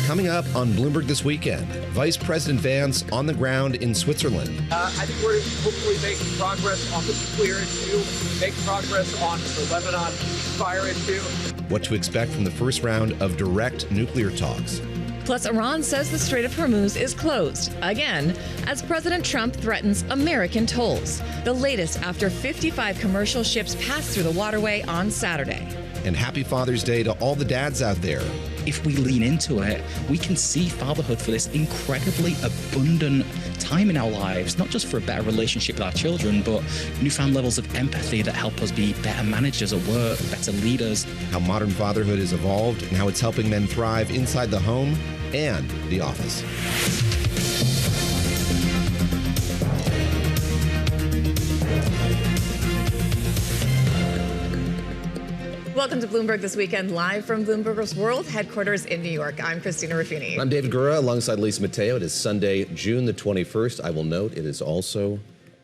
Coming up on Bloomberg this weekend, Vice President Vance on the ground in Switzerland. I think we're hopefully making progress on the nuclear issue, make progress on the Lebanon fire issue. What to expect from the first round of direct nuclear talks. Plus, Iran says the Strait of Hormuz is closed, again, as President Trump threatens American tolls. The latest after 55 commercial ships passed through the waterway on Saturday. And happy Father's Day to all the dads out there. If we lean into it, we can see fatherhood for this incredibly abundant time in our lives, not just for a better relationship with our children, but newfound levels of empathy that help us be better managers at work, better leaders. How modern fatherhood has evolved and how it's helping men thrive inside the home and the office. Welcome to Bloomberg This Weekend, live from Bloomberg's World Headquarters in New York. I'm Christina Ruffini. I'm David Gura, alongside Lisa Mateo. It is Sunday, June the 21st. I will note it is also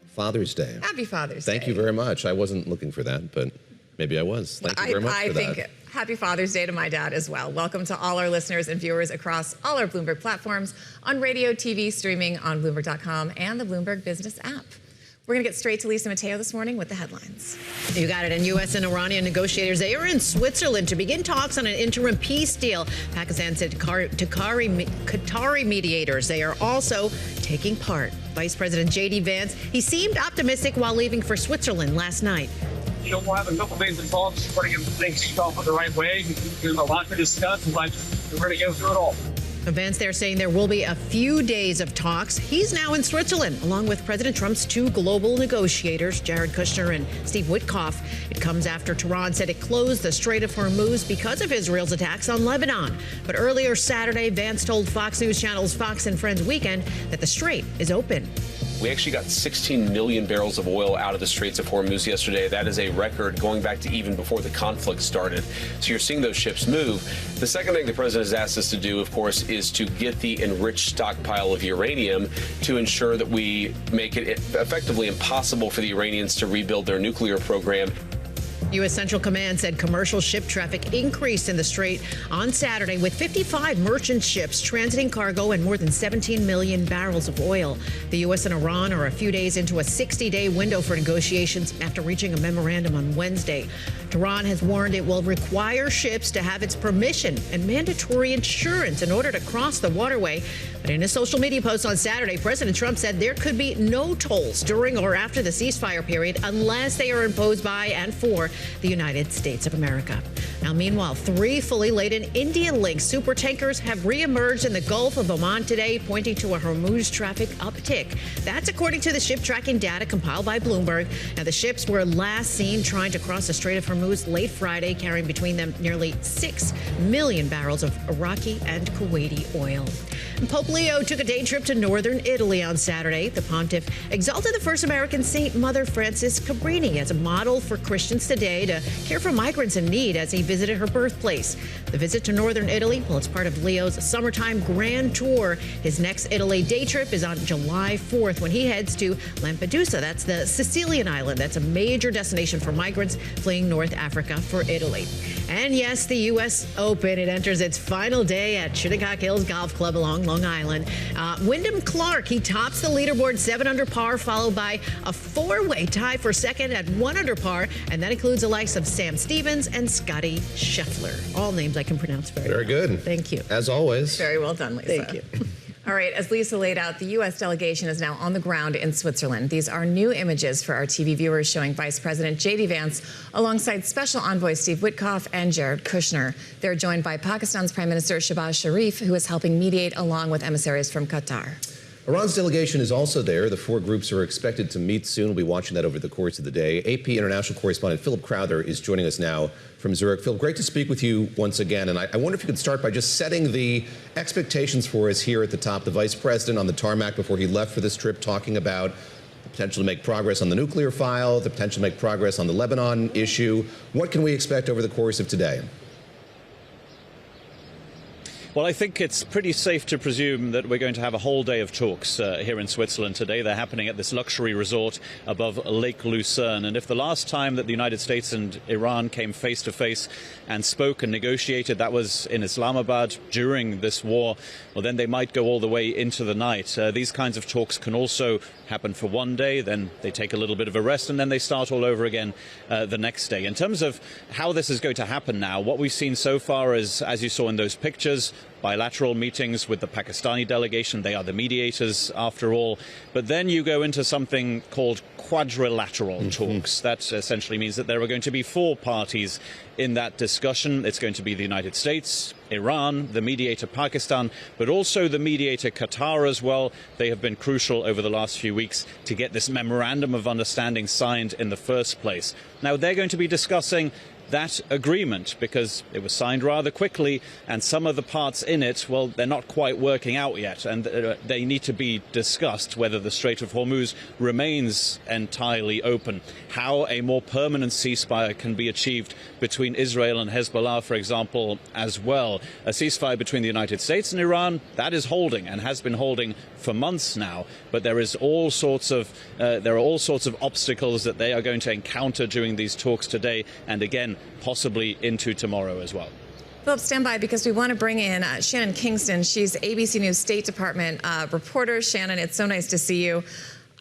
Father's Day. Happy Father's Day. Thank you very much. I wasn't looking for that, but maybe I was. Thank you very much for that. I think happy Father's Day to my dad as well. Welcome to all our listeners and viewers across all our Bloomberg platforms, on radio, TV, streaming on Bloomberg.com and the Bloomberg Business app. We're going to get straight to Lisa Mateo this morning with the headlines. You got it. And U.S. and Iranian negotiators, they are in Switzerland to begin talks on an interim peace deal. Pakistan said Qatari mediators, they are also taking part. Vice President J.D. Vance, he seemed optimistic while leaving for Switzerland last night. You know, we'll have a couple days of talks, trying to get things kicked off in the right way. There's a lot to discuss, but we're going to go through it all. Vance there saying there will be a few days of talks. He's now in Switzerland, along with President Trump's two global negotiators, Jared Kushner and Steve Witkoff. It comes after Tehran said it closed the Strait of Hormuz because of Israel's attacks on Lebanon. But earlier Saturday, Vance told Fox News Channel's Fox and Friends Weekend that the Strait is open. We actually got 16 million barrels of oil out of the Straits of Hormuz yesterday. That is a record going back to even before the conflict started. So you're seeing those ships move. The second thing the president has asked us to do, of course, is to get the enriched stockpile of uranium to ensure that we make it effectively impossible for the Iranians to rebuild their nuclear program. U.S. Central Command said commercial ship traffic increased in the Strait on Saturday with 55 merchant ships transiting cargo and more than 17 million barrels of oil. The U.S. and Iran are a few days into a 60-day window for negotiations after reaching a memorandum on Wednesday. Tehran has warned it will require ships to have its permission and mandatory insurance in order to cross the waterway. But in a social media post on Saturday, President Trump said there could be no tolls during or after the ceasefire period unless they are imposed by and for the United States of America. Now, meanwhile, 3 fully laden Indian-linked super tankers have reemerged in the Gulf of Oman today, pointing to a Hormuz traffic uptick. That's according to the ship tracking data compiled by Bloomberg. Now, the ships were last seen trying to cross the Strait of Hormuz late Friday, carrying between them nearly 6 million barrels of Iraqi and Kuwaiti oil. And Pope Leo took a day trip to northern Italy on Saturday. The pontiff exalted the first American saint, Mother Frances Cabrini, as a model for Christians today to care for migrants in need as he visited her birthplace. The visit to northern Italy, well, it's part of Leo's summertime grand tour. His next Italy day trip is on July 4th when he heads to Lampedusa. That's the Sicilian island. That's a major destination for migrants fleeing North Africa for Italy. And yes, the U.S. Open, it enters its final day at Shinnecock Hills Golf Club along Long Island. Wyndham Clark, he tops the leaderboard 7 under par, followed by a 4-way tie for second at 1 under par, and that includes the likes of Sam Stevens and Scotty Scheffler. All names I can pronounce very well. Good. Thank you. As always. Very well done, Lisa. Thank you. All right, as Lisa laid out, the U.S. delegation is now on the ground in Switzerland. These are new images for our TV viewers showing Vice President J.D. Vance alongside Special Envoy Steve Witkoff and Jared Kushner. They're joined by Pakistan's Prime Minister Shehbaz Sharif, who is helping mediate along with emissaries from Qatar. Iran's delegation is also there. The 4 groups are expected to meet soon. We'll be watching that over the course of the day. AP international correspondent Philip Crowther is joining us now from Zurich. Phil, great to speak with you once again. And I wonder if you could start by just setting the expectations for us here at the top. The vice president on the tarmac before he left for this trip talking about the potential to make progress on the nuclear file, the potential to make progress on the Lebanon issue. What can we expect over the course of today? Well, I think it's pretty safe to presume that we're going to have a whole day of talks here in Switzerland today. They're happening at this luxury resort above Lake Lucerne. And if the last time that the United States and Iran came face to face and spoke and negotiated, that was in Islamabad during this war, well, then they might go all the way into the night. These kinds of talks can also happen for one day, then they take a little bit of a rest, and then they start all over again the next day. In terms of how this is going to happen now, what we've seen so far is, as you saw in those pictures, bilateral meetings with the Pakistani delegation. They are the mediators, after all. But then you go into something called quadrilateral talks. That essentially means that there are going to be four parties in that discussion. It's going to be the United States, Iran, the mediator Pakistan, but also the mediator Qatar as well. They have been crucial over the last few weeks to get this memorandum of understanding signed in the first place. Now, they're going to be discussing that agreement because it was signed rather quickly, and some of the parts in it, well, they're not quite working out yet, and they need to be discussed, whether the Strait of Hormuz remains entirely open, how a more permanent ceasefire can be achieved between Israel and Hezbollah, for example, as well. A ceasefire between the United States and Iran, that is holding and has been holding for months now, but there are all sorts of obstacles that they are going to encounter during these talks today, and again, possibly into tomorrow as well. Philip, stand by because we want to bring in Shannon Kingston. She's ABC News State Department reporter. Shannon, it's so nice to see you.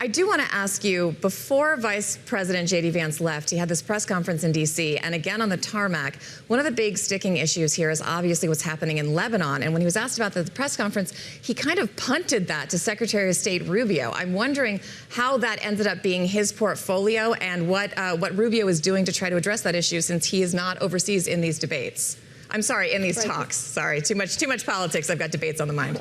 I do want to ask you, before Vice President J.D. Vance left, he had this press conference in D.C. and again on the tarmac. One of the big sticking issues here is obviously what's happening in Lebanon. And when he was asked about the press conference, he kind of punted that to Secretary of State Rubio. I'm wondering how that ended up being his portfolio and what Rubio is doing to try to address that issue, since he is not overseas in these debates. I'm sorry, in these talks. Sorry, too much politics. I've got debates on the mind.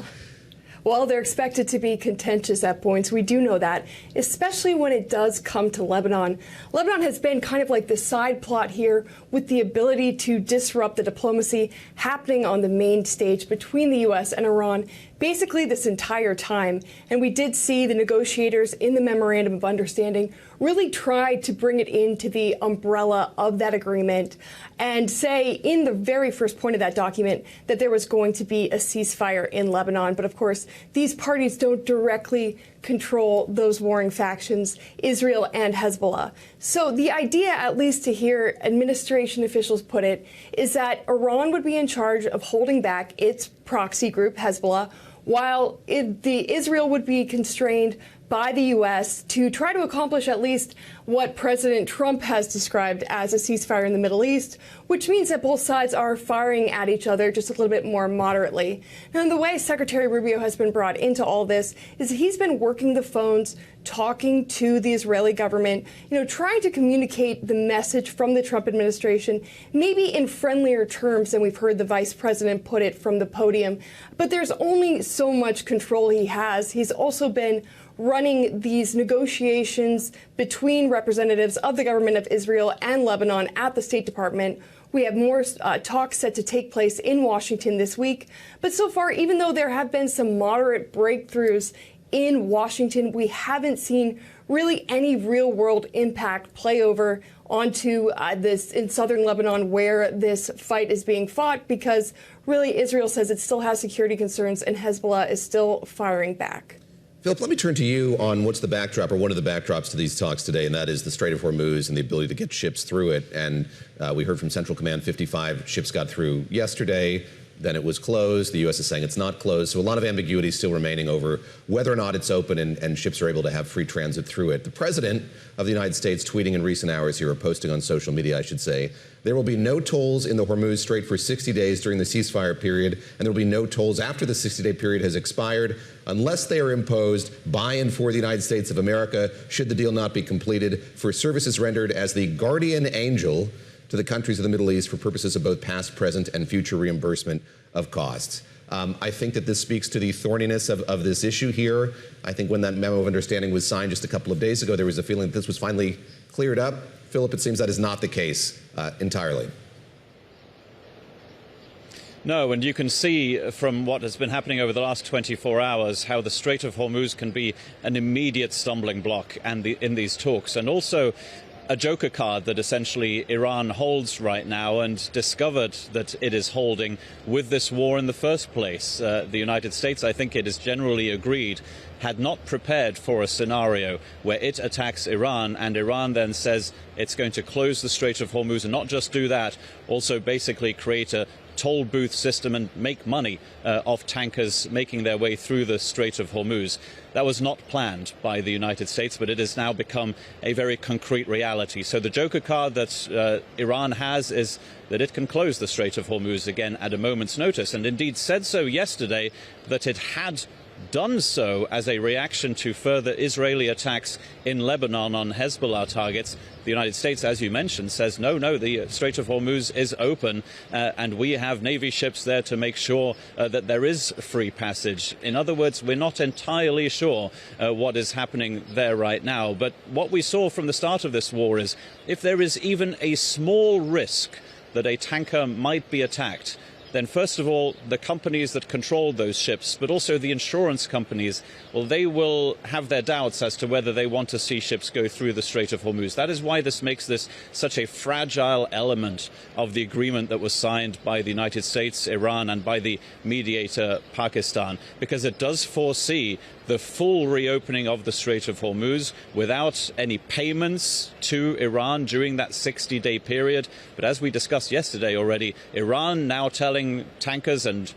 Well, they're expected to be contentious at points. We do know that, especially when it does come to Lebanon. Lebanon has been kind of like the side plot here, with the ability to disrupt the diplomacy happening on the main stage between the U.S. and Iran basically this entire time. And we did see the negotiators in the Memorandum of Understanding really try to bring it into the umbrella of that agreement and say in the very first point of that document that there was going to be a ceasefire in Lebanon. But of course, these parties don't directly control those warring factions, Israel and Hezbollah. So the idea, at least to hear administration officials put it, is that Iran would be in charge of holding back its proxy group, Hezbollah, while Israel would be constrained by the U.S. to try to accomplish at least what President Trump has described as a ceasefire in the Middle East, which means that both sides are firing at each other just a little bit more moderately. Now, the way Secretary Rubio has been brought into all this is he's been working the phones, talking to the Israeli government, trying to communicate the message from the Trump administration, maybe in friendlier terms than we've heard the vice president put it from the podium. But there's only so much control he has. He's also been running these negotiations between representatives of the government of Israel and Lebanon at the State Department. We have more talks set to take place in Washington this week. But so far, even though there have been some moderate breakthroughs in Washington, we haven't seen really any real world impact play over onto this in southern Lebanon, where this fight is being fought, because really Israel says it still has security concerns and Hezbollah is still firing back. Philip, let me turn to you on what's the backdrop, or one of the backdrops to these talks today, and that is the Strait of Hormuz and the ability to get ships through it. And we heard from Central Command 55 ships got through yesterday. Then it was closed. The U.S. is saying it's not closed. So a lot of ambiguity still remaining over whether or not it's open and ships are able to have free transit through it. The President of the United States tweeting in recent hours here, or posting on social media, I should say, there will be no tolls in the Hormuz Strait for 60 days during the ceasefire period, and there will be no tolls after the 60-day period has expired unless they are imposed by and for the United States of America, should the deal not be completed, for services rendered as the guardian angel to the countries of the Middle East for purposes of both past, present, and future reimbursement of costs. I think that this speaks to the thorniness of this issue here. I think when that memo of understanding was signed just a couple of days ago, there was a feeling that this was finally cleared up. Philip, it seems that is not the case entirely. No, and you can see from what has been happening over the last 24 hours how the Strait of Hormuz can be an immediate stumbling block in these talks. And also, a joker card that essentially Iran holds right now and discovered that it is holding with this war in the first place. The United States, I think it is generally agreed, had not prepared for a scenario where it attacks Iran and Iran then says it's going to close the Strait of Hormuz, and not just do that, also basically create a toll booth system and make money off tankers making their way through the Strait of Hormuz. That was not planned by the United States, but it has now become a very concrete reality. So the joker card that Iran has is that it can close the Strait of Hormuz again at a moment's notice, and indeed said so yesterday that it had done so as a reaction to further Israeli attacks in Lebanon on Hezbollah targets. The United States, as you mentioned, says no, the Strait of Hormuz is open and we have Navy ships there to make sure that there is free passage. In other words, we're not entirely sure what is happening there right now. But what we saw from the start of this war is if there is even a small risk that a tanker might be attacked, then first of all, the companies that control those ships, but also the insurance companies, well, they will have their doubts as to whether they want to see ships go through the Strait of Hormuz. That is why this makes this such a fragile element of the agreement that was signed by the United States, Iran, and by the mediator, Pakistan, because it does foresee the full reopening of the Strait of Hormuz without any payments to Iran during that 60-day period. But as we discussed yesterday already, Iran now telling tankers and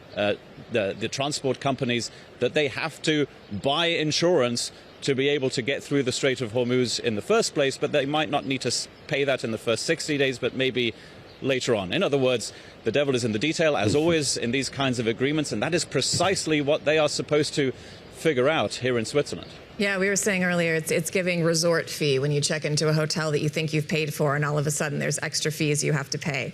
the transport companies that they have to buy insurance to be able to get through the Strait of Hormuz in the first place, but they might not need to pay that in the first 60 days, but maybe later on. In other words, the devil is in the detail, as always, in these kinds of agreements, and that is precisely what they are supposed to figure out here in Switzerland. Yeah, we were saying earlier, it's giving resort fee when you check into a hotel that you think you've paid for, and all of a sudden there's extra fees you have to pay.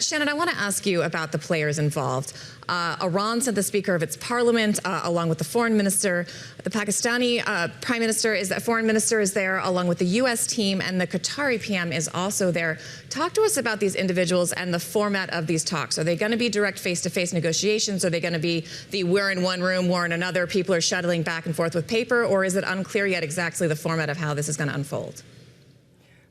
Shannon, I want to ask you about the players involved. Iran sent the Speaker of its parliament, along with the foreign minister. The Pakistani foreign minister is there, along with the U.S. team, and the Qatari PM is also there. Talk to us about these individuals and the format of these talks. Are they going to be direct face-to-face negotiations? Are they going to be the we're in one room, we're in another, people are shuttling back and forth with paper, or is it unclear yet exactly the format of how this is going to unfold?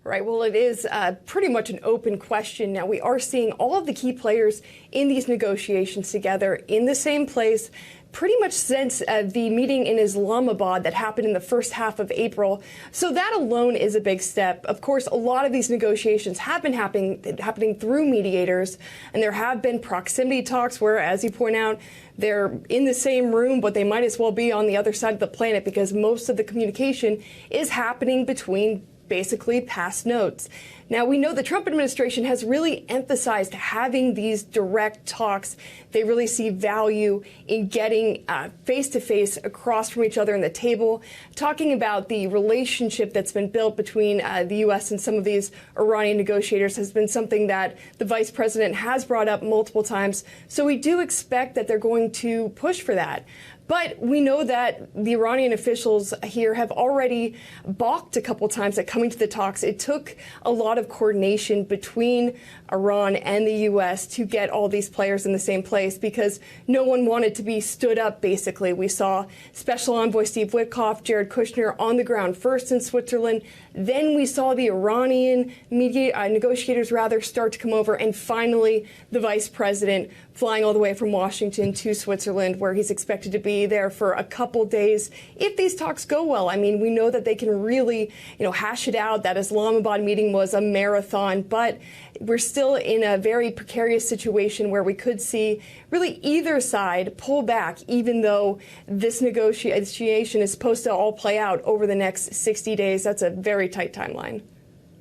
Right. Well, it is pretty much an open question. Now, we are seeing all of the key players in these negotiations together in the same place pretty much since the meeting in Islamabad that happened in the first half of April. So that alone is a big step. Of course, a lot of these negotiations have been happening through mediators, and there have been proximity talks where, as you point out, they're in the same room, but they might as well be on the other side of the planet because most of the communication is happening between basically past notes. Now, we know the Trump administration has really emphasized having these direct talks. They really see value in getting face-to-face across from each other in the table, talking about the relationship that's been built between the U.S. and some of these Iranian negotiators has been something that the vice president has brought up multiple times. So we do expect that they're going to push for that. But we know that the Iranian officials here have already balked a couple times at coming to the talks. It took a lot of coordination between Iran and the U.S. to get all these players in the same place because no one wanted to be stood up, basically. We saw Special Envoy Steve Witkoff, Jared Kushner on the ground first in Switzerland. Then we saw the Iranian negotiators start to come over, and finally the vice president flying all the way from Washington to Switzerland, where he's expected to be there for a couple days. If these talks go well, I mean, we know that they can really, hash it out. That Islamabad meeting was a marathon, but we're still in a very precarious situation where we could see really either side pull back, even though this negotiation is supposed to all play out over the next 60 days. That's a very tight timeline.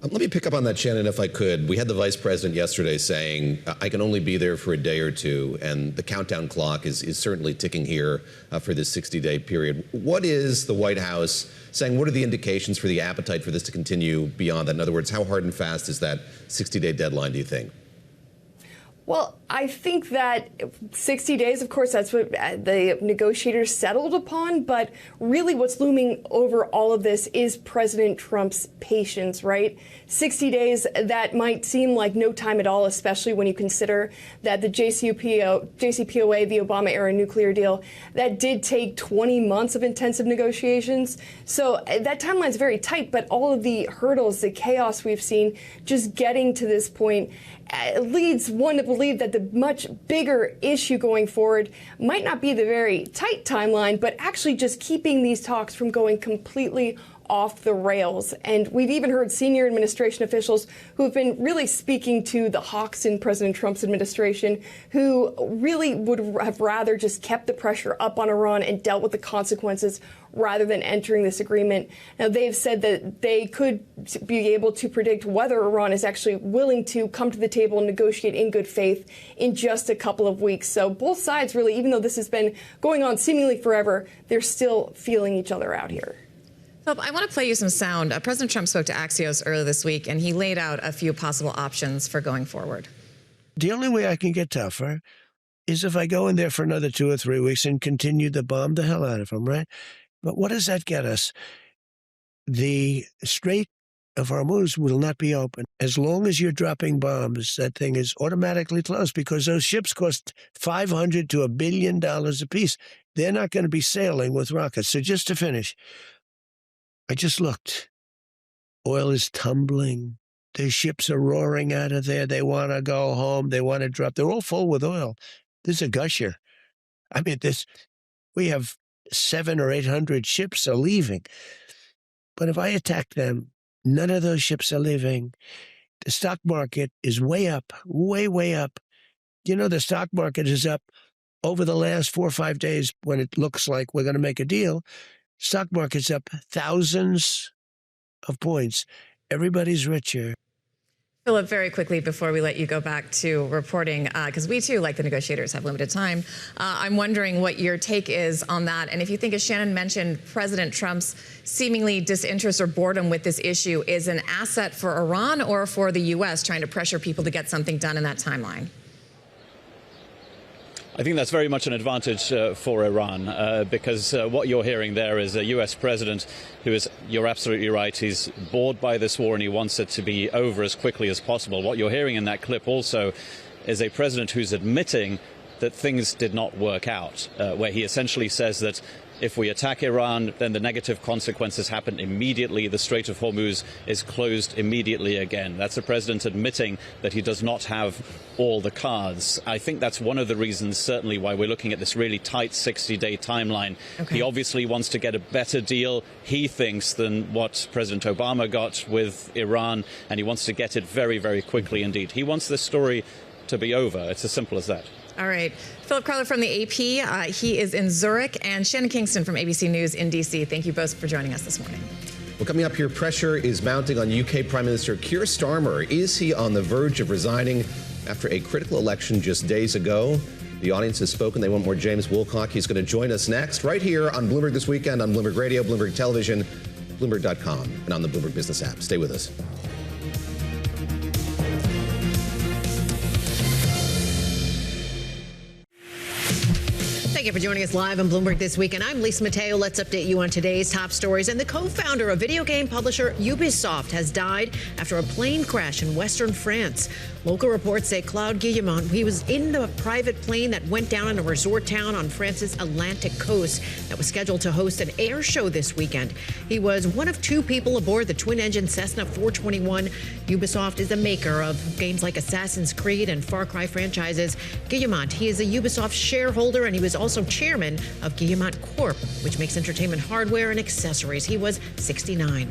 Let me pick up on that, Shannon, if I could. We had the vice president yesterday saying, I can only be there for a day or two, and the countdown clock is certainly ticking here for this 60-day period. What is the White House saying? What are the indications for the appetite for this to continue beyond that? In other words, how hard and fast is that 60-day deadline, do you think? Well, I think that 60 days, of course, that's what the negotiators settled upon. But really what's looming over all of this is President Trump's patience, right? 60 days, that might seem like no time at all, especially when you consider that the JCPOA, the Obama-era nuclear deal, that did take 20 months of intensive negotiations. So that timeline is very tight, but all of the hurdles, the chaos we've seen just getting to this point leads one to believe that the much bigger issue going forward might not be the very tight timeline, but actually just keeping these talks from going completely off the rails. And we've even heard senior administration officials who have been really speaking to the hawks in President Trump's administration, who really would have rather just kept the pressure up on Iran and dealt with the consequences rather than entering this agreement. Now, they've said that they could be able to predict whether Iran is actually willing to come to the table and negotiate in good faith in just a couple of weeks. So both sides really, even though this has been going on seemingly forever, they're still feeling each other out here. Philip, I want to play you some sound. President Trump spoke to Axios earlier this week, and he laid out a few possible options for going forward. The only way I can get tougher is if I go in there for another 2 or 3 weeks and continue to bomb the hell out of them, right? But what does that get us? The Strait of Hormuz will not be open. As long as you're dropping bombs, that thing is automatically closed because those ships cost $500 to $1 billion apiece. They're not going to be sailing with rockets. So just to finish, I just looked. Oil is tumbling. The ships are roaring out of there. They want to go home. They want to drop. They're all full with oil. This is a gusher. I mean, we have 700 or 800 ships are leaving. But if I attack them, none of those ships are leaving. The stock market is way up, way, way up. You know, the stock market is up over the last 4 or 5 days when it looks like we're going to make a deal. Stock market's up thousands of points. Everybody's richer. Philip, very quickly before we let you go back to reporting, because we too, like the negotiators, have limited time, I'm wondering what your take is on that. And if you think, as Shannon mentioned, President Trump's seemingly disinterest or boredom with this issue is an asset for Iran or for the U.S. trying to pressure people to get something done in that timeline? I think that's very much an advantage for Iran because what you're hearing there is a U.S. president who is, you're absolutely right, he's bored by this war and he wants it to be over as quickly as possible. What you're hearing in that clip also is a president who's admitting that things did not work out, where he essentially says that if we attack Iran, then the negative consequences happen immediately. The Strait of Hormuz is closed immediately again. That's the president admitting that he does not have all the cards. I think that's one of the reasons, certainly, why we're looking at this really tight 60-day timeline. Okay. He obviously wants to get a better deal, he thinks, than what President Obama got with Iran, and he wants to get it very, very quickly indeed. He wants this story to be over. It's as simple as that. All right. Philip Crowther from the AP. He is in Zurich, and Shannon Kingston from ABC News in D.C. Thank you both for joining us this morning. Well, coming up here, pressure is mounting on UK Prime Minister Keir Starmer. Is he on the verge of resigning after a critical election just days ago? The audience has spoken. They want more James Woolcock. He's going to join us next, right here on Bloomberg This Weekend, on Bloomberg Radio, Bloomberg Television, Bloomberg.com, and on the Bloomberg Business app. Stay with us. Thank you for joining us live on Bloomberg This Weekend. I'm Lisa Mateo. Let's update you on today's top stories. And the co-founder of video game publisher Ubisoft has died after a plane crash in western France. Local reports say Claude Guillemot, he was in the private plane that went down in a resort town on France's Atlantic coast that was scheduled to host an air show this weekend. He was one of 2 people aboard the twin-engine Cessna 421. Ubisoft is a maker of games like Assassin's Creed and Far Cry franchises. Guillemot, he is a Ubisoft shareholder, and he was also chairman of Guillemot Corp, which makes entertainment hardware and accessories. He was 69.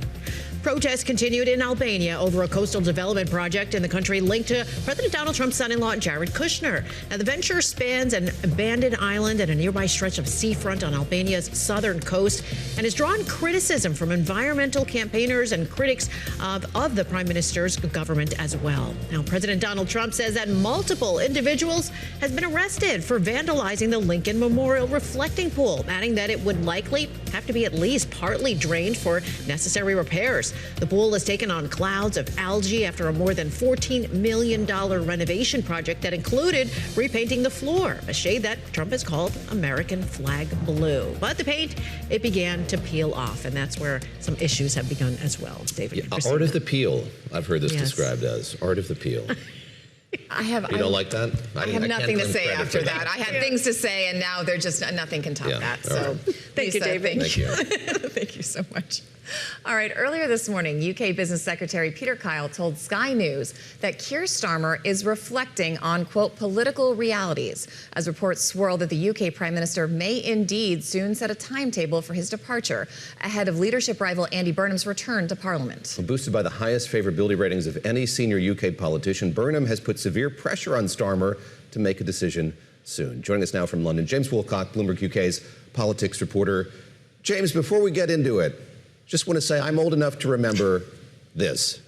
Protests continued in Albania over a coastal development project in the country linked to President Donald Trump's son-in-law, Jared Kushner. Now, the venture spans an abandoned island and a nearby stretch of seafront on Albania's southern coast and has drawn criticism from environmental campaigners and critics of the prime minister's government as well. Now, President Donald Trump says that multiple individuals has been arrested for vandalizing the Lincoln Memorial reflecting pool, adding that it would likely have to be at least partly drained for necessary repairs. years. The pool has taken on clouds of algae after a more than $14 million renovation project that included repainting the floor, a shade that Trump has called American flag blue. But the paint, it began to peel off, and that's where some issues have begun as well. David, art of the peel, I've heard this described as art of the peel. You don't like that? I have nothing to say after that. I had things to say, and now they're just nothing can top that. So, thank you, David. Thank you. Thank you so much. All right, earlier this morning, UK Business Secretary Peter Kyle told Sky News that Keir Starmer is reflecting on, quote, political realities, as reports swirl that the UK Prime Minister may indeed soon set a timetable for his departure, ahead of leadership rival Andy Burnham's return to Parliament. Boosted by the highest favourability ratings of any senior UK politician, Burnham has put severe pressure on Starmer to make a decision soon. Joining us now from London, James Woolcock, Bloomberg UK's politics reporter. James, before we get into it, just want to say I'm old enough to remember this.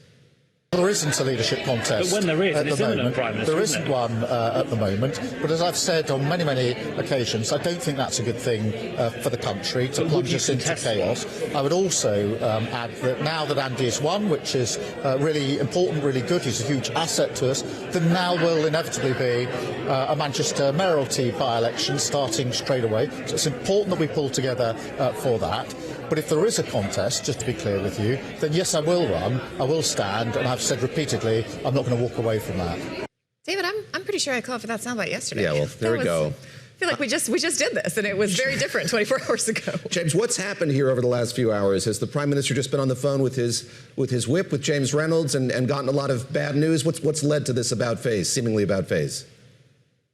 There isn't a leadership contest but when there is, at the moment. Prime Minister, there isn't one at the moment. But as I've said on many, many occasions, I don't think that's a good thing for the country to plunge us into chaos. I would also add that now that Andy has won, which is really important, really good, he's a huge asset to us, then now will inevitably be a Manchester mayoralty by-election starting straight away. So it's important that we pull together for that. But if there is a contest, just to be clear with you, then yes, I will run, I will stand, and I've said repeatedly, I'm not going to walk away from that. David, I'm pretty sure I called for that soundbite yesterday. Yeah, well, there we go. I feel like we just did this, and it was very different 24 hours ago. James, what's happened here over the last few hours? Has the Prime Minister just been on the phone with his whip, with James Reynolds, and gotten a lot of bad news? What's led to this about-face, seemingly about-face?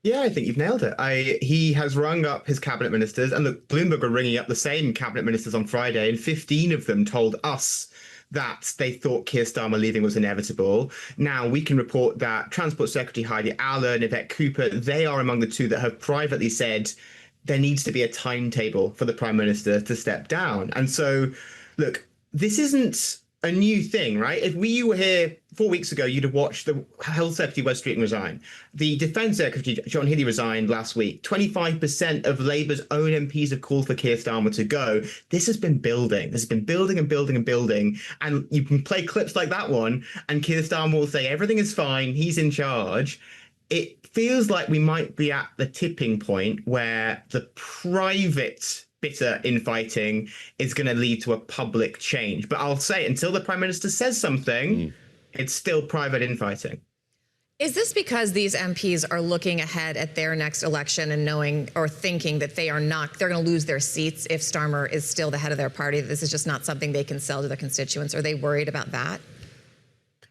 Yeah, I think you've nailed it. He has rung up his cabinet ministers, and look, Bloomberg were ringing up the same cabinet ministers on Friday, and 15 of them told us that they thought Keir Starmer leaving was inevitable. Now, we can report that Transport Secretary Heidi Allen, Yvette Cooper, they are among the two that have privately said there needs to be a timetable for the Prime Minister to step down. And so, look, this isn't a new thing, right? If you were here 4 weeks ago, you'd have watched the Health Secretary Wes Streeting resign. The Defence Secretary John Healey resigned last week. 25% of Labour's own MPs have called for Keir Starmer to go. This has been building. This has been building and building and building. And you can play clips like that one, and Keir Starmer will say everything is fine, he's in charge. It feels like we might be at the tipping point where the private bitter infighting is going to lead to a public change. But I'll say, until the Prime Minister says something, it's still private infighting. Is this because these MPs are looking ahead at their next election and knowing or thinking that they're going to lose their seats if Starmer is still the head of their party? This is just not something they can sell to their constituents. Are they worried about that?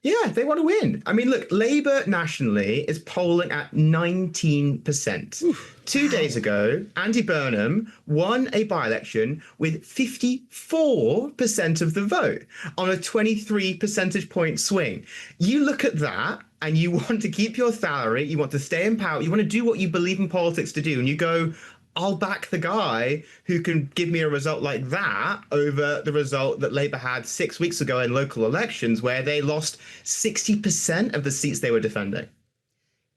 Yeah, they want to win. I mean, look, Labour nationally is polling at 19%. Oof. 2 days ago, Andy Burnham won a by-election with 54% of the vote on a 23 percentage point swing. You look at that and you want to keep your salary, you want to stay in power, you want to do what you believe in politics to do, and you go, I'll back the guy who can give me a result like that over the result that Labour had 6 weeks ago in local elections, where they lost 60% of the seats they were defending.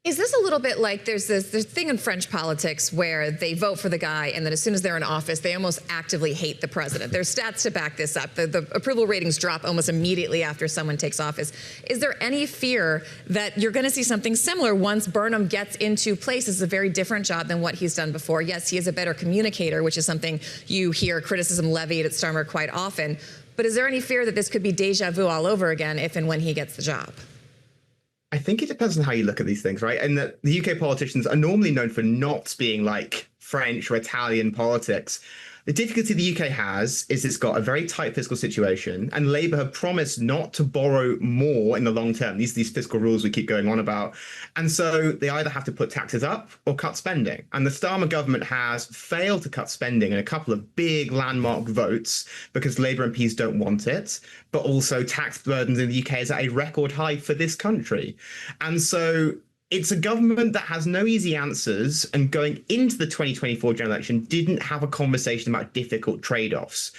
Is this a little bit like there's this thing in French politics where they vote for the guy and then as soon as they're in office, they almost actively hate the president? There's stats to back this up. The approval ratings drop almost immediately after someone takes office. Is there any fear that you're going to see something similar once Burnham gets into place? It's a very different job than what he's done before. Yes, he is a better communicator, which is something you hear criticism levied at Starmer quite often. But is there any fear that this could be deja vu all over again if and when he gets the job? I think it depends on how you look at these things, right? And that the UK politicians are normally known for not being like French or Italian politics. The difficulty the UK has is it's got a very tight fiscal situation, and Labour have promised not to borrow more in the long term. These fiscal rules we keep going on about. And so they either have to put taxes up or cut spending. And the Starmer government has failed to cut spending in a couple of big landmark votes because Labour MPs don't want it, but also tax burdens in the UK is at a record high for this country. And so it's a government that has no easy answers, and going into the 2024 general election didn't have a conversation about difficult trade-offs.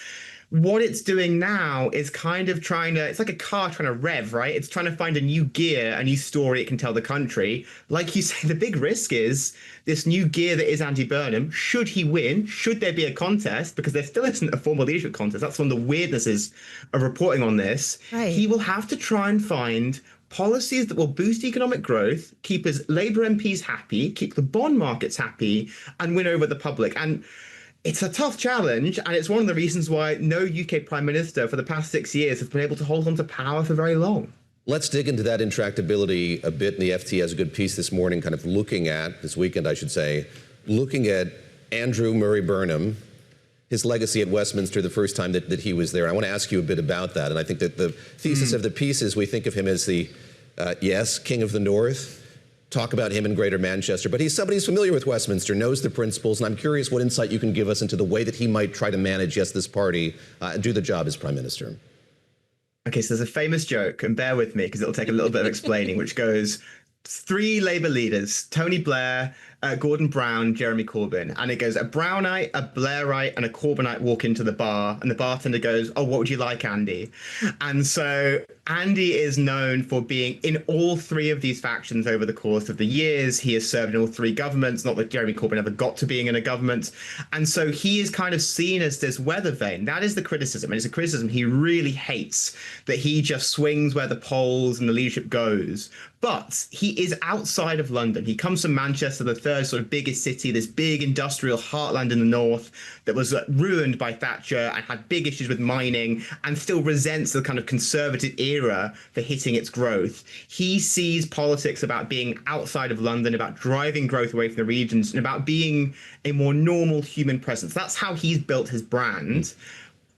what it's doing now is kind of it's like a car trying to rev, right? It's trying to find a new gear, a new story it can tell the country. Like you say, the big risk is this new gear that is Andy Burnham. Should he win? Should there be a contest? Because there still isn't a formal leadership contest. That's one of the weirdnesses of reporting on this. Right. He will have to try and find policies that will boost economic growth, keep his Labour MPs happy, keep the bond markets happy, and win over the public. And it's a tough challenge, and it's one of the reasons why no UK Prime Minister for the past 6 years has been able to hold on to power for very long. Let's dig into that intractability a bit. And the FT has a good piece this morning, kind of looking at, this weekend I should say, looking at Andrew Murray Burnham, his legacy at Westminster the first time that he was there. I want to ask you a bit about that. And I think that the thesis of the piece is we think of him as the, yes, King of the North, talk about him in Greater Manchester, but he's somebody who's familiar with Westminster, knows the principles, and I'm curious what insight you can give us into the way that he might try to manage, yes, this party and do the job as Prime Minister. Okay, so there's a famous joke, and bear with me because it'll take a little bit of explaining, which goes, 3 Labour leaders, Tony Blair, Gordon Brown, Jeremy Corbyn. And it goes, a Brownite, a Blairite, and a Corbynite walk into the bar, and the bartender goes, oh, what would you like, Andy? And so Andy is known for being in all 3 of these factions over the course of the years. He has served in all 3 governments, not that Jeremy Corbyn ever got to being in a government. And so he is kind of seen as this weather vane. That is the criticism. And it's a criticism he really hates, that he just swings where the polls and the leadership goes. But he is outside of London. He comes from Manchester, the 3rd sort of biggest city, this big industrial heartland in the north that was ruined by Thatcher and had big issues with mining and still resents the kind of conservative era for hitting its growth. He sees politics about being outside of London, about driving growth away from the regions, and about being a more normal human presence. That's how he's built his brand.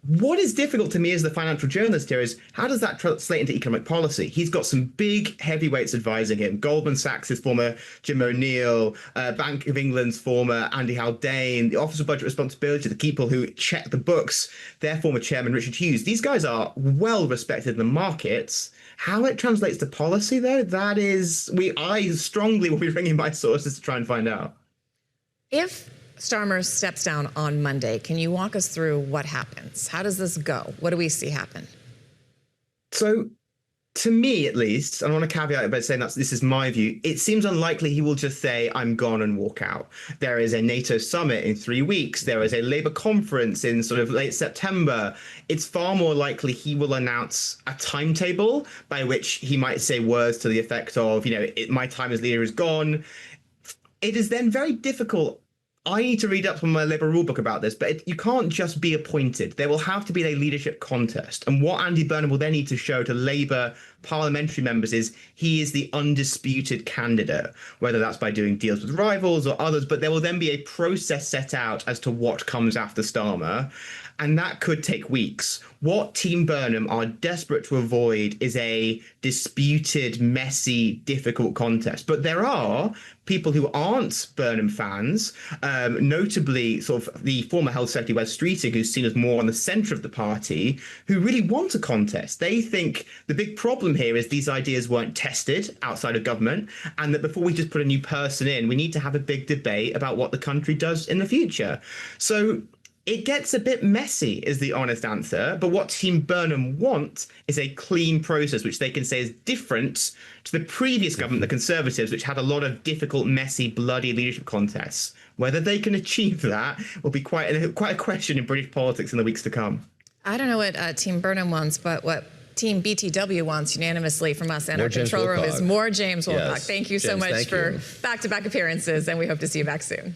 What is difficult to me as the financial journalist here is how does that translate into economic policy? He's got some big heavyweights advising him. Goldman Sachs' former Jim O'Neill, Bank of England's former Andy Haldane, the Office of Budget Responsibility, the people who check the books, their former chairman, Richard Hughes. These guys are well respected in the markets. How it translates to policy, though, that is, I strongly will be ringing my sources to try and find out. If Starmer steps down on Monday, can you walk us through what happens? How does this go? What do we see happen? So, to me at least, and I want to caveat it by saying this is my view, it seems unlikely he will just say, I'm gone and walk out. There is a NATO summit in 3 weeks. There is a Labour conference in sort of late September. It's far more likely he will announce a timetable by which he might say words to the effect of, my time as leader is gone. It is then very difficult. I need to read up from my Labour rulebook about this, but you can't just be appointed. There will have to be a leadership contest. And what Andy Burnham will then need to show to Labour parliamentary members is he is the undisputed candidate, whether that's by doing deals with rivals or others. But there will then be a process set out as to what comes after Starmer. And that could take weeks. What Team Burnham are desperate to avoid is a disputed, messy, difficult contest. But there are people who aren't Burnham fans, notably sort of the former Health Secretary Wes Streeting, who's seen as more on the centre of the party, who really want a contest. They think the big problem here is these ideas weren't tested outside of government, and that before we just put a new person in, we need to have a big debate about what the country does in the future. So it gets a bit messy, is the honest answer. But what Team Burnham want is a clean process, which they can say is different to the previous government, the Conservatives, which had a lot of difficult, messy, bloody leadership contests. Whether they can achieve that will be quite a question in British politics in the weeks to come. I don't know what Team Burnham wants, but what Team BTW wants unanimously from us and our control room is more James Woolcock. Yes. Thank you so much for back-to-back appearances, and we hope to see you back soon.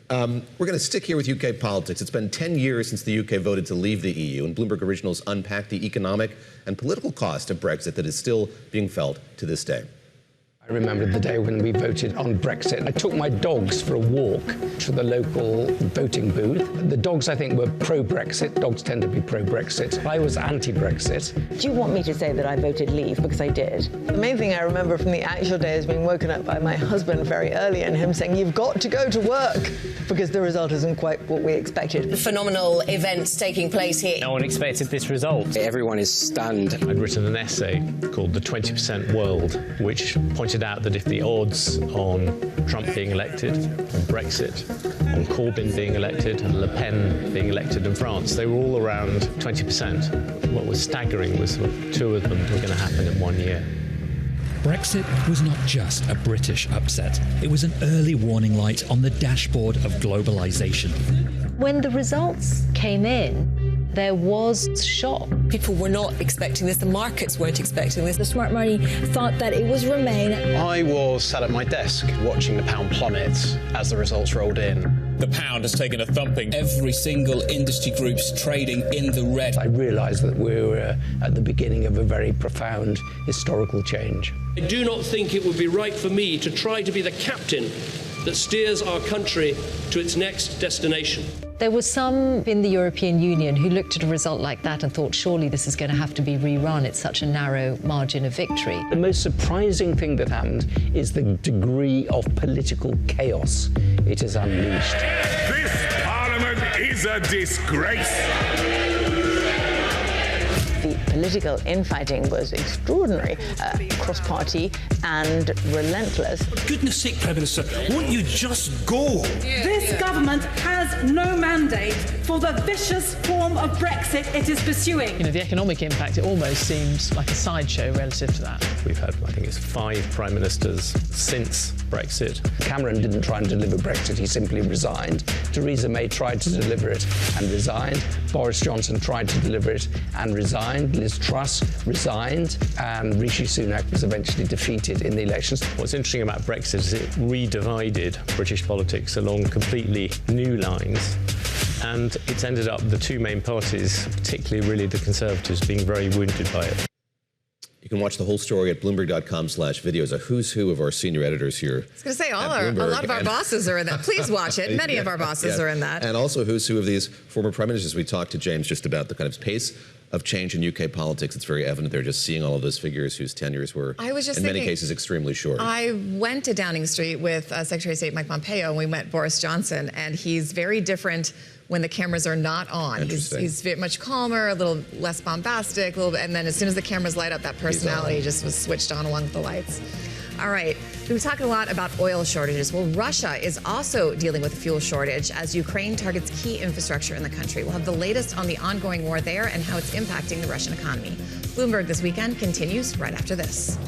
We're going to stick here with UK politics. It's been 10 years since the UK voted to leave the EU, and Bloomberg Originals unpacked the economic and political cost of Brexit that is still being felt to this day. I remember the day when we voted on Brexit. I took my dogs for a walk to the local voting booth. The dogs, I think, were pro-Brexit. Dogs tend to be pro-Brexit. I was anti-Brexit. Do you want me to say that I voted leave? Because I did. The main thing I remember from the actual day is being woken up by my husband very early and him saying, you've got to go to work, because the result isn't quite what we expected. The phenomenal events taking place here. No one expected this result. Everyone is stunned. I'd written an essay called The 20% World, which pointed pointed out that if the odds on Trump being elected, on Brexit, on Corbyn being elected, and Le Pen being elected in France, they were all around 20%. What was staggering was two of them were going to happen in 1 year. Brexit was not just a British upset. It was an early warning light on the dashboard of globalization. When the results came in, there was shock. People were not expecting this. The markets weren't expecting this. The smart money thought that it was Remain. I was sat at my desk watching the pound plummet as the results rolled in. The pound has taken a thumping. Every single industry group's trading in the red. I realised that we were at the beginning of a very profound historical change. I do not think it would be right for me to try to be the captain that steers our country to its next destination. There were some in the European Union who looked at a result like that and thought, surely this is going to have to be rerun. It's such a narrow margin of victory. The most surprising thing that happened is the degree of political chaos it has unleashed. This Parliament is a disgrace. The political infighting was extraordinary, cross-party and relentless. For goodness sake, Prime Minister, won't you just go? This government has no mandate for the vicious form of Brexit it is pursuing. You know, the economic impact, it almost seems like a sideshow relative to that. We've had, I think it's 5 prime ministers since Brexit. Cameron didn't try and deliver Brexit, he simply resigned. Theresa May tried to deliver it and resigned. Boris Johnson tried to deliver it and resigned. Liz Truss resigned, and Rishi Sunak was eventually defeated in the elections. What's interesting about Brexit is it redivided British politics along completely new lines, and it's ended up the two main parties, particularly really the Conservatives, being very wounded by it. You can watch the whole story at Bloomberg.com/videos, a who's who of our senior editors here. I was going to say, a lot of our bosses are in that. Please watch it. Many of our bosses are in that. And also who's who of these former prime ministers. We talked to James just about the kind of pace of change in UK politics. It's very evident there, just seeing all of those figures whose tenures were, in many cases, extremely short. I went to Downing Street with Secretary of State Mike Pompeo, and we met Boris Johnson, and he's very different when the cameras are not on. He's very much calmer, a little less bombastic, and then as soon as the cameras light up, that personality just was switched on along with the lights. All right, we've talked a lot about oil shortages. Well, Russia is also dealing with a fuel shortage as Ukraine targets key infrastructure in the country. We'll have the latest on the ongoing war there and how it's impacting the Russian economy. Bloomberg This Weekend continues right after this.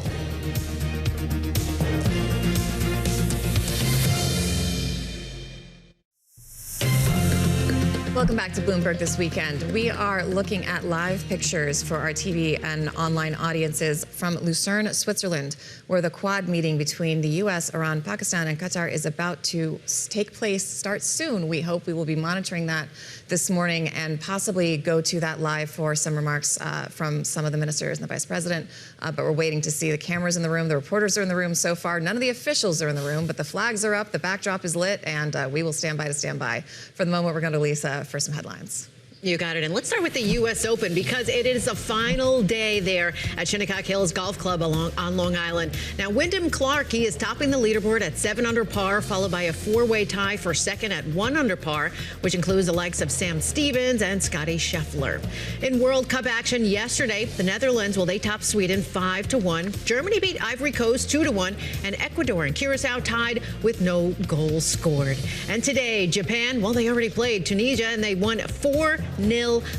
Welcome back to Bloomberg This Weekend. We are looking at live pictures for our TV and online audiences from Lucerne, Switzerland, where the Quad meeting between the U.S., Iran, Pakistan, and Qatar is about to take place, start soon. We hope we will be monitoring that this morning and possibly go to that live for some remarks from some of the ministers and the vice president. But we're waiting to see the cameras in the room. The reporters are in the room so far. None of the officials are in the room, but the flags are up, the backdrop is lit, and we will stand by. For the moment, we're going to Lisa for some headlines. You got it. And let's start with the U.S. Open because it is the final day there at Shinnecock Hills Golf Club on Long Island. Now, Wyndham Clark, he is topping the leaderboard at 7 under par, followed by a 4-way tie for second at 1 under par, which includes the likes of Sam Stevens and Scotty Scheffler. In World Cup action yesterday, the Netherlands, well, they topped Sweden 5-1. Germany beat Ivory Coast 2-1, and Ecuador and Curacao tied with no goals scored. And today, Japan, well, they already played Tunisia, and they won 4-0.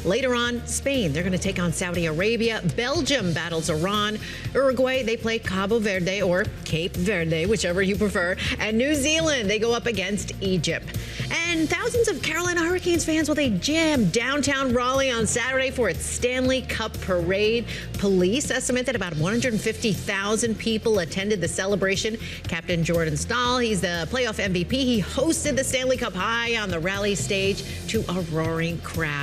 Later on, Spain, they're going to take on Saudi Arabia. Belgium battles Iran. Uruguay, they play Cabo Verde or Cape Verde, whichever you prefer. And New Zealand, they go up against Egypt. And thousands of Carolina Hurricanes fans, well, they jammed downtown Raleigh on Saturday for its Stanley Cup parade. Police estimate that about 150,000 people attended the celebration. Captain Jordan Stahl, he's the playoff MVP. He hosted the Stanley Cup high on the Raleigh stage to a roaring crowd.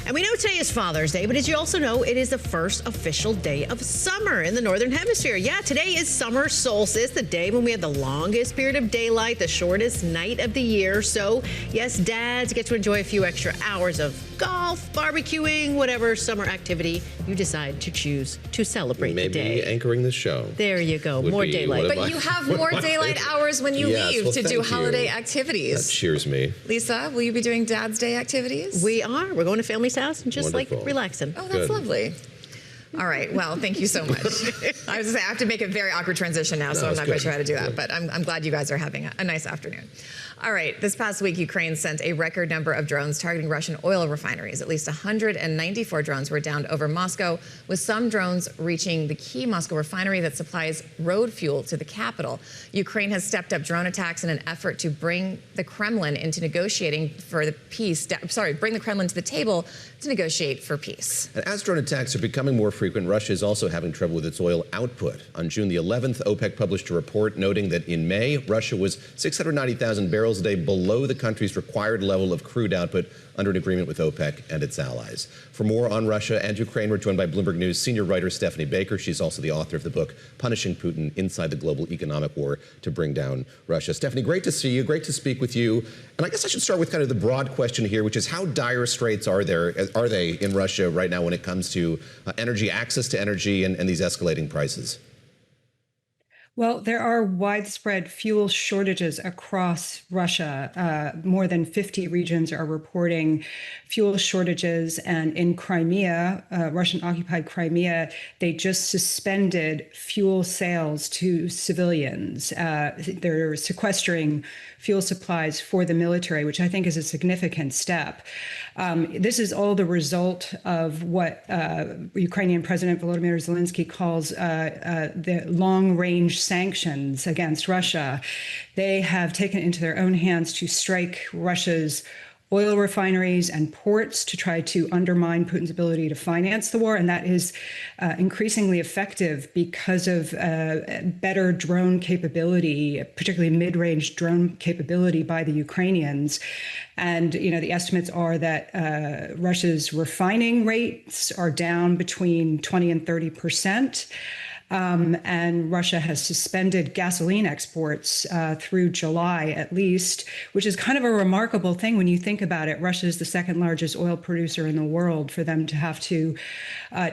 And we know today is Father's Day, but as you also know, it is the first official day of summer in the Northern Hemisphere. Yeah, today is summer solstice, the day when we have the longest period of daylight, the shortest night of the year. So, yes, dads get to enjoy a few extra hours of golf, barbecuing, whatever summer activity you decide to choose to celebrate the day. Maybe anchoring the show. There you go, more daylight. But you have more daylight hours when you leave to do holiday activities. That cheers me. Lisa, will you be doing Dad's Day activities? We are. We're going to family's house and just like relaxing. Oh, that's lovely. All right. Well, thank you so much. I was going to say, I have to make a very awkward transition now, so I'm not quite sure how to do that. But I'm glad you guys are having a nice afternoon. All right. This past week, Ukraine sent a record number of drones targeting Russian oil refineries. At least 194 drones were downed over Moscow, with some drones reaching the key Moscow refinery that supplies road fuel to the capital. Ukraine has stepped up drone attacks in an effort to bring the Kremlin into negotiating for the peace. Bring the Kremlin to the table to negotiate for peace. And as drone attacks are becoming more frequent, Russia is also having trouble with its oil output. On June the 11th, OPEC published a report noting that in May, Russia was 690,000 barrels a day below the country's required level of crude output under an agreement with OPEC and its allies. For more on Russia and Ukraine, we're joined by Bloomberg News senior writer Stephanie Baker. She's also the author of the book, Punishing Putin Inside the Global Economic War to Bring Down Russia. Stephanie, great to see you. Great to speak with you. And I guess I should start with kind of the broad question here, which is how dire straits are they in Russia right now when it comes to energy, access to energy, and these escalating prices? Well, there are widespread fuel shortages across Russia. More than 50 regions are reporting fuel shortages. And in Crimea, Russian-occupied Crimea, they just suspended fuel sales to civilians. They're sequestering fuel supplies for the military, which I think is a significant step. This is all the result of what Ukrainian President Volodymyr Zelensky calls the long-range sanctions against Russia. They have taken it into their own hands to strike Russia's oil refineries and ports to try to undermine Putin's ability to finance the war. And that is increasingly effective because of better drone capability, particularly mid-range drone capability by the Ukrainians. And, the estimates are that Russia's refining rates are down between 20 and 30%. And Russia has suspended gasoline exports through July, at least, which is kind of a remarkable thing when you think about it. Russia is the second largest oil producer in the world. For them to have to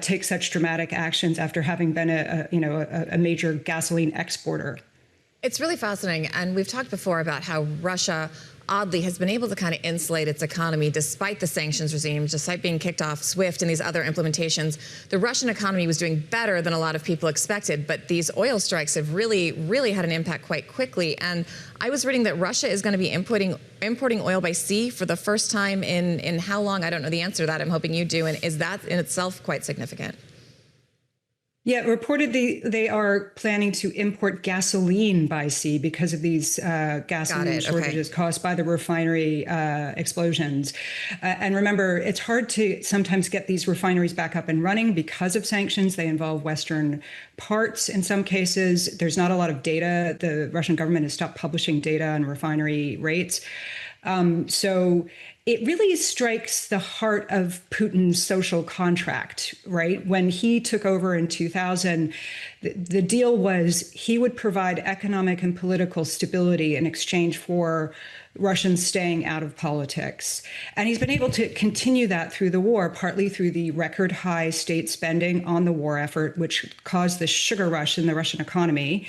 take such dramatic actions after having been a major gasoline exporter. It's really fascinating. And we've talked before about how Russia oddly has been able to kind of insulate its economy despite the sanctions regime, despite being kicked off SWIFT and these other implementations. The Russian economy was doing better than a lot of people expected, but these oil strikes have really, really had an impact quite quickly. And I was reading that Russia is going to be importing oil by sea for the first time in how long? I don't know the answer to that. I'm hoping you do. And is that in itself quite significant? Yeah, reportedly they are planning to import gasoline by sea because of these gasoline shortages caused by the refinery explosions. And remember, it's hard to sometimes get these refineries back up and running because of sanctions. They involve Western parts in some cases. There's not a lot of data. The Russian government has stopped publishing data on refinery rates. So it really strikes the heart of Putin's social contract, right? When he took over in 2000, the deal was he would provide economic and political stability in exchange for Russians staying out of politics. And he's been able to continue that through the war, partly through the record high state spending on the war effort, which caused the sugar rush in the Russian economy.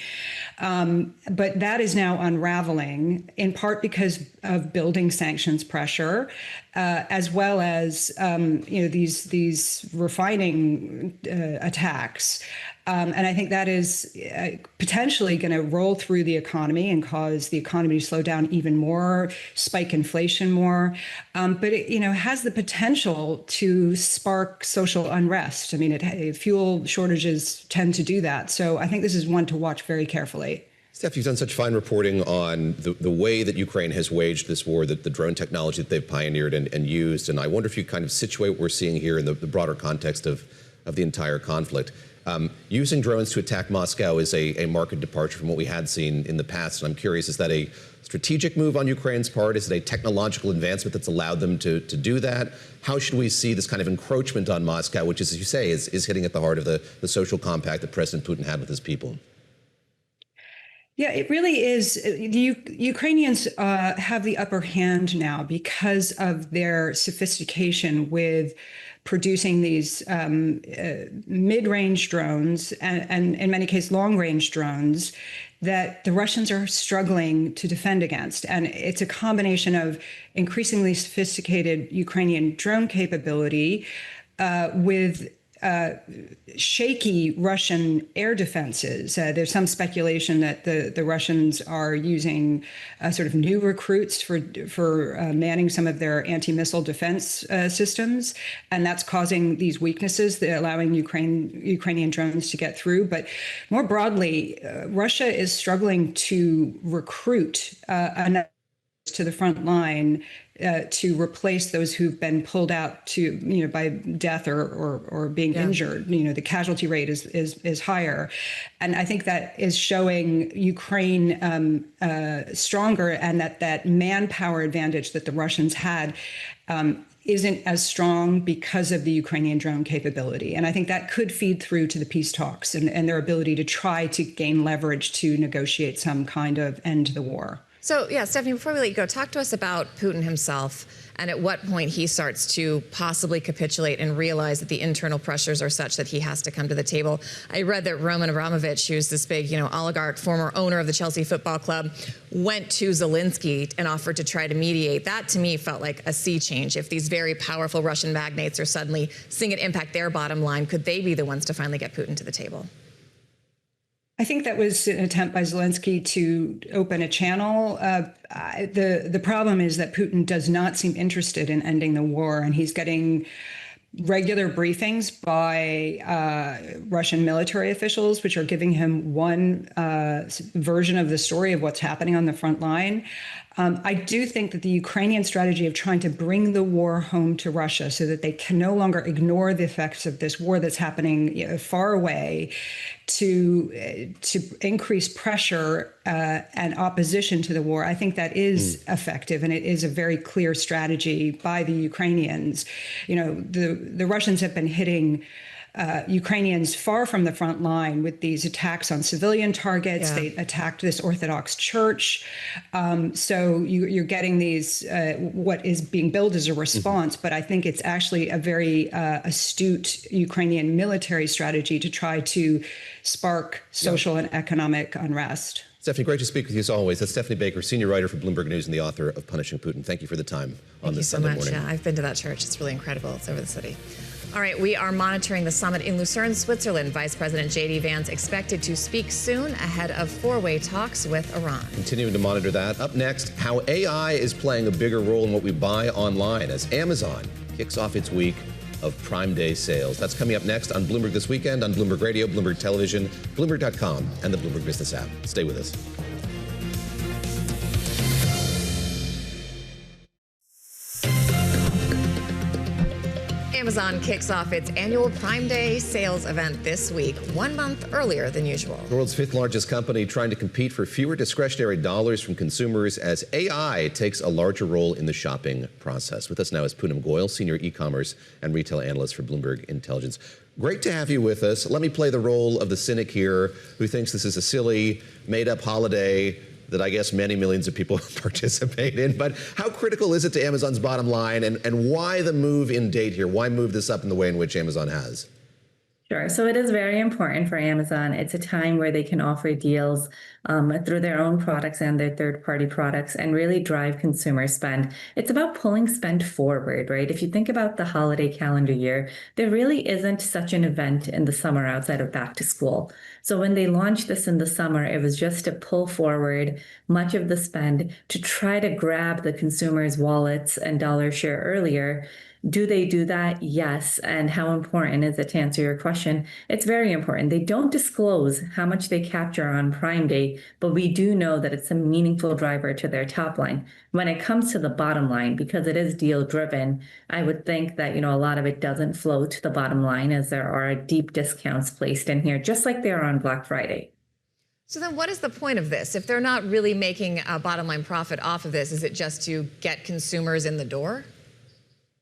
But that is now unraveling, in part because of building sanctions pressure, as well as these refining attacks. And I think that is potentially going to roll through the economy and cause the economy to slow down even more, spike inflation more. But it, has the potential to spark social unrest. I mean, fuel shortages tend to do that. So I think this is one to watch very carefully. Steph, you've done such fine reporting on the way that Ukraine has waged this war, the drone technology that they've pioneered and used. And I wonder if you kind of situate what we're seeing here in the broader context of the entire conflict. Using drones to attack Moscow is a marked departure from what we had seen in the past. And I'm curious, is that a strategic move on Ukraine's part? Is it a technological advancement that's allowed them to do that? How should we see this kind of encroachment on Moscow, which, as you say, is hitting at the heart of the social compact that President Putin had with his people? Yeah, it really is. The Ukrainians have the upper hand now because of their sophistication with producing these mid-range drones and in many cases long-range drones that the Russians are struggling to defend against. And it's a combination of increasingly sophisticated Ukrainian drone capability with shaky Russian air defenses. There's some speculation that the Russians are using sort of new recruits for manning some of their anti-missile defense systems, and that's causing these weaknesses, allowing Ukrainian drones to get through. But more broadly, Russia is struggling to recruit to the front line to replace those who've been pulled out by death or being injured. The casualty rate is higher, and I think that is showing Ukraine stronger, and that manpower advantage that the Russians had isn't as strong because of the Ukrainian drone capability. And I think that could feed through to the peace talks and their ability to try to gain leverage to negotiate some kind of end to the war. So, Stephanie, before we let you go, talk to us about Putin himself and at what point he starts to possibly capitulate and realize that the internal pressures are such that he has to come to the table. I read that Roman Abramovich, who's this big, oligarch, former owner of the Chelsea Football Club, went to Zelensky and offered to try to mediate. That, to me, felt like a sea change. If these very powerful Russian magnates are suddenly seeing it impact their bottom line, could they be the ones to finally get Putin to the table? I think that was an attempt by Zelensky to open a channel. The problem is that Putin does not seem interested in ending the war, and he's getting regular briefings by Russian military officials, which are giving him one version of the story of what's happening on the front line. I do think that the Ukrainian strategy of trying to bring the war home to Russia so that they can no longer ignore the effects of this war that's happening far away, to increase pressure and opposition to the war, I think that is effective, and it is a very clear strategy by the Ukrainians. The Russians have been hitting Ukrainians far from the front line with these attacks on civilian targets. They attacked this Orthodox church. So you're getting these, what is being billed as a response, but I think it's actually a very astute Ukrainian military strategy to try to spark social and economic unrest. Stephanie, great to speak with you as always. That's Stephanie Baker, senior writer for Bloomberg News and the author of Punishing Putin. Thank you for the time on this Sunday morning. Yeah, I've been to that church. It's really incredible. It's over the city. All right, we are monitoring the summit in Lucerne, Switzerland. Vice President J.D. Vance expected to speak soon ahead of four-way talks with Iran. Continuing to monitor that. Up next, how AI is playing a bigger role in what we buy online as Amazon kicks off its week of Prime Day sales. That's coming up next on Bloomberg This Weekend, on Bloomberg Radio, Bloomberg Television, Bloomberg.com, and the Bloomberg Business app. Stay with us. Amazon kicks off its annual Prime Day sales event this week, 1 month earlier than usual. The world's fifth largest company trying to compete for fewer discretionary dollars from consumers as AI takes a larger role in the shopping process. With us now is Poonam Goyal, senior e-commerce and retail analyst for Bloomberg Intelligence. Great to have you with us. Let me play the role of the cynic here who thinks this is a silly, made-up holiday that I guess many millions of people participate in. But how critical is it to Amazon's bottom line, and why the move in date here? Why move this up in the way in which Amazon has? Sure. So it is very important for Amazon. It's a time where they can offer deals through their own products and their third-party products and really drive consumer spend. It's about pulling spend forward, right? If you think about the holiday calendar year, there really isn't such an event in the summer outside of back to school. So when they launched this in the summer, it was just to pull forward much of the spend to try to grab the consumers' wallets and dollar share earlier. Do they do that? Yes. And how important is it, to answer your question? It's very important. They don't disclose how much they capture on Prime Day, but we do know that it's a meaningful driver to their top line. When it comes to the bottom line, because it is deal driven, I would think that, a lot of it doesn't flow to the bottom line, as there are deep discounts placed in here, just like they are on Black Friday. So then what is the point of this? If they're not really making a bottom line profit off of this, is it just to get consumers in the door?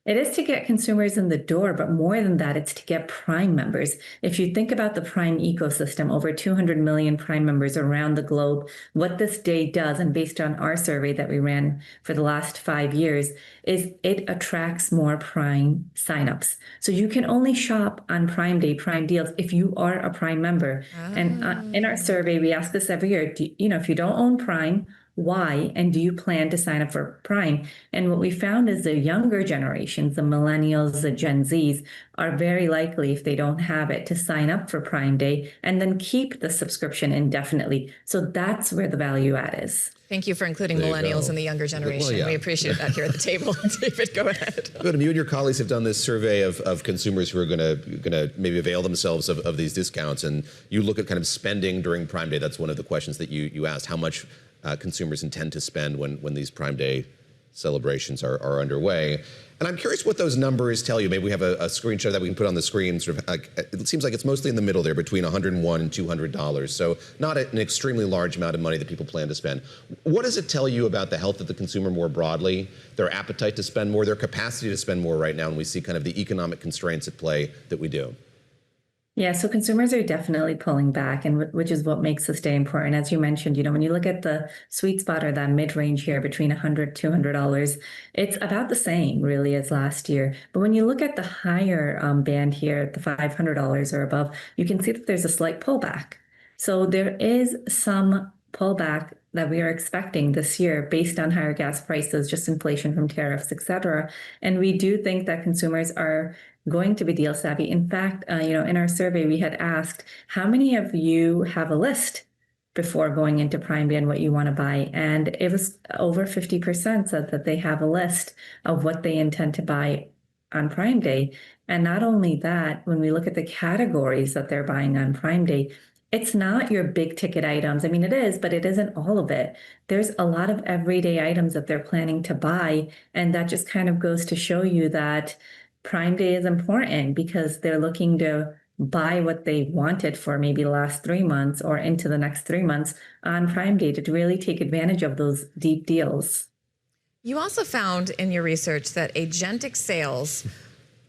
It is to get consumers in the door, but more than that, it's to get Prime members. If you think about the Prime ecosystem, over 200 million Prime members around the globe, what this day does, and based on our survey that we ran for the last 5 years, is it attracts more Prime signups. So you can only shop on Prime Day, Prime deals, if you are a Prime member. And in our survey, we ask this every year, if you don't own Prime, Why? And do you plan to sign up for Prime? And what we found is the younger generations, the millennials, the Gen Zs, are very likely, if they don't have it, to sign up for Prime Day and then keep the subscription indefinitely. So that's where the value add is. Thank you for including millennials and the younger generation. Well, yeah. We appreciate that here at the table. David, go ahead. Good. You and your colleagues have done this survey of consumers who are going to maybe avail themselves of these discounts, and you look at kind of spending during Prime Day. That's one of the questions that you asked. How much consumers intend to spend when these Prime Day celebrations are underway. And I'm curious what those numbers tell you. Maybe we have a screenshot that we can put on the screen. Sort of, it seems like it's mostly in the middle there, between $101 and $200. So not an extremely large amount of money that people plan to spend. What does it tell you about the health of the consumer more broadly, their appetite to spend more, their capacity to spend more right now, and we see kind of the economic constraints at play that we do? Yeah, so consumers are definitely pulling back, and which is what makes this day important. As you mentioned, when you look at the sweet spot or that mid-range here between $100, $200, it's about the same really as last year. But when you look at the higher band here, the $500 or above, you can see that there's a slight pullback. So there is some pullback that we are expecting this year based on higher gas prices, just inflation from tariffs, et cetera. And we do think that consumers are going to be deal savvy. In fact, in our survey, we had asked, how many of you have a list before going into Prime Day and what you want to buy? And it was over 50% said that they have a list of what they intend to buy on Prime Day. And not only that, when we look at the categories that they're buying on Prime Day, it's not your big ticket items. I mean, it is, but it isn't all of it. There's a lot of everyday items that they're planning to buy. And that just kind of goes to show you that Prime Day is important because they're looking to buy what they wanted for maybe the last 3 months or into the next 3 months on Prime Day to really take advantage of those deep deals. You also found in your research that agentic sales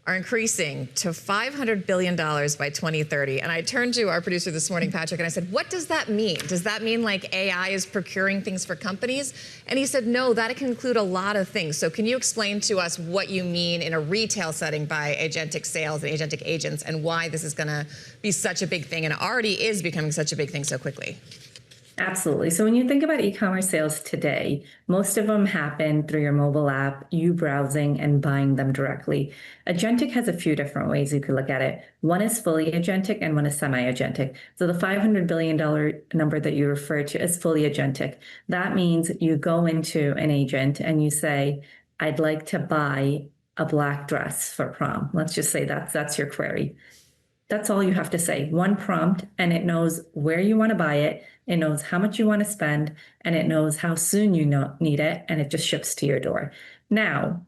are increasing to $500 billion by 2030. And I turned to our producer this morning, Patrick, and I said, what does that mean? Does that mean like AI is procuring things for companies? And he said, no, that can include a lot of things. So can you explain to us what you mean in a retail setting by agentic sales and agentic agents and why this is going to be such a big thing and already is becoming such a big thing so quickly? Absolutely. So when you think about e-commerce sales today, most of them happen through your mobile app, you browsing and buying them directly. Agentic has a few different ways you could look at it. One is fully agentic and one is semi-agentic. So the $500 billion number that you refer to is fully agentic. That means you go into an agent and you say, I'd like to buy a black dress for prom. Let's just say that's your query. That's all you have to say. One prompt, and it knows where you want to buy it. It knows how much you want to spend, and it knows how soon you need it, and it just ships to your door. Now,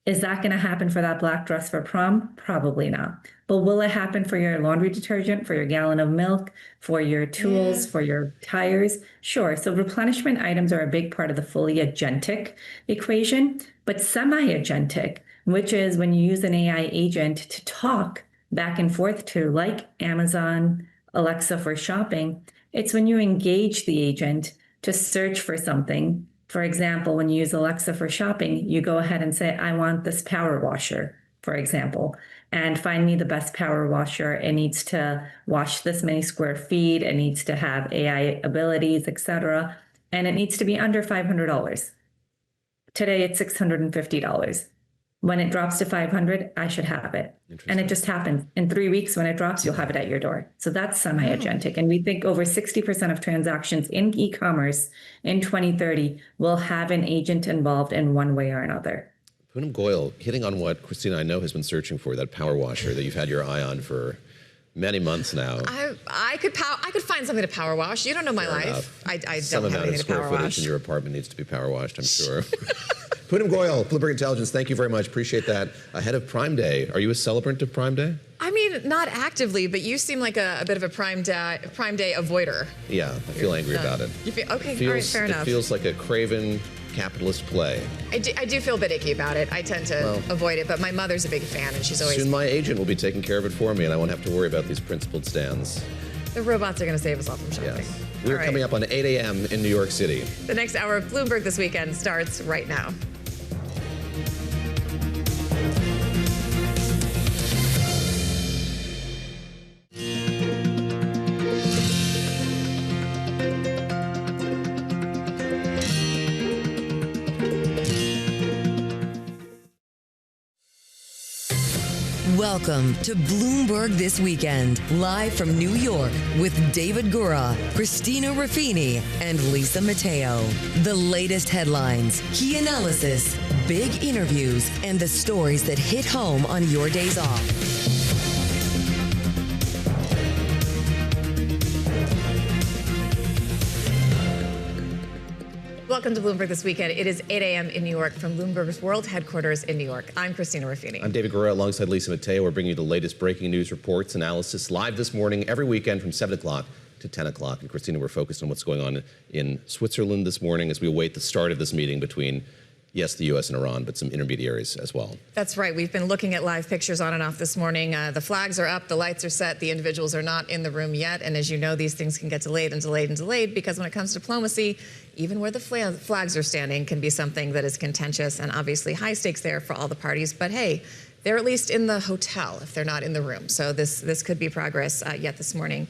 is that going to happen for that black dress for prom? Probably not. But will it happen for your laundry detergent, for your gallon of milk, for your tools, for your tires? Sure. So replenishment items are a big part of the fully agentic equation, but semi-agentic, which is when you use an AI agent to talk back and forth to, like Amazon, Alexa for shopping, it's when you engage the agent to search for something. For example, when you use Alexa for shopping, you go ahead and say, I want this power washer, for example, and find me the best power washer. It needs to wash this many square feet. It needs to have AI abilities, etc. And it needs to be under $500. Today, it's $650. When it drops to 500, I should have it. And it just happens. In 3 weeks, when it drops, you'll have it at your door. So that's semi-agentic. And we think over 60% of transactions in e-commerce in 2030 will have an agent involved in one way or another. Poonam Goyal, hitting on what Christina, I know, has been searching for, that power washer that you've had your eye on for many months now. I could find something to power wash. You don't know my life. I Some don't have amount of anything to square power footage wash. in your apartment needs to be power washed, I'm sure. Poonam Goyal, Bloomberg Intelligence, thank you very much. Appreciate that. Ahead of Prime Day, are you a celebrant of Prime Day? I mean, not actively, but you seem like a bit of a Prime Day avoider. Yeah, I feel angry about it. You feel, okay, all right, fair enough. It feels like a craven capitalist play. I do feel a bit icky about it. I tend to avoid it, but my mother's a big fan, and she's always... Soon my agent will be taking care of it for me, and I won't have to worry about these principled stands. The robots are going to save us all from shopping. Yes. We're coming up on 8 a.m. in New York City. The next hour of Bloomberg This Weekend starts right now. Welcome to Bloomberg This Weekend, live from New York with David Gura, Christina Ruffini, and Lisa Mateo. The latest headlines, key analysis, big interviews, and the stories that hit home on your days off. Welcome to Bloomberg This Weekend. It is 8 a.m. in New York from Bloomberg's world headquarters in New York. I'm Christina Ruffini. I'm David Gura alongside Lisa Mateo. We're bringing you the latest breaking news, reports, analysis live this morning, every weekend from 7 o'clock to 10 o'clock. And Christina, we're focused on what's going on in Switzerland this morning as we await the start of this meeting between, yes, the U.S. and Iran, but some intermediaries as well. That's right. We've been looking at live pictures on and off this morning. The flags are up, the lights are set, the individuals are not in the room yet. And as you know, these things can get delayed and delayed and delayed because when it comes to diplomacy, even where the flags are standing can be something that is contentious and obviously high stakes there for all the parties. But hey, they're at least in the hotel if they're not in the room. So this could be progress yet this morning.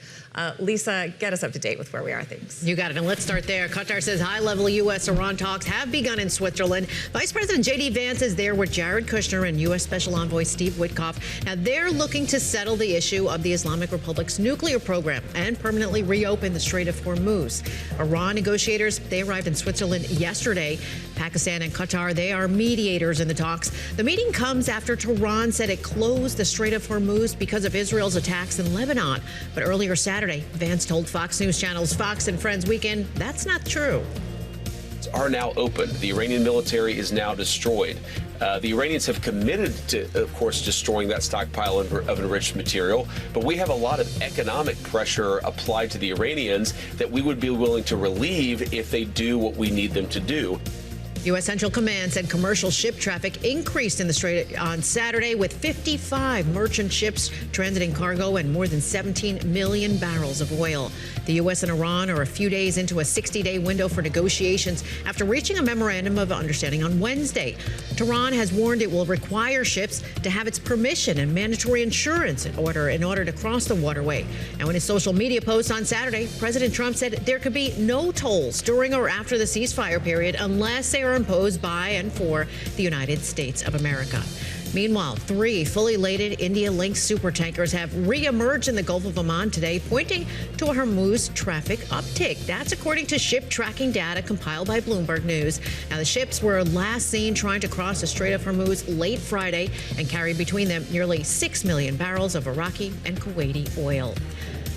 Lisa, get us up to date with where we are things. You got it. And let's start there. Qatar says high-level U.S.-Iran talks have begun in Switzerland. Vice President J.D. Vance is there with Jared Kushner and U.S. Special Envoy Steve Witkoff. Now, they're looking to settle the issue of the Islamic Republic's nuclear program and permanently reopen the Strait of Hormuz. Iran negotiators, they arrived in Switzerland yesterday. Pakistan and Qatar, they are mediators in the talks. The meeting comes after Tehran said it closed the Strait of Hormuz because of Israel's attacks in Lebanon. But earlier Saturday, Vance told Fox News Channel's Fox and Friends Weekend that's not true. Are now open. The Iranian military is now destroyed. The Iranians have committed to, of course, destroying that stockpile of enriched material. But we have a lot of economic pressure applied to the Iranians that we would be willing to relieve if they do what we need them to do. U.S. Central Command said commercial ship traffic increased in the Strait on Saturday with 55 merchant ships transiting cargo and more than 17 million barrels of oil. The U.S. and Iran are a few days into a 60-day window for negotiations after reaching a memorandum of understanding on Wednesday. Tehran has warned it will require ships to have its permission and mandatory insurance in order to cross the waterway. Now, in his social media post on Saturday, President Trump said there could be no tolls during or after the ceasefire period unless they are imposed by and for the United States of America. Meanwhile, 3 fully laden India-linked supertankers have re-emerged in the Gulf of Oman today, pointing to a Hormuz traffic uptick. That's according to ship tracking data compiled by Bloomberg News. Now, the ships were last seen trying to cross the Strait of Hormuz late Friday and carried between them nearly 6 million barrels of Iraqi and Kuwaiti oil.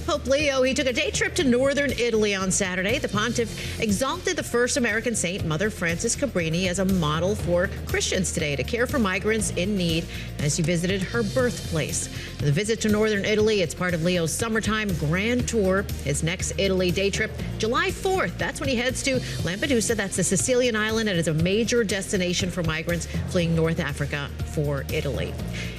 Pope Leo, he took a day trip to northern Italy on Saturday. The pontiff exalted the first American saint, Mother Frances Cabrini, as a model for Christians today to care for migrants in need as he visited her birthplace. The visit to northern Italy, it's part of Leo's summertime grand tour. His next Italy day trip, July 4th. That's when he heads to Lampedusa. That's the Sicilian island, and is a major destination for migrants fleeing North Africa for Italy.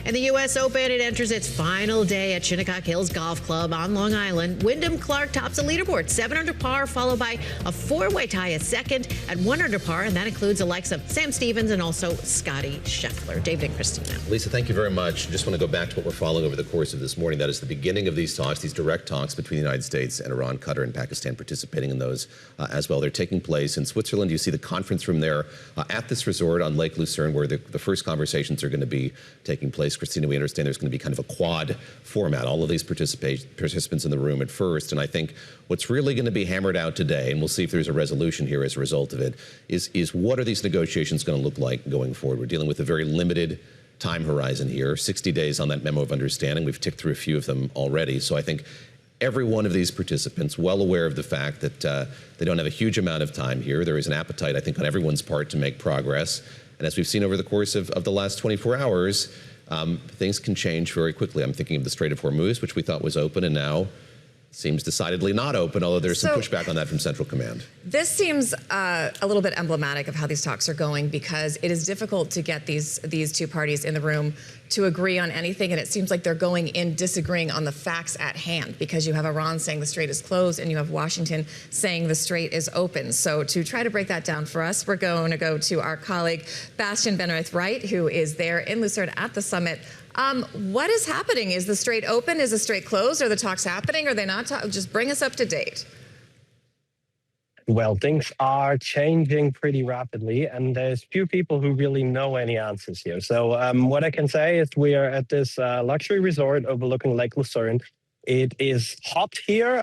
And the U.S. Open, it enters its final day at Shinnecock Hills Golf Club on Long Island. Wyndham Clark tops the leaderboard, 7 under par, followed by a 4-way tie at second at 1 under par, and that includes the likes of Sam Stevens and also Scotty Scheffler. David and Christina. Lisa, thank you very much. Just want to go back to what we're following over the course of this morning. That is the beginning of these talks, these direct talks between the United States and Iran, Qatar, and Pakistan participating in those as well. They're taking place in Switzerland. You see the conference room there at this resort on Lake Lucerne, where the first conversations are going to be taking place. Christina, we understand there's going to be kind of a quad format, all of these participants in the room at first. And I think what's really going to be hammered out today, and we'll see if there's a resolution here as a result of it, is what are these negotiations going to look like going forward? We're dealing with a very limited time horizon here, 60 days on that memo of understanding. We've ticked through a few of them already. So I think every one of these participants well aware of the fact that they don't have a huge amount of time here. There is an appetite, I think, on everyone's part to make progress. And as we've seen over the course of the last 24 hours, things can change very quickly. I'm thinking of the Strait of Hormuz, which we thought was open and now seems decidedly not open, although there's some pushback on that from Central Command. This seems a little bit emblematic of how these talks are going, because it is difficult to get these two parties in the room to agree on anything, and it seems like they're going in disagreeing on the facts at hand, because you have Iran saying the strait is closed and you have Washington saying the strait is open. So to try to break that down for us, we're going to go to our colleague Bastian Benrath-Wright, who is there in Lucerne at the summit. What is happening? Is the strait open? Is the strait closed? Are the talks happening? Are they not? Just bring us up to date. Well, things are changing pretty rapidly, and there's few people who really know any answers here. So what I can say is we are at this luxury resort overlooking Lake Lucerne. It is hot here.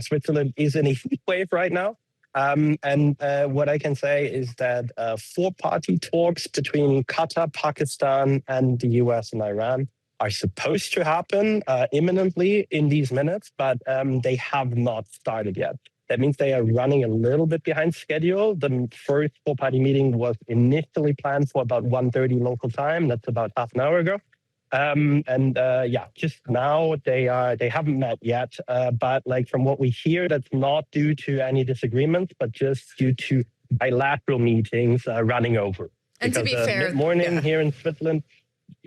Switzerland is in a heat wave right now. And what I can say is that four-party talks between Qatar, Pakistan, and the US and Iran are supposed to happen imminently in these minutes, but they have not started yet. That means they are running a little bit behind schedule. The first four-party meeting was initially planned for about 1:30 local time. That's about half an hour ago. Just now they haven't met yet. But like from what we hear, that's not due to any disagreements, but just due to bilateral meetings running over. And because, to be fair, morning here in Switzerland,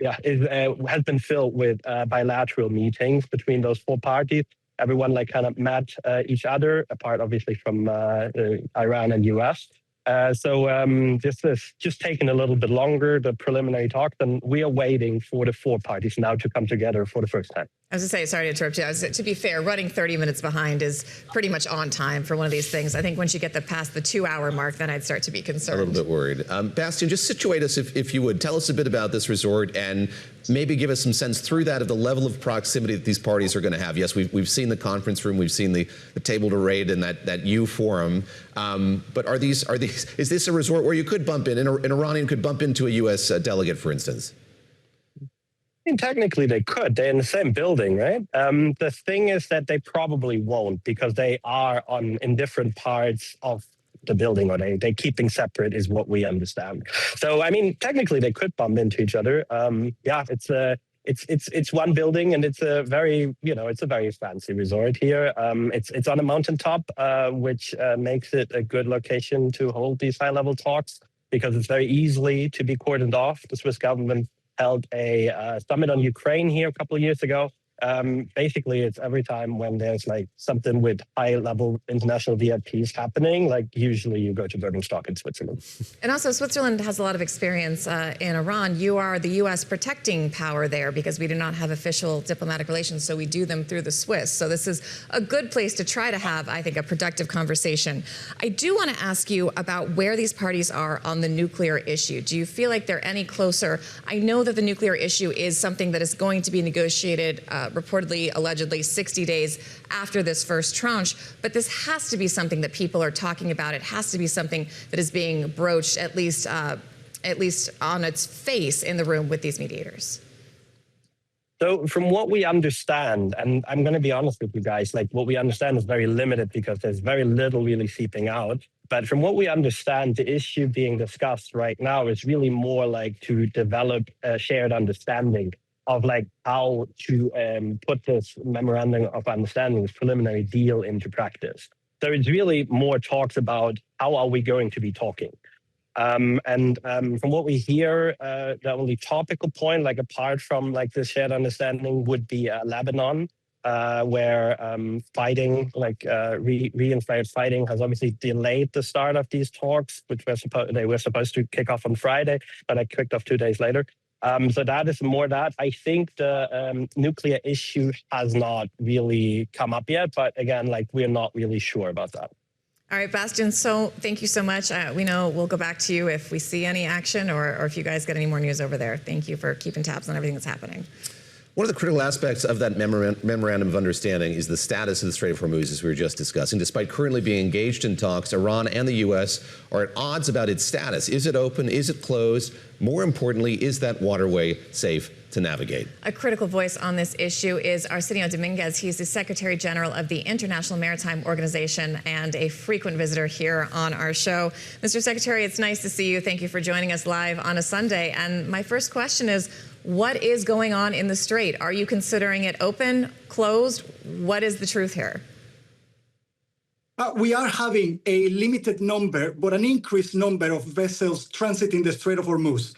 has been filled with bilateral meetings between those four parties. Everyone kind of met each other, apart obviously from Iran and US. This is just taking a little bit longer, the preliminary talk, and we are waiting for the four parties now to come together for the first time. I was going to say, sorry to interrupt you. To be fair, running 30 minutes behind is pretty much on time for one of these things. I think once you get past the 2-hour mark, then I'd start to be concerned. A little bit worried. Bastian, just situate us, if you would. Tell us a bit about this resort and maybe give us some sense through that of the level of proximity that these parties are going to have. Yes, we've seen the conference room, we've seen the table to rate and that U forum. But is this a resort where you could bump in, an Iranian could bump into a U.S. delegate, for instance? I mean, technically they could. They're in the same building, right? The thing is that they probably won't because they are in different parts of the building, or they keeping separate is what we understand. So, I mean, technically they could bump into each other. It's one building, and it's a very fancy resort here. It's on a mountaintop, which makes it a good location to hold these high-level talks because it's very easily to be cordoned off. The Swiss government held a summit on Ukraine here a couple of years ago. Basically, it's every time when there's something with high-level international VIPs happening, usually you go to Birkenstock in Switzerland. And also, Switzerland has a lot of experience in Iran. You are the U.S. protecting power there because we do not have official diplomatic relations, so we do them through the Swiss. So this is a good place to try to have, I think, a productive conversation. I do want to ask you about where these parties are on the nuclear issue. Do you feel like they're any closer? I know that the nuclear issue is something that is going to be negotiated reportedly, allegedly, 60 days after this first tranche. But this has to be something that people are talking about. It has to be something that is being broached, at least on its face, in the room with these mediators. So from what we understand, and I'm going to be honest with you guys, what we understand is very limited because there's very little really seeping out. But from what we understand, the issue being discussed right now is really more to develop a shared understanding of how to put this memorandum of understanding, this preliminary deal, into practice. So it's really more talks about how are we going to be talking. From what we hear, the only topical point, apart from this shared understanding, would be Lebanon, where fighting, reinstated fighting, has obviously delayed the start of these talks, which they were supposed to kick off on Friday, but it kicked off 2 days later. So that is more that. I think the nuclear issue has not really come up yet, but again, we're not really sure about that. All right, Bastian, so thank you so much. We know we'll go back to you if we see any action or if you guys get any more news over there. Thank you for keeping tabs on everything that's happening. One of the critical aspects of that memorandum of understanding is the status of the Strait of Hormuz, as we were just discussing. Despite currently being engaged in talks, Iran and the U.S. are at odds about its status. Is it open? Is it closed? More importantly, is that waterway safe to navigate? A critical voice on this issue is Arsenio Domingues. He's the Secretary General of the International Maritime Organization and a frequent visitor here on our show. Mr. Secretary, it's nice to see you. Thank you for joining us live on a Sunday. And my first question is, what is going on in the Strait? Are you considering it open, closed? What is the truth here? We are having a limited number, but an increased number of vessels transiting the Strait of Hormuz.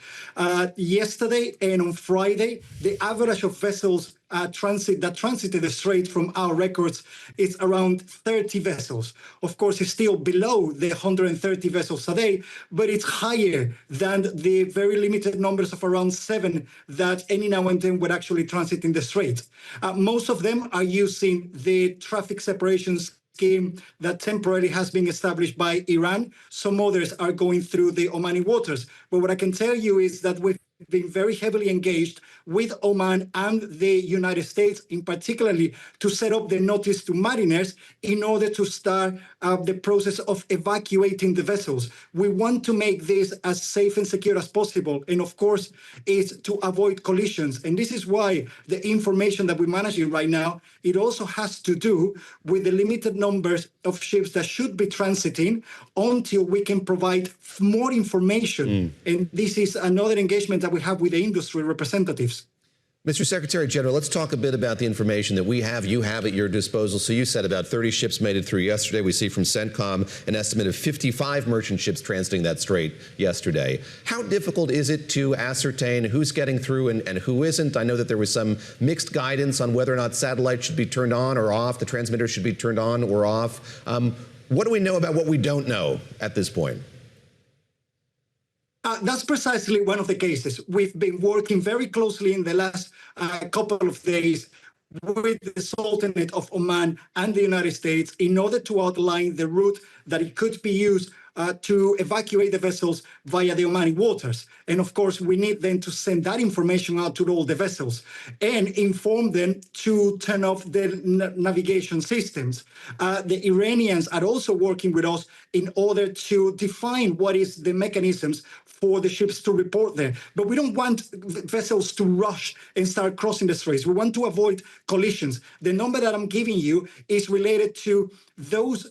Yesterday and on Friday, the average of vessels that transited the Strait from our records is around 30 vessels. Of course, it's still below the 130 vessels a day, but it's higher than the very limited numbers of around 7 that any now and then would actually transit in the Strait. Most of them are using the traffic separation scheme that temporarily has been established by Iran. Some others are going through the Omani waters. But what I can tell you is that we've been very heavily engaged with Oman and the United States, in particularly to set up the notice to mariners in order to start the process of evacuating the vessels. We want to make this as safe and secure as possible, and of course, is to avoid collisions. And this is why the information that we're managing right now, it also has to do with the limited numbers of ships that should be transiting until we can provide more information. And this is another engagement that we have with the industry representatives. Mr. Secretary General, let's talk a bit about the information that we have, you have at your disposal. So you said about 30 ships made it through yesterday. We see from CENTCOM an estimate of 55 merchant ships transiting that strait yesterday. How difficult is it to ascertain who's getting through and who isn't? I know that there was some mixed guidance on whether or not satellites should be turned on or off, the transmitters should be turned on or off. What do we know about what we don't know at this point? That's precisely one of the cases. We've been working very closely in the last couple of days with the Sultanate of Oman and the United States in order to outline the route that it could be used to evacuate the vessels via the Omani waters. And of course, we need then to send that information out to all the vessels and inform them to turn off their navigation systems. The Iranians are also working with us in order to define what is the mechanisms for the ships to report there. But we don't want vessels to rush and start crossing the straits. We want to avoid collisions. The number that I'm giving you is related to those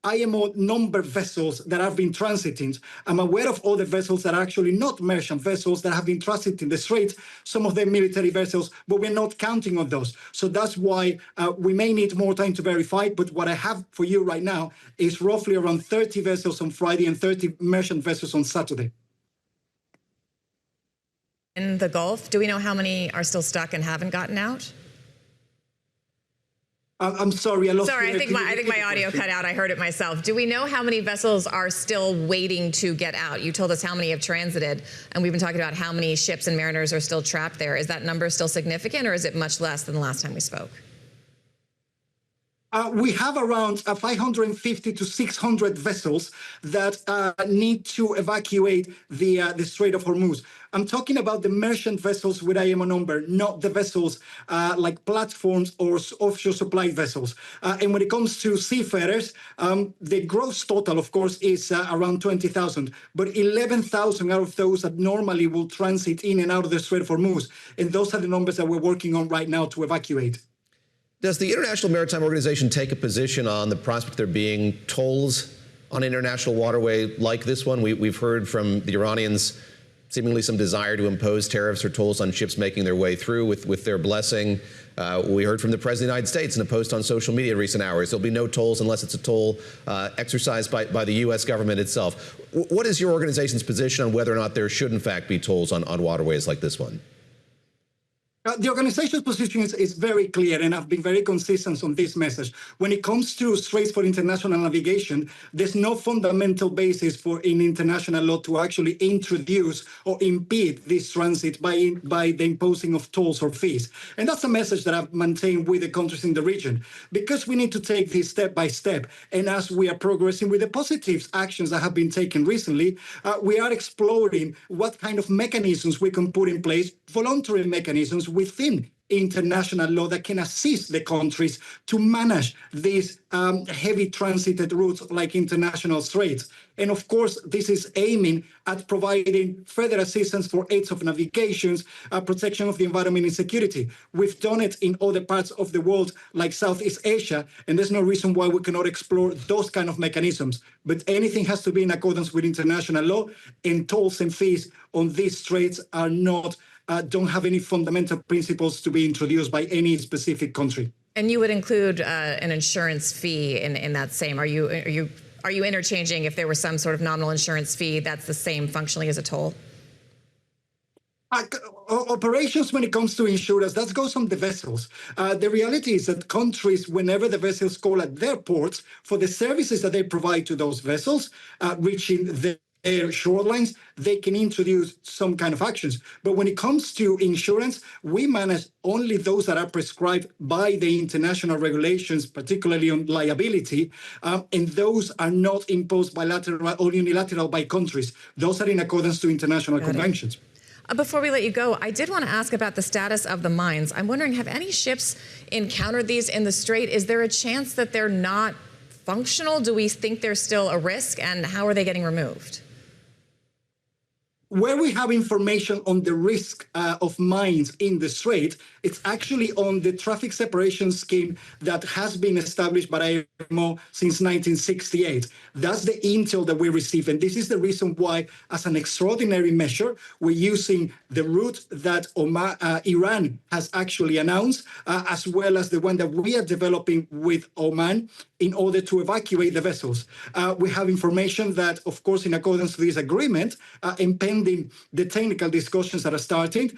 IMO number vessels that have been transiting. I'm aware of other vessels that are actually not merchant vessels that have been transiting the Strait, some of them military vessels, but we're not counting on those. So that's why we may need more time to verify, but what I have for you right now is roughly around 30 vessels on Friday and 30 merchant vessels on Saturday. In the Gulf, do we know how many are still stuck and haven't gotten out? I'm sorry, I lost you. Sorry, I think my audio cut out. I heard it myself. Do we know how many vessels are still waiting to get out? You told us how many have transited, and we've been talking about how many ships and mariners are still trapped there. Is that number still significant, or is it much less than the last time we spoke? We have around 550 to 600 vessels that need to evacuate the Strait of Hormuz. I'm talking about the merchant vessels with IMO number, not the vessels like platforms or offshore supply vessels. And when it comes to seafarers, the gross total, of course, is around 20,000, but 11,000 out of those that normally will transit in and out of the Strait of Hormuz. And those are the numbers that we're working on right now to evacuate. Does the International Maritime Organization take a position on the prospect of there being tolls on international waterway like this one? We've heard from the Iranians seemingly some desire to impose tariffs or tolls on ships making their way through with their blessing. We heard from the President of the United States in a post on social media in recent hours. There'll be no tolls unless it's a toll exercised by the U.S. government itself. What is your organization's position on whether or not there should, in fact, be tolls on waterways like this one? The organization's position is very clear, and I've been very consistent on this message. When it comes to straits for international navigation, there's no fundamental basis for in international law to actually introduce or impede this transit by the imposing of tolls or fees. And that's a message that I've maintained with the countries in the region, because we need to take this step by step. And as we are progressing with the positive actions that have been taken recently, we are exploring what kind of mechanisms we can put in place, voluntary mechanisms within international law that can assist the countries to manage these heavy transited routes like international straits. And of course, this is aiming at providing further assistance for aids of navigations, protection of the environment and security. We've done it in other parts of the world like Southeast Asia, and there's no reason why we cannot explore those kind of mechanisms. But anything has to be in accordance with international law, and tolls and fees on these straits are not don't have any fundamental principles to be introduced by any specific country. And you would include an insurance fee in that same. Are you interchanging if there were some sort of nominal insurance fee that's the same functionally as a toll? Operations when it comes to insurance, that goes on the vessels. The reality is that countries, whenever the vessels call at their ports for the services that they provide to those vessels, reaching the shorelines, they can introduce some kind of actions. But when it comes to insurance, we manage only those that are prescribed by the international regulations, particularly on liability, and those are not imposed bilateral or unilateral by countries. Those are in accordance to international conventions. Before we let you go, I did want to ask about the status of the mines. I'm wondering, have any ships encountered these in the Strait? Is there a chance that they're not functional? Do we think there's still a risk, and how are they getting removed? Where we have information on the risk of mines in the Strait, it's actually on the traffic separation scheme that has been established by IMO since 1968. That's the intel that we receive. And this is the reason why, as an extraordinary measure, we're using the route that Iran has actually announced, as well as the one that we are developing with Oman in order to evacuate the vessels. We have information that, of course, in accordance to this agreement, impending the technical discussions that are starting,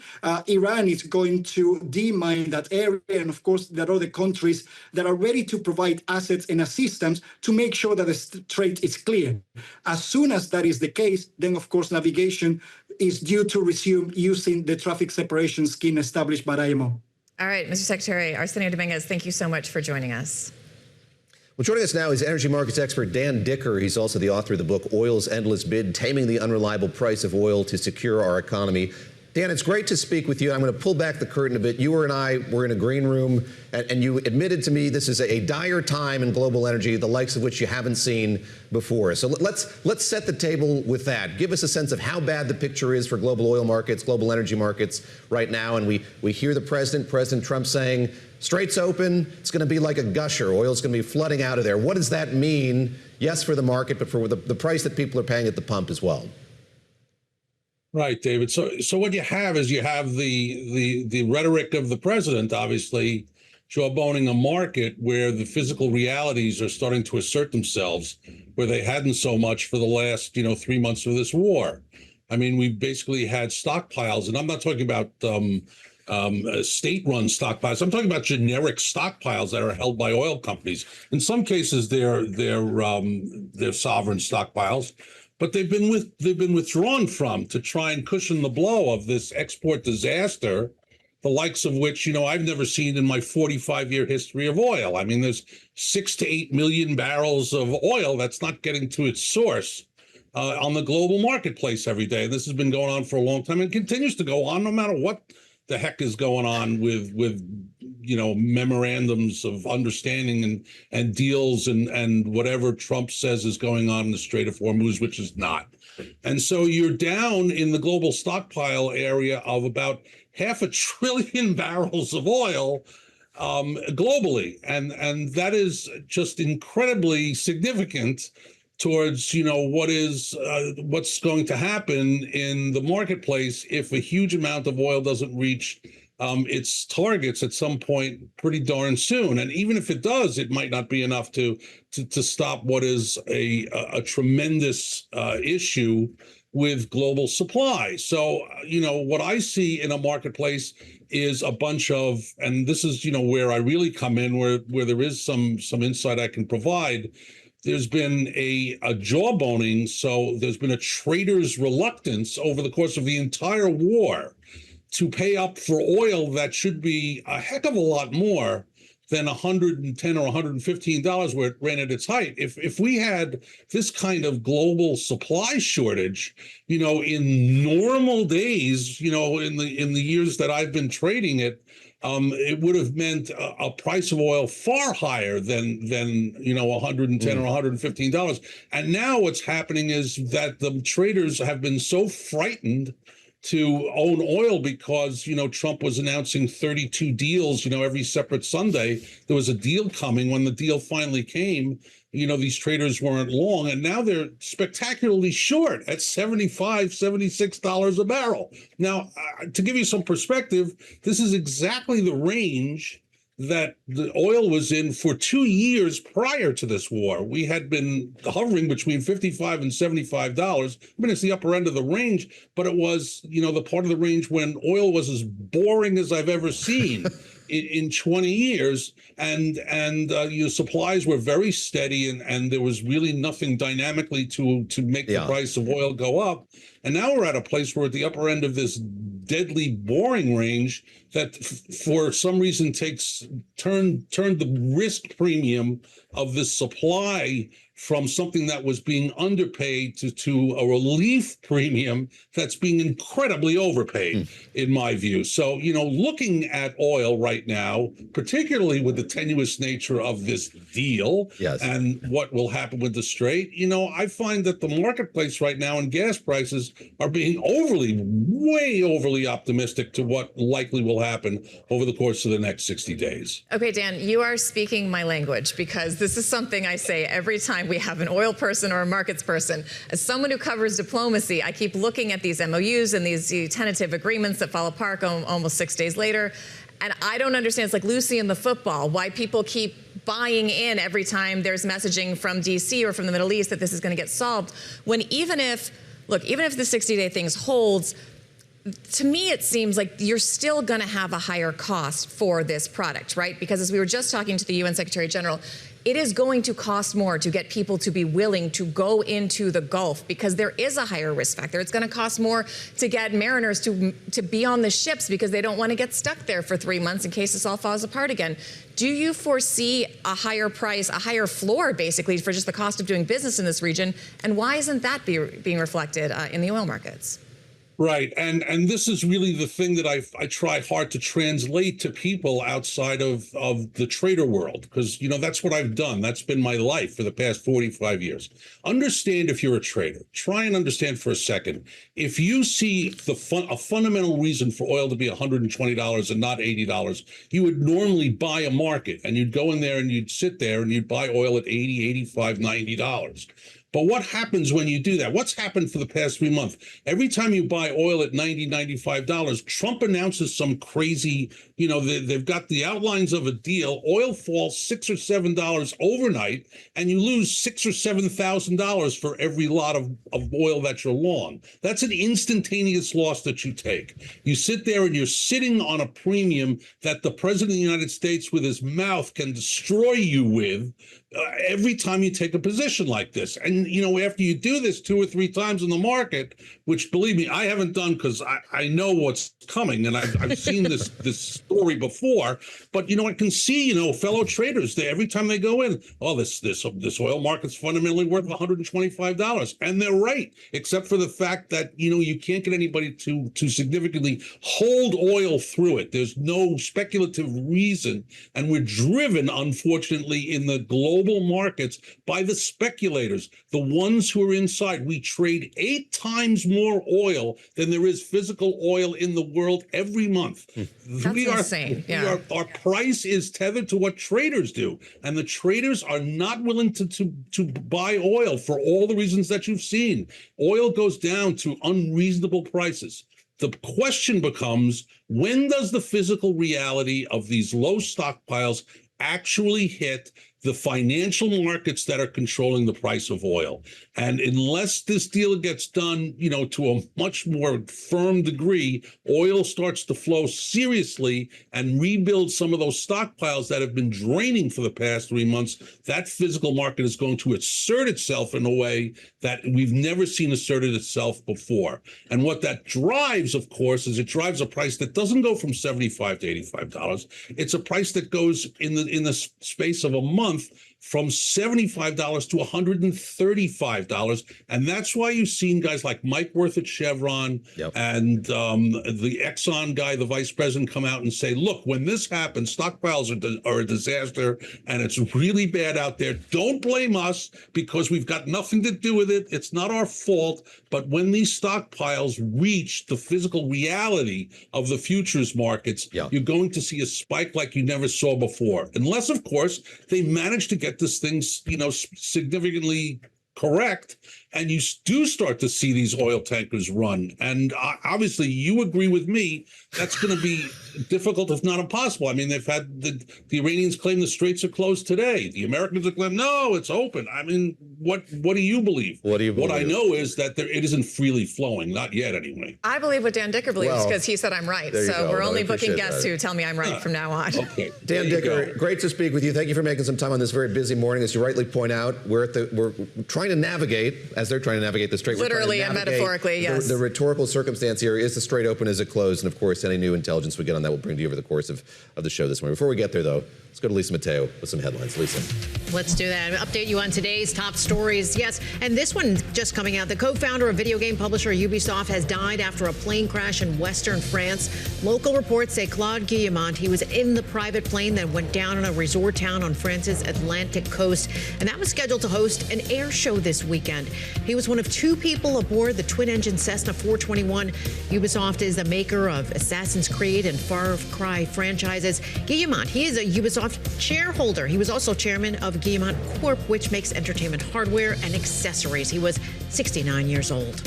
Iran is going to demine that area, and of course, there are other countries that are ready to provide assets and assistance to make sure that the Strait is clear. As soon as that is the case, then of course navigation is due to resume using the traffic separation scheme established by IMO. All right, Mr. Secretary Arsenio Domingues, thank you so much for joining us. Well, joining us now is energy markets expert Dan Dicker. He's also the author of the book, Oil's Endless Bid, Taming the Unreliable Price of Oil to Secure Our Economy. Dan, it's great to speak with you. I'm going to pull back the curtain a bit. You and I were in a green room, and you admitted to me this is a dire time in global energy, the likes of which you haven't seen before. So let's set the table with that. Give us a sense of how bad the picture is for global oil markets, global energy markets right now. And we hear the President Trump saying, Strait's open, it's going to be like a gusher. Oil's going to be flooding out of there. What does that mean? Yes, for the market, but for the price that people are paying at the pump as well. Right, David. So what you have is the rhetoric of the president, obviously, jawboning a market where the physical realities are starting to assert themselves, where they hadn't so much for the last 3 months of this war. I mean, we basically had stockpiles, and I'm not talking about state-run stockpiles. I'm talking about generic stockpiles that are held by oil companies. In some cases, they're sovereign stockpiles. But they've been withdrawn from to try and cushion the blow of this export disaster, the likes of which, I've never seen in my 45-year history of oil. I mean, there's 6 to 8 million barrels of oil that's not getting to its source on the global marketplace every day. This has been going on for a long time and continues to go on no matter what the heck is going on with memorandums of understanding and deals and whatever Trump says is going on in the Strait of Hormuz, which is not. And so you're down in the global stockpile area of about 500 billion barrels of oil globally. And that is just incredibly significant towards, what's going to happen in the marketplace if a huge amount of oil doesn't reach its targets at some point pretty darn soon. And even if it does, it might not be enough to stop what is a tremendous issue with global supply. So, what I see in a marketplace is a bunch of, and this is, where I really come in, where there is some insight I can provide. There's been a jawboning, so there's been a trader's reluctance over the course of the entire war to pay up for oil that should be a heck of a lot more than $110 or $115 where it ran at its height. If we had this kind of global supply shortage, in normal days, in the years that I've been trading it, it would have meant a price of oil far higher than $110 or $115. And now what's happening is that the traders have been so frightened to own oil because, Trump was announcing 32 deals, every separate Sunday. There was a deal coming. When the deal finally came, these traders weren't long, and now they're spectacularly short at $75, $76 a barrel. Now, to give you some perspective, this is exactly the range that the oil was in for 2 years prior to this war. We had been hovering between $55 and $75. I mean, it's the upper end of the range, but it was, the part of the range when oil was as boring as I've ever seen in 20 years. And your supplies were very steady, and there was really nothing dynamically to make the price of oil go up. And now we're at a place where at the upper end of this deadly boring range that for some reason turned the risk premium of the supply from something that was being underpaid to a relief premium that's being incredibly overpaid, in my view. So, looking at oil right now, particularly with the tenuous nature of this deal and what will happen with the Strait, I find that the marketplace right now and gas prices are being way overly optimistic to what likely will happen over the course of the next 60 days. Okay, Dan, you are speaking my language, because this is something I say every time we have an oil person or a markets person. As someone who covers diplomacy, I keep looking at these MOUs and these tentative agreements that fall apart almost 6 days later. And I don't understand. It's like Lucy in the football, why people keep buying in every time there's messaging from DC or from the Middle East that this is going to get solved, when even if the 60-day things holds, to me, it seems like you're still going to have a higher cost for this product, right? Because as we were just talking to the UN Secretary General, it is going to cost more to get people to be willing to go into the Gulf, because there is a higher risk factor. It's going to cost more to get mariners to be on the ships, because they don't want to get stuck there for 3 months in case this all falls apart again. Do you foresee a higher price, a higher floor, basically, for just the cost of doing business in this region? And why isn't that being reflected in the oil markets? Right. And this is really the thing that I try hard to translate to people outside of the trader world, because, that's what I've done. That's been my life for the past 45 years. Understand, if you're a trader, try and understand for a second. If you see a fundamental reason for oil to be $120 and not $80, you would normally buy a market, and you'd go in there and you'd sit there and you'd buy oil at $80, $85, $90. But what happens when you do that? What's happened for the past 3 months? Every time you buy oil at $90, $95, Trump announces some crazy, they've got the outlines of a deal. Oil falls $6 or $7 overnight, and you lose $6,000 or $7,000 for every lot of oil that you're long. That's an instantaneous loss that you take. You sit there and you're sitting on a premium that the president of the United States with his mouth can destroy you with every time you take a position like this. And, after you do this 2 or 3 times in the market, which, believe me, I haven't done, because I know what's coming, and I've seen this story before. But, I can see, fellow traders, every time they go in, this oil market's fundamentally worth $125. And they're right, except for the fact that, you can't get anybody to significantly hold oil through it. There's no speculative reason. And we're driven, unfortunately, in the global markets by the speculators, the ones who are inside. We trade 8 times more oil than there is physical oil in the world every month. That's insane. Our price is tethered to what traders do, and the traders are not willing to buy oil for all the reasons that you've seen. Oil goes down to unreasonable prices. The question becomes, when does the physical reality of these low stockpiles actually hit the financial markets that are controlling the price of oil? And unless this deal gets done, to a much more firm degree, oil starts to flow seriously and rebuild some of those stockpiles that have been draining for the past 3 months, that physical market is going to assert itself in a way that we've never seen asserted itself before. And what that drives, of course, is it drives a price that doesn't go from $75 to $85. It's a price that goes in the space of a month from $75 to $135. And that's why you've seen guys like Mike Wirth at Chevron and the Exxon guy, the vice president, come out and say, look, when this happens, stockpiles are a disaster, and it's really bad out there. Don't blame us, because we've got nothing to do with it. It's not our fault. But when these stockpiles reach the physical reality of the futures markets, you're going to see a spike like you never saw before. Unless, of course, they manage to get this thing, significantly correct, and you do start to see these oil tankers run. And obviously, you agree with me, that's going to be difficult, if not impossible. I mean, they've had the Iranians claim the straits are closed today. The Americans have claimed, no, it's open. I mean, what do you believe? What do you believe? What I know is that it isn't freely flowing, not yet anyway. I believe what Dan Dicker believes because he said I'm right. So we're only booking guests who tell me I'm right from now on. Okay. Dan Dicker, great to speak with you. Thank you for making some time on this very busy morning. As you rightly point out, we're trying to navigate, as they're trying to navigate the Strait. Literally and metaphorically, yes. The rhetorical circumstance here, is the Strait open, is it closed? And of course, any new intelligence we get on that we'll bring to you over the course of the show this morning. Before we get there, though, let's go to Lisa Mateo with some headlines. Lisa. Let's do that. Update you on today's top stories. Yes, and this one just coming out. The co-founder of video game publisher Ubisoft has died after a plane crash in western France. Local reports say Claude Guillemot, he was in the private plane that went down in a resort town on France's Atlantic coast, and that was scheduled to host an air show this weekend. He was one of two people aboard the twin-engine Cessna 421. Ubisoft is the maker of Assassin's Creed and Far Cry franchises. Guillemot, he is a Ubisoft shareholder. He was also chairman of Guillemot Corp, which makes entertainment hardware and accessories. He was 69 years old.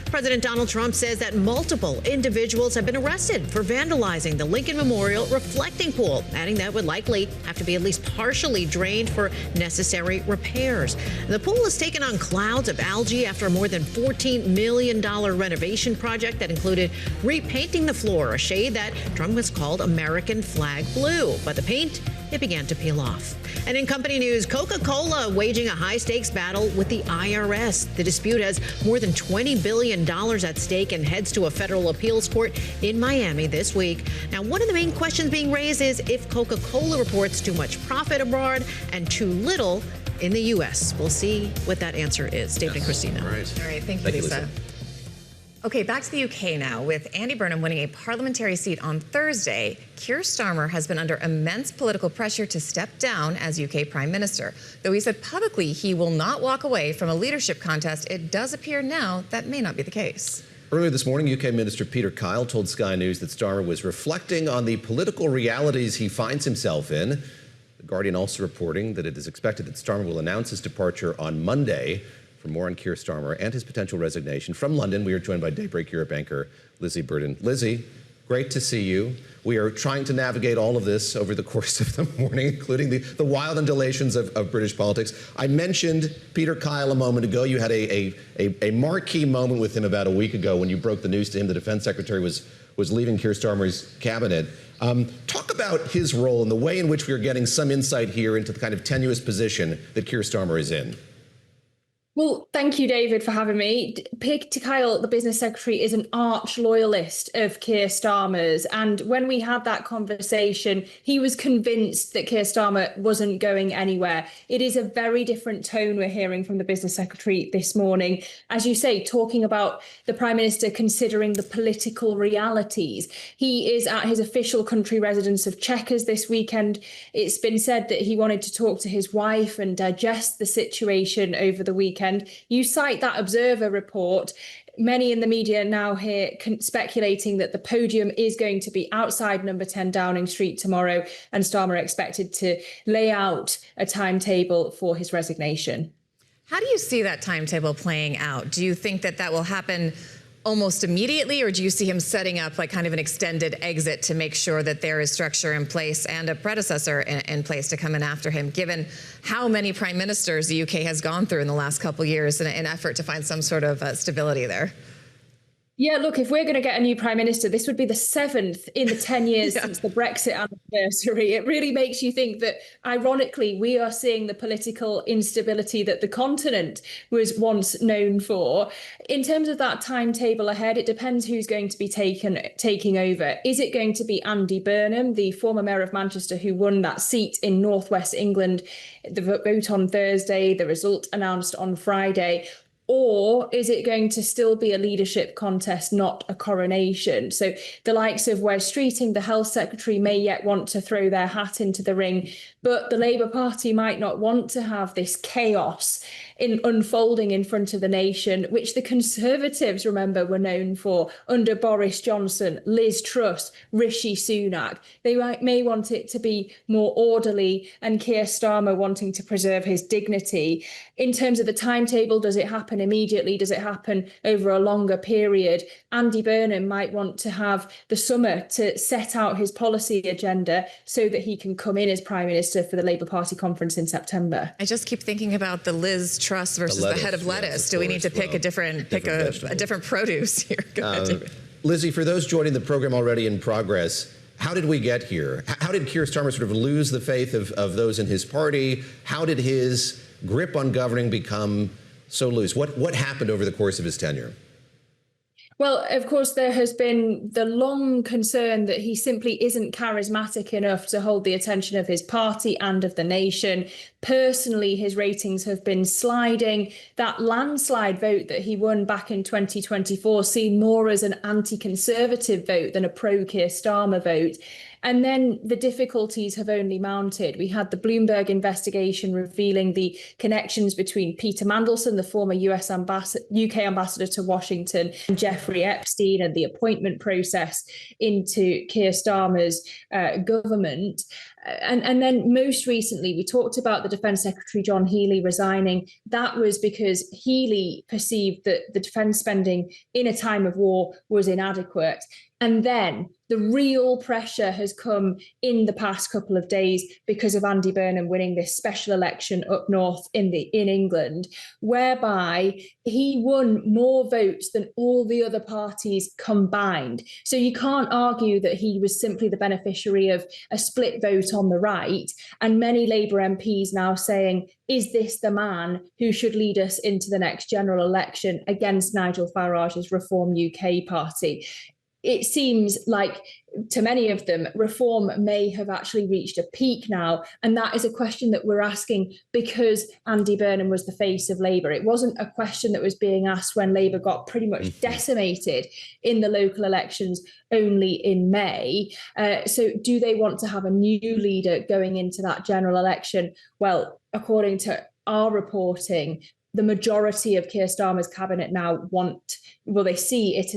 President Donald Trump says that multiple individuals have been arrested for vandalizing the Lincoln Memorial reflecting pool, adding that would likely have to be at least partially drained for necessary repairs. The pool has taken on clouds of algae after a more than $14 million renovation project that included repainting the floor, a shade that Trump has called American flag blue. But the paint, it began to peel off. And in company news, Coca-Cola waging a high-stakes battle with the IRS. The dispute has more than $20 billion at stake and heads to a federal appeals court in Miami this week. Now, one of the main questions being raised is if Coca-Cola reports too much profit abroad and too little in the U.S. We'll see what that answer is. David and Christina. All right. All right. Thank you, Lisa. Okay, back to the UK now. With Andy Burnham winning a parliamentary seat on Thursday, Keir Starmer has been under immense political pressure to step down as UK Prime Minister. Though he said publicly he will not walk away from a leadership contest, it does appear now that may not be the case. Earlier this morning, UK Minister Peter Kyle told Sky News that Starmer was reflecting on the political realities he finds himself in. The Guardian also reporting that it is expected that Starmer will announce his departure on Monday. For more on Keir Starmer and his potential resignation, from London, we are joined by Daybreak Europe anchor Lizzie Burden. Lizzie, great to see you. We are trying to navigate all of this over the course of the morning, including the wild undulations of British politics. I mentioned Peter Kyle a moment ago. You had a marquee moment with him about a week ago when you broke the news to him the Defense Secretary was leaving Keir Starmer's cabinet. Talk about his role and the way in which we are getting some insight here into the kind of tenuous position that Keir Starmer is in. Well, thank you, David, for having me. Peter Kyle, the business secretary, is an arch loyalist of Keir Starmer's. And when we had that conversation, he was convinced that Keir Starmer wasn't going anywhere. It is a very different tone we're hearing from the business secretary this morning. As you say, talking about the Prime Minister considering the political realities. He is at his official country residence of Chequers this weekend. It's been said that he wanted to talk to his wife and digest the situation over the weekend. You cite that Observer report. Many in the media now here speculating that the podium is going to be outside number 10 Downing Street tomorrow, and Starmer expected to lay out a timetable for his resignation. How do you see that timetable playing out? Do you think that will happen almost immediately, or do you see him setting up like kind of an extended exit to make sure that there is structure in place and a predecessor in place to come in after him, given how many prime ministers the UK has gone through in the last couple of years in an effort to find some sort of stability there? Yeah, look, if we're going to get a new prime minister, this would be the 7th in the 10 years since the Brexit anniversary. It really makes you think that, ironically, we are seeing the political instability that the continent was once known for. In terms of that timetable ahead, it depends who's going to be taking over. Is it going to be Andy Burnham, the former mayor of Manchester, who won that seat in northwest England, the vote on Thursday, the result announced on Friday? Or is it going to still be a leadership contest, not a coronation? So the likes of Wes Streeting, the health secretary, may yet want to throw their hat into the ring, but the Labour Party might not want to have this chaos unfolding in front of the nation, which the Conservatives, remember, were known for under Boris Johnson, Liz Truss, Rishi Sunak. They may want it to be more orderly, and Keir Starmer wanting to preserve his dignity. In terms of the timetable, does it happen immediately? Does it happen over a longer period? Andy Burnham might want to have the summer to set out his policy agenda so that he can come in as Prime Minister for the Labour Party conference in September. I just keep thinking about the Liz Truss versus the head of lettuce. Yes, Do we need to pick a different produce here? Go ahead. Lizzie, for those joining the program already in progress, how did we get here? How did Keir Starmer sort of lose the faith of those in his party? How did his grip on governing become so loose? What happened over the course of his tenure? Well, of course, there has been the long concern that he simply isn't charismatic enough to hold the attention of his party and of the nation. Personally, his ratings have been sliding. That landslide vote that he won back in 2024 seemed more as an anti-Conservative vote than a pro-Keir Starmer vote. And then the difficulties have only mounted. We had the Bloomberg investigation revealing the connections between Peter Mandelson, the former UK ambassador to Washington, and Jeffrey Epstein, and the appointment process into Keir Starmer's government. And then most recently, we talked about the Defence Secretary, John Healey, resigning. That was because Healey perceived that the defence spending in a time of war was inadequate. And then the real pressure has come in the past couple of days because of Andy Burnham winning this special election up north in England, whereby he won more votes than all the other parties combined. So you can't argue that he was simply the beneficiary of a split vote on the right. And many Labour MPs now saying, is this the man who should lead us into the next general election against Nigel Farage's Reform UK party? It seems like, to many of them, reform may have actually reached a peak now. And that is a question that we're asking because Andy Burnham was the face of Labour. It wasn't a question that was being asked when Labour got pretty much decimated in the local elections only in May. So do they want to have a new leader going into that general election? Well, according to our reporting, the majority of Keir Starmer's cabinet now they see it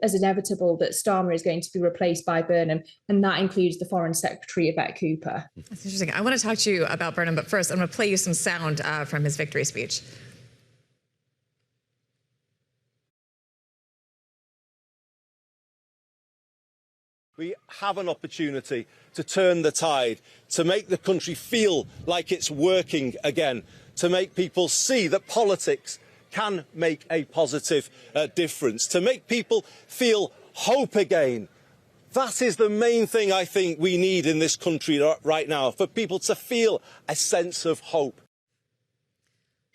as inevitable that Starmer is going to be replaced by Burnham, and that includes the Foreign Secretary, Yvette Cooper. That's interesting. I want to talk to you about Burnham, but first I'm going to play you some sound from his victory speech. We have an opportunity to turn the tide, to make the country feel like it's working again, to make people see that politics can make a positive difference, to make people feel hope again. That is the main thing I think we need in this country right now, for people to feel a sense of hope.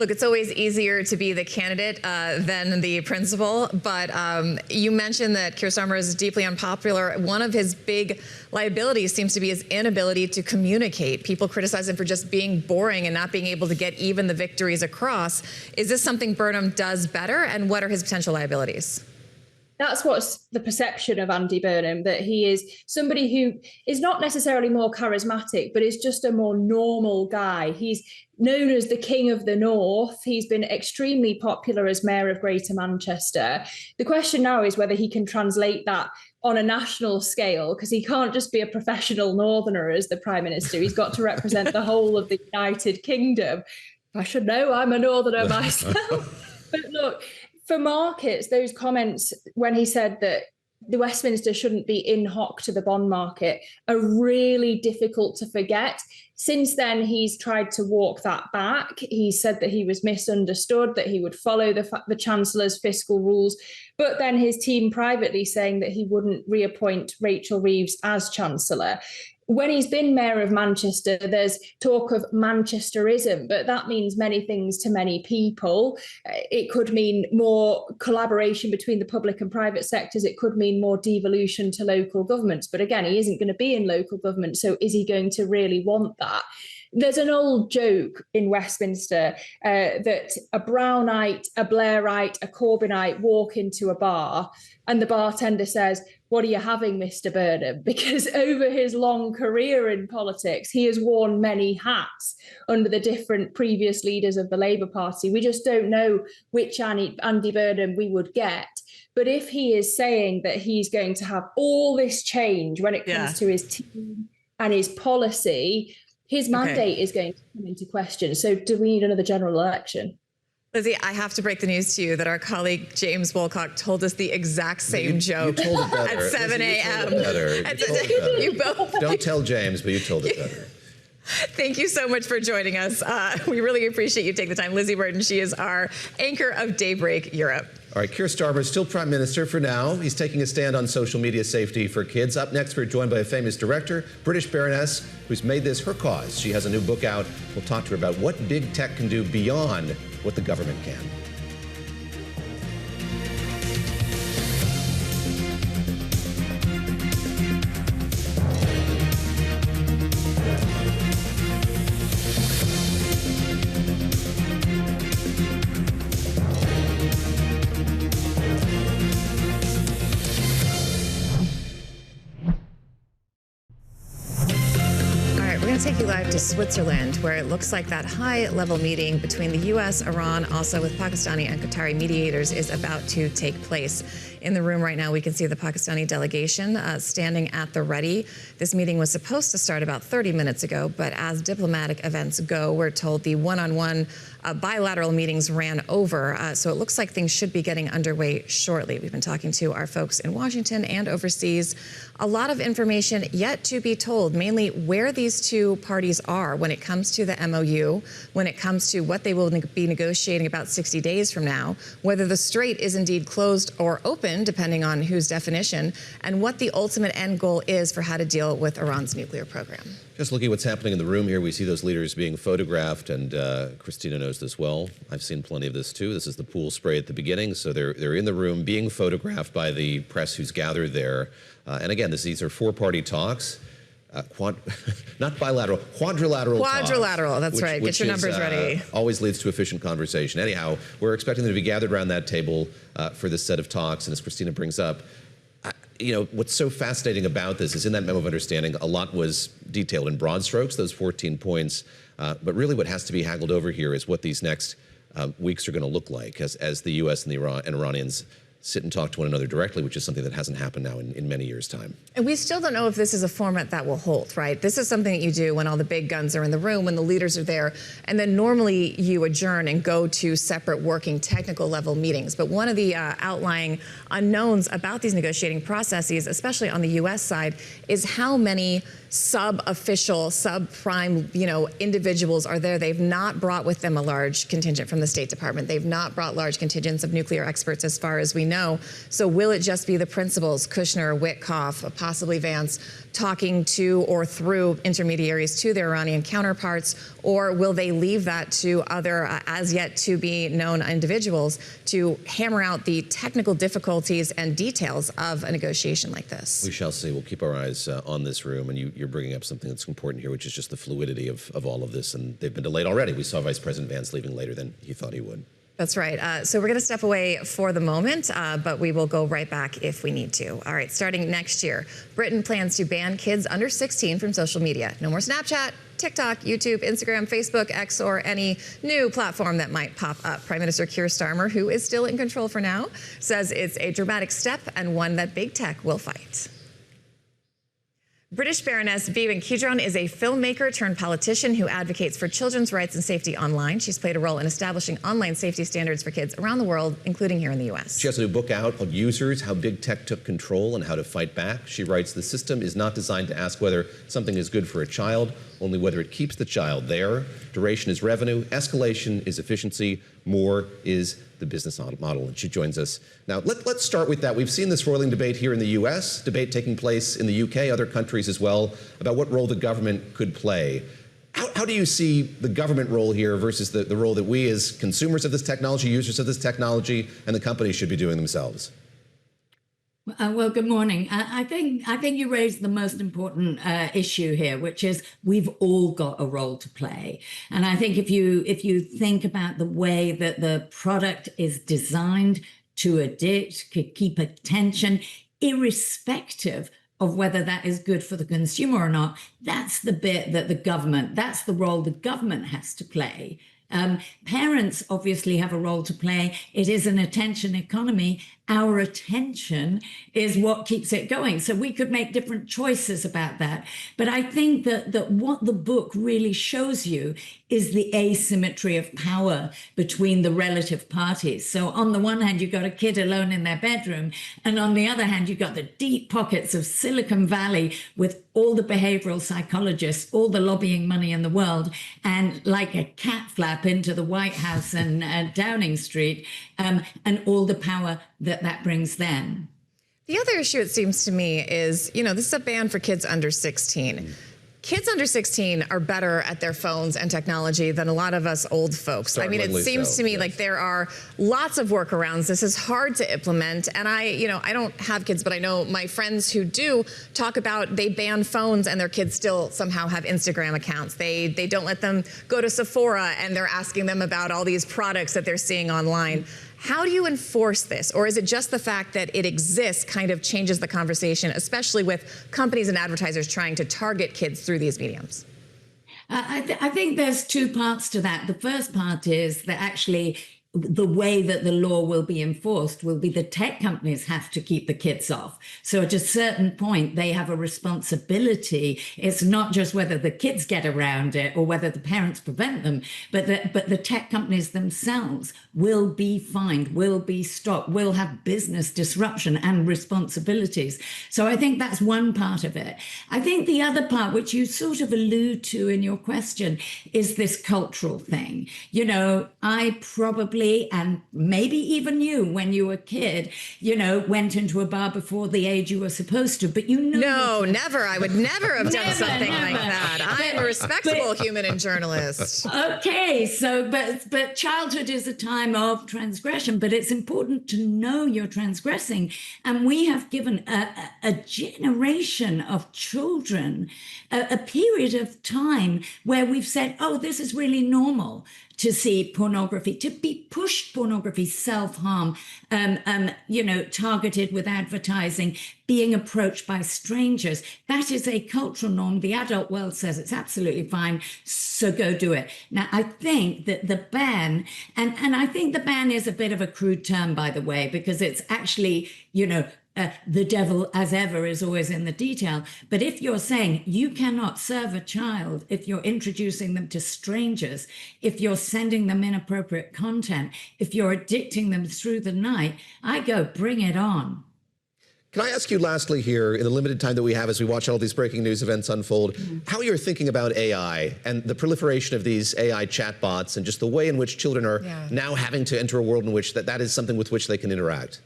Look, it's always easier to be the candidate than the principal, but you mentioned that Keir Starmer is deeply unpopular. One of his big liabilities seems to be his inability to communicate. People criticize him for just being boring and not being able to get even the victories across. Is this something Burnham does better, and what are his potential liabilities? That's what's the perception of Andy Burnham, that he is somebody who is not necessarily more charismatic, but is just a more normal guy. He's known as the King of the North. He's been extremely popular as Mayor of Greater Manchester. The question now is whether he can translate that on a national scale, because he can't just be a professional Northerner as the Prime Minister. He's got to represent the whole of the United Kingdom. I should know, I'm a Northerner myself. But look, for markets, those comments when he said that the Westminster shouldn't be in hock to the bond market are really difficult to forget. Since then, he's tried to walk that back. He said that he was misunderstood, that he would follow the Chancellor's fiscal rules, but then his team privately saying that he wouldn't reappoint Rachel Reeves as Chancellor. When he's been Mayor of Manchester, there's talk of Manchesterism, but that means many things to many people. It could mean more collaboration between the public and private sectors. It could mean more devolution to local governments. But again, he isn't going to be in local government. So is he going to really want that? There's an old joke in Westminster that a Brownite, a Blairite, a Corbynite walk into a bar and the bartender says, "What are you having, Mr. Burnham?" Because over his long career in politics, he has worn many hats under the different previous leaders of the Labour Party. We just don't know which Andy Burnham we would get. But if he is saying that he's going to have all this change when it comes to his team and his policy, his mandate is going to come into question. So do we need another general election? Lizzie, I have to break the news to you that our colleague James Woolcock told us the exact same joke you told it better. at 7 a.m. You both. Don't tell James, but you told it better. Thank you so much for joining us. We really appreciate you taking the time. Lizzie Burton, she is our anchor of Daybreak Europe. All right, Keir Starmer is still Prime Minister for now. He's taking a stand on social media safety for kids. Up next, we're joined by a famous director, British Baroness, who's made this her cause. She has a new book out. We'll talk to her about what big tech can do beyond what the government can. Take you live to Switzerland, where it looks like that high-level meeting between the U.S., Iran, also with Pakistani and Qatari mediators, is about to take place. In the room right now, we can see the Pakistani delegation standing at the ready. This meeting was supposed to start about 30 minutes ago, but as diplomatic events go, we're told the one-on-one bilateral meetings ran over. So it looks like things should be getting underway shortly. We've been talking to our folks in Washington and overseas. A lot of information yet to be told, mainly where these two parties are when it comes to the MOU, when it comes to what they will be negotiating about 60 days from now, whether the Strait is indeed closed or open, depending on whose definition, and what the ultimate end goal is for how to deal with Iran's nuclear program. Just looking at what's happening in the room here, we see those leaders being photographed, and Christina knows this well. I've seen plenty of this too. This is the pool spray at the beginning, so they're in the room being photographed by the press who's gathered there. And again, these are four-party talks. Not bilateral, quadrilateral talks, that's right. Get your numbers ready. Always leads to efficient conversation. Anyhow, we're expecting them to be gathered around that table for this set of talks. And as Christina brings up, you know, what's so fascinating about this is in that memo of understanding, a lot was detailed in broad strokes, those 14 points. But really what has to be haggled over here is what these next weeks are going to look like as the U.S. and the Iranians sit and talk to one another directly, which is something that hasn't happened now in many years' time. And we still don't know if this is a format that will hold, right? This is something that you do when all the big guns are in the room, when the leaders are there, and then normally you adjourn and go to separate working technical level meetings. But one of the outlying unknowns about these negotiating processes, especially on the U.S. side, is how many sub-official, sub-prime, individuals are there. They've not brought with them a large contingent from the State Department. They've not brought large contingents of nuclear experts as far as we know. So will it just be the principals, Kushner, Witkoff, possibly Vance, talking to or through intermediaries to their Iranian counterparts, or will they leave that to other as yet to be known individuals to hammer out the technical difficulties and details of a negotiation like this? We shall see. We'll keep our eyes on this room, and you're bringing up something that's important here, which is just the fluidity of all of this, and they've been delayed already. We saw Vice President Vance leaving later than he thought he would. That's right. So we're going to step away for the moment, but we will go right back if we need to. All right, starting next year, Britain plans to ban kids under 16 from social media. No more Snapchat, TikTok, YouTube, Instagram, Facebook, X, or any new platform that might pop up. Prime Minister Keir Starmer, who is still in control for now, says it's a dramatic step and one that big tech will fight. British Baroness BeeBan Kidron is a filmmaker turned politician who advocates for children's rights and safety online. She's played a role in establishing online safety standards for kids around the world, including here in the U.S. She has a new book out called Users, How Big Tech Took Control and How to Fight Back. She writes, the system is not designed to ask whether something is good for a child, only whether it keeps the child there. Duration is revenue, escalation is efficiency, more is the business model. And she joins us now. Let's start with that. We've seen this roiling debate here in the U.S., debate taking place in the U.K., other countries as well, about what role the government could play. How do you see the government role here versus the role that we as consumers of this technology, users of this technology, and the companies should be doing themselves? Well, good morning. I think you raised the most important issue here, which is we've all got a role to play. And I think if you think about the way that the product is designed to addict, to keep attention, irrespective of whether that is good for the consumer or not, that's the bit that that's the role the government has to play. Parents obviously have a role to play. It is an attention economy. Our attention is what keeps it going. So we could make different choices about that. But I think that what the book really shows you is the asymmetry of power between the relative parties. So on the one hand, you've got a kid alone in their bedroom. And on the other hand, you've got the deep pockets of Silicon Valley with all the behavioral psychologists, all the lobbying money in the world, and like a cat flap into the White House and Downing Street, and all the power that brings them. The other issue, it seems to me, is, this is a ban for kids under 16. Kids under 16 are better at their phones and technology than a lot of us old folks. I mean, it seems to me like there are lots of workarounds. This is hard to implement. And I don't have kids, but I know my friends who do talk about they ban phones and their kids still somehow have Instagram accounts. They don't let them go to Sephora and they're asking them about all these products that they're seeing online. How do you enforce this? Or is it just the fact that it exists kind of changes the conversation, especially with companies and advertisers trying to target kids through these mediums? I think there's two parts to that. The first part is that actually the way that the law will be enforced will be the tech companies have to keep the kids off. So at a certain point, they have a responsibility. It's not just whether the kids get around it or whether the parents prevent them, but the tech companies themselves will be fined, will be stopped, will have business disruption and responsibilities. So I think that's one part of it. I think the other part, which you sort of allude to in your question, is this cultural thing. I probably, and maybe even you, when you were a kid, went into a bar before the age you were supposed to, but No, never. I would never have done something like that. I am a respectable human and journalist. Okay, so, but childhood is a time of transgression, but it's important to know you're transgressing. And we have given a generation of children a period of time where we've said, oh, this is really normal to see pornography, to be pushed pornography, self-harm, targeted with advertising, being approached by strangers. That is a cultural norm. The adult world says it's absolutely fine, so go do it. Now, I think that the ban, and I think the ban is a bit of a crude term, by the way, because it's actually, the devil, as ever, is always in the detail. But if you're saying you cannot serve a child, if you're introducing them to strangers, if you're sending them inappropriate content, if you're addicting them through the night, I go, bring it on. Can I ask you lastly here, in the limited time that we have as we watch all these breaking news events unfold, how you're thinking about AI and the proliferation of these AI chatbots and just the way in which children are now having to enter a world in which that is something with which they can interact?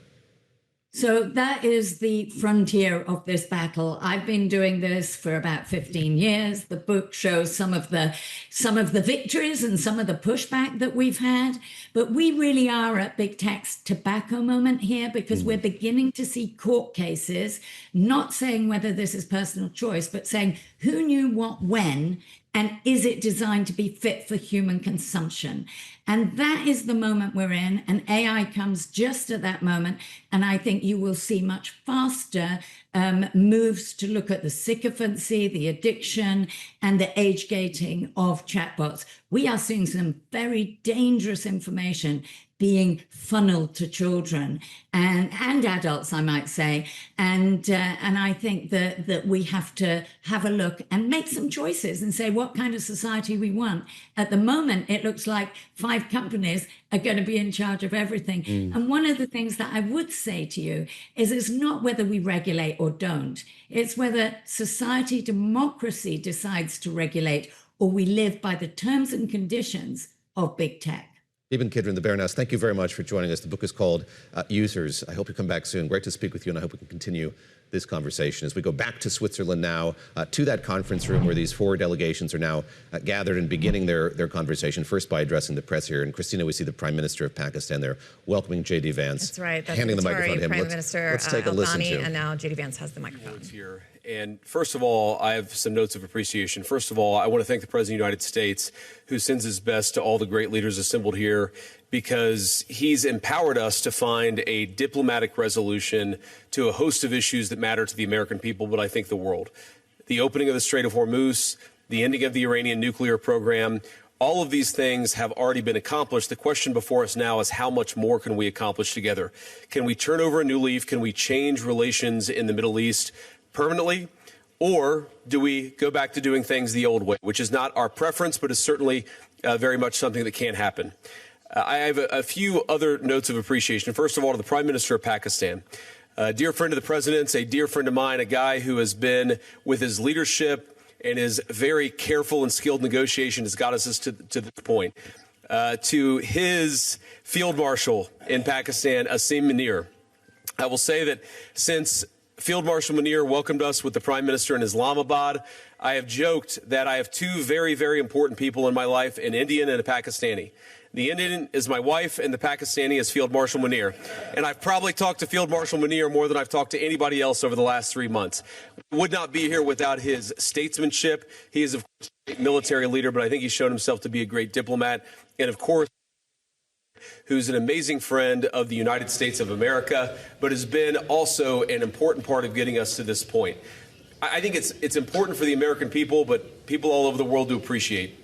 So that is the frontier of this battle. I've been doing this for about 15 years. The book shows some of the victories and some of the pushback that we've had. But we really are at big tech's tobacco moment here, because we're beginning to see court cases, not saying whether this is personal choice, but saying who knew what when, and is it designed to be fit for human consumption? And that is the moment we're in, and AI comes just at that moment. And I think you will see much faster moves to look at the sycophancy, the addiction, and the age gating of chatbots. We are seeing some very dangerous information being funneled to children and adults, I might say. And I think that we have to have a look and make some choices and say what kind of society we want. At the moment, it looks like 5 companies are going to be in charge of everything. And one of the things that I would say to you is it's not whether we regulate or don't. It's whether society, democracy decides to regulate, or we live by the terms and conditions of big tech. BeeBan Kidron, the Baroness, thank you very much for joining us. The book is called Users. I hope you come back soon. Great to speak with you, and I hope we can continue this conversation. As we go back to Switzerland now, to that conference room where these 4 delegations are now gathered and beginning their conversation, first by addressing the press here. And Christina, we see the Prime Minister of Pakistan there welcoming J.D. Vance. That's right. That's handing the microphone to him. Prime Minister let's take a listen to. And now J.D. Vance has the microphone. Here. And first of all, I have some notes of appreciation. First of all, I want to thank the President of the United States, who sends his best to all the great leaders assembled here, because he's empowered us to find a diplomatic resolution to a host of issues that matter to the American people, but I think the world. The opening of the Strait of Hormuz, the ending of the Iranian nuclear program, all of these things have already been accomplished. The question before us now is how much more can we accomplish together? Can we turn over a new leaf? Can we change relations in the Middle East permanently? Or do we go back to doing things the old way, which is not our preference, but is certainly very much something that can happen? I have a few other notes of appreciation. First of all, to the Prime Minister of Pakistan, a dear friend of the President's, a dear friend of mine, a guy who has been, with his leadership and his very careful and skilled negotiation, has got us to this point. To his Field Marshal in Pakistan, Asim Munir, I will say that since Field Marshal Munir welcomed us with the Prime Minister in Islamabad, I have joked that I have 2 very, very important people in my life, an Indian and a Pakistani. The Indian is my wife, and the Pakistani is Field Marshal Munir. And I've probably talked to Field Marshal Munir more than I've talked to anybody else over the last 3 months. Would not be here without his statesmanship. He is, of course, a military leader, but I think he's shown himself to be a great diplomat. And, of course, who's an amazing friend of the United States of America, but has been also an important part of getting us to this point. I think it's important for the American people, but people all over the world to appreciate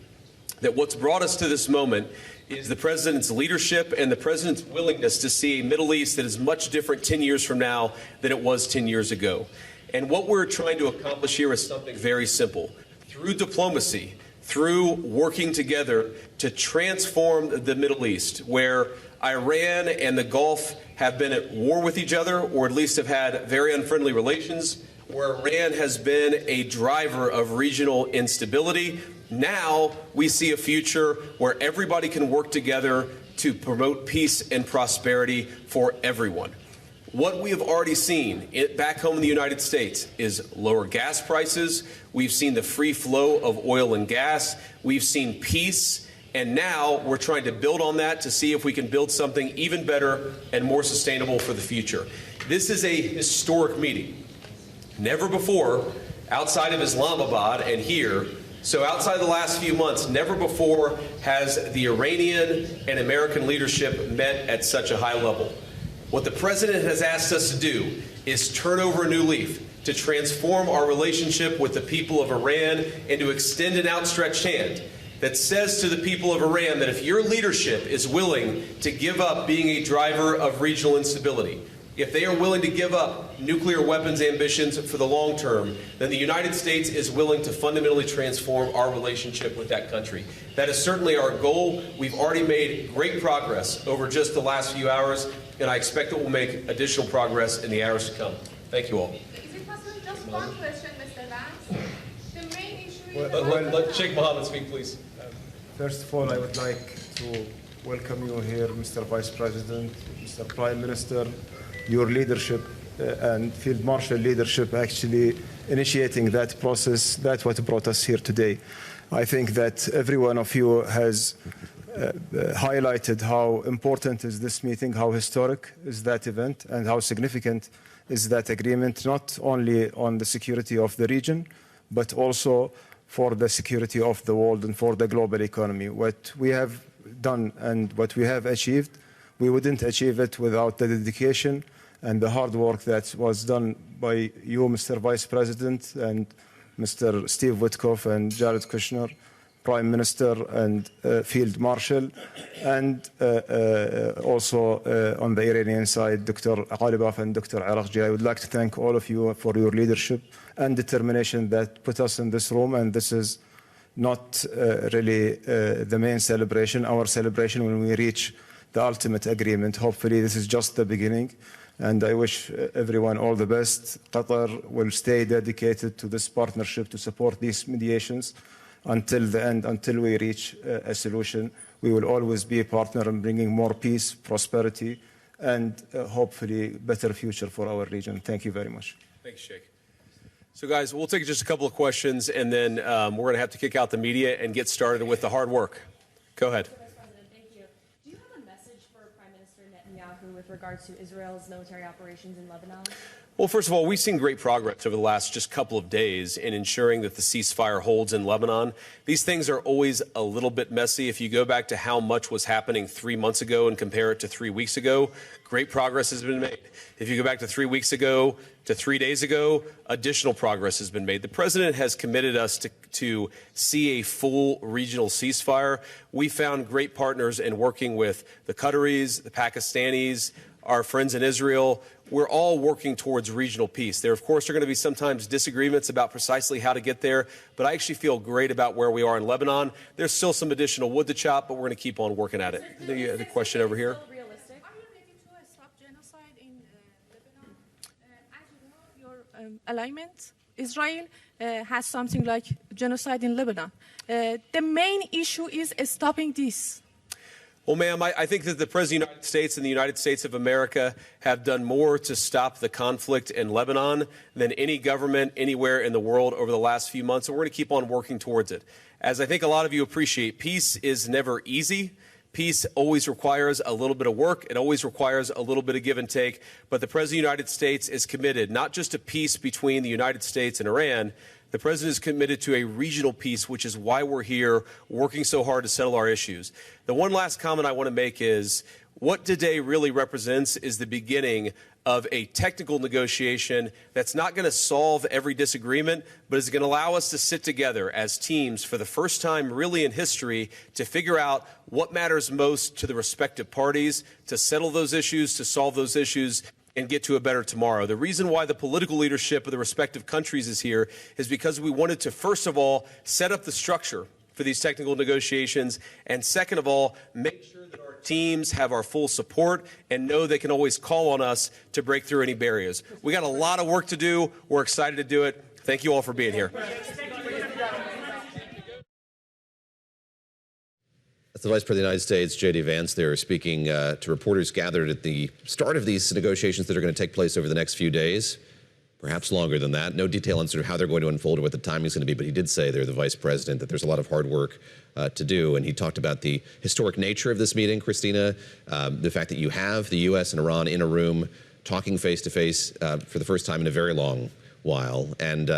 that what's brought us to this moment is the President's leadership and the President's willingness to see a Middle East that is much different 10 years from now than it was 10 years ago. And what we're trying to accomplish here is something very simple. Through diplomacy, through working together to transform the Middle East, where Iran and the Gulf have been at war with each other, or at least have had very unfriendly relations, where Iran has been a driver of regional instability. Now we see a future where everybody can work together to promote peace and prosperity for everyone. What we have already seen back home in the United States is lower gas prices. We've seen the free flow of oil and gas. We've seen peace. And now we're trying to build on that to see if we can build something even better and more sustainable for the future. This is a historic meeting. Never before, outside of Islamabad and here, so outside the last few months, never before has the Iranian and American leadership met at such a high level. What the President has asked us to do is turn over a new leaf, to transform our relationship with the people of Iran and to extend an outstretched hand that says to the people of Iran that if your leadership is willing to give up being a driver of regional instability, if they are willing to give up nuclear weapons ambitions for the long term, then the United States is willing to fundamentally transform our relationship with that country. That is certainly our goal. We've already made great progress over just the last few hours, and I expect that we'll make additional progress in the hours to come. Thank you all. Is it possible just one question, Mr. Vance? The main issue is... Let Sheikh Mohammed speak, please. First of all, I would like to welcome you here, Mr. Vice President, Mr. Prime Minister, your leadership and Field Marshal leadership actually initiating that process. That's what brought us here today. I think that every one of you has highlighted how important is this meeting, how historic is that event, and how significant is that agreement, not only on the security of the region, but also for the security of the world and for the global economy. What we have done and what we have achieved, we wouldn't achieve it without the dedication and the hard work that was done by you, Mr. Vice President, and Mr. Steve Witkoff and Jared Kushner, Prime Minister and Field Marshal, and also on the Iranian side, Dr. Ghalibaf and Dr. Arakji. I would like to thank all of you for your leadership and determination that put us in this room, and this is not really the main celebration. Our celebration when we reach the ultimate agreement. Hopefully this is just the beginning, and I wish everyone all the best. Qatar will stay dedicated to this partnership to support these mediations until the end, until we reach a solution. We will always be a partner in bringing more peace, prosperity, and hopefully better future for our region. Thank you very much. Thanks, Sheikh. So, guys, we'll take just a couple of questions, and then we're going to have to kick out the media and get started with the hard work. Go ahead. Thank you. Do you have a message for Prime Minister Netanyahu with regards to Israel's military operations in Lebanon? Well, first of all, we've seen great progress over the last just couple of days in ensuring that the ceasefire holds in Lebanon. These things are always a little bit messy. If you go back to how much was happening 3 months ago and compare it to 3 weeks ago, great progress has been made. If you go back to 3 weeks ago to 3 days ago, additional progress has been made. The president has committed us to see a full regional ceasefire. We found great partners in working with the Qataris, the Pakistanis, our friends in Israel. We're all working towards regional peace. There, of course, are going to be sometimes disagreements about precisely how to get there, but I actually feel great about where we are in Lebanon. There's still some additional wood to chop, but we're going to keep on working at it. The question over here. Are you ready to stop genocide in Lebanon? As you know, your alignment, Israel has something like genocide in Lebanon. The main issue is stopping this. Well, ma'am, I think that the President of the United States and the United States of America have done more to stop the conflict in Lebanon than any government anywhere in the world over the last few months, and we're going to keep on working towards it. As I think a lot of you appreciate, peace is never easy. Peace always requires a little bit of work. It always requires a little bit of give and take. But the President of the United States is committed not just to peace between the United States and Iran. The president is committed to a regional peace, which is why we're here working so hard to settle our issues. The one last comment I want to make is what today really represents is the beginning of a technical negotiation that's not going to solve every disagreement, but is going to allow us to sit together as teams for the first time really in history to figure out what matters most to the respective parties, to settle those issues, to solve those issues, and get to a better tomorrow. The reason why the political leadership of the respective countries is here is because we wanted to, first of all, set up the structure for these technical negotiations, and second of all, make sure that our teams have our full support and know they can always call on us to break through any barriers. We got a lot of work to do. We're excited to do it. Thank you all for being here. That's the Vice President of the United States, J.D. Vance, there speaking to reporters gathered at the start of these negotiations that are going to take place over the next few days, perhaps longer than that. No detail on sort of how they're going to unfold or what the timing is going to be, but he did say there, the Vice President, that there's a lot of hard work to do. And he talked about the historic nature of this meeting, Christina, the fact that you have the U.S. and Iran in a room talking face-to-face for the first time in a very long while, and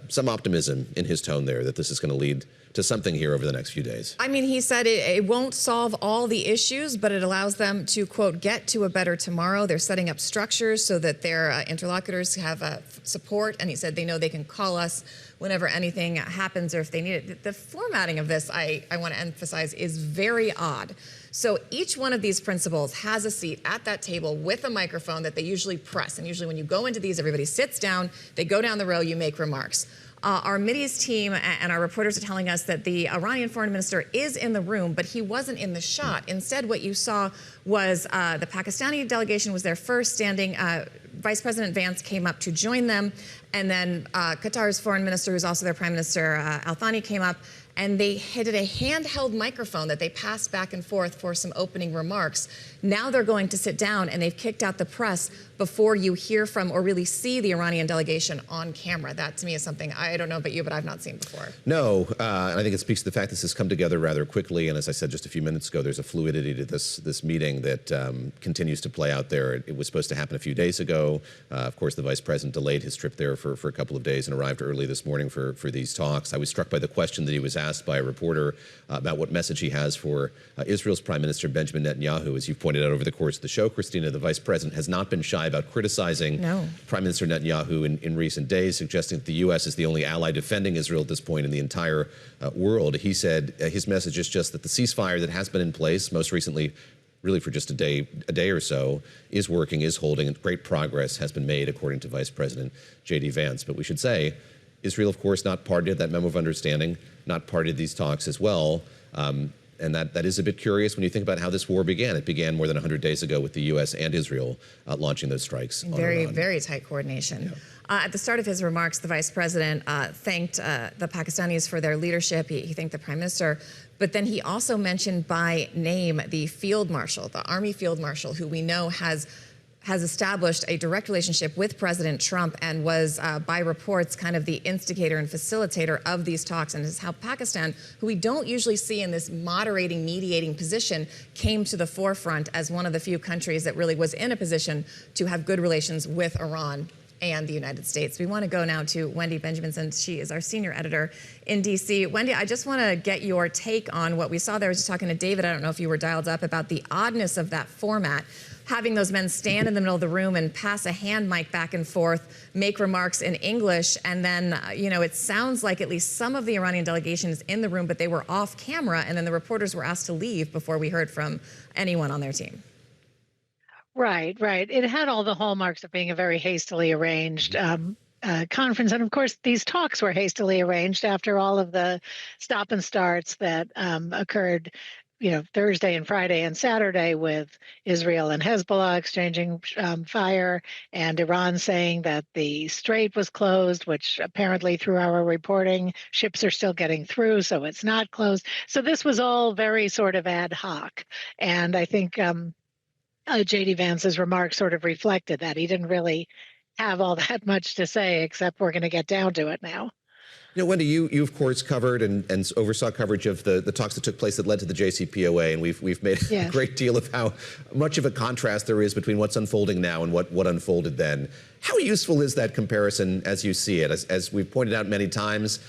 some optimism in his tone there that this is going to lead to something here over the next few days. I mean, he said it won't solve all the issues, but it allows them to, quote, get to a better tomorrow. They're setting up structures so that their interlocutors have support. And he said they know they can call us whenever anything happens or if they need it. The formatting of this, I want to emphasize, is very odd. So each one of these principals has a seat at that table with a microphone that they usually press. And usually when you go into these, everybody sits down, they go down the row, you make remarks. Our Mideast team and our reporters are telling us that the Iranian foreign minister is in the room, but he wasn't in the shot. Instead, what you saw was the Pakistani delegation was there first, standing. Vice President Vance came up to join them, and then Qatar's foreign minister, who's also their prime minister, Al Thani, came up, and they hit a handheld microphone that they passed back and forth for some opening remarks. Now they're going to sit down, and they've kicked out the press before you hear from or really see the Iranian delegation on camera. That, to me, is something I don't know about you, but I've not seen before. No, and I think it speaks to the fact this has come together rather quickly. And as I said just a few minutes ago, there's a fluidity to this meeting that continues to play out there. It was supposed to happen a few days ago. Of course, the vice president delayed his trip there for a couple of days and arrived early this morning for these talks. I was struck by the question that he was asked by a reporter about what message he has for Israel's Prime Minister Benjamin Netanyahu. As you've pointed out over the course of the show, Christina, the vice president has not been shy about criticizing Prime Minister Netanyahu in recent days, suggesting that the U.S. is the only ally defending Israel at this point in the entire world. He said his message is just that the ceasefire that has been in place, most recently really for just a day or so, is working, is holding, and great progress has been made, according to Vice President J.D. Vance. But we should say, Israel, of course, not party to that memo of understanding, not party to these talks as well. And that is a bit curious when you think about how this war began. It began more than 100 days ago with the U.S. and Israel launching those strikes on Iran. Very tight coordination. Yeah. At the start of his remarks, the vice president thanked the Pakistanis for their leadership. He thanked the prime minister. But then he also mentioned by name the field marshal, the army field marshal, who we know has has established a direct relationship with President Trump and was, by reports, kind of the instigator and facilitator of these talks, and is how Pakistan, who we don't usually see in this moderating, mediating position, came to the forefront as one of the few countries that really was in a position to have good relations with Iran and the United States. We want to go now to Wendy Benjaminson. She is our senior editor in D.C. Wendy, I just want to get your take on what we saw there. I was just talking to David, I don't know if you were dialed up, about the oddness of that format, having those men stand in the middle of the room and pass a hand mic back and forth, make remarks in English, and then, it sounds like at least some of the Iranian delegation is in the room, but they were off camera, and then the reporters were asked to leave before we heard from anyone on their team. Right. It had all the hallmarks of being a very hastily arranged conference. And of course, these talks were hastily arranged after all of the stop and starts that occurred, Thursday and Friday and Saturday, with Israel and Hezbollah exchanging fire, and Iran saying that the Strait was closed, which apparently through our reporting, ships are still getting through, so it's not closed. So this was all very sort of ad hoc. And I think J.D. Vance's remarks sort of reflected that. He didn't really have all that much to say, except we're going to get down to it now. Wendy, you of course covered and oversaw coverage of the talks that took place that led to the JCPOA, and we've made a great deal of how much of a contrast there is between what's unfolding now and what unfolded then. How useful is that comparison as you see it? As we've pointed out many times,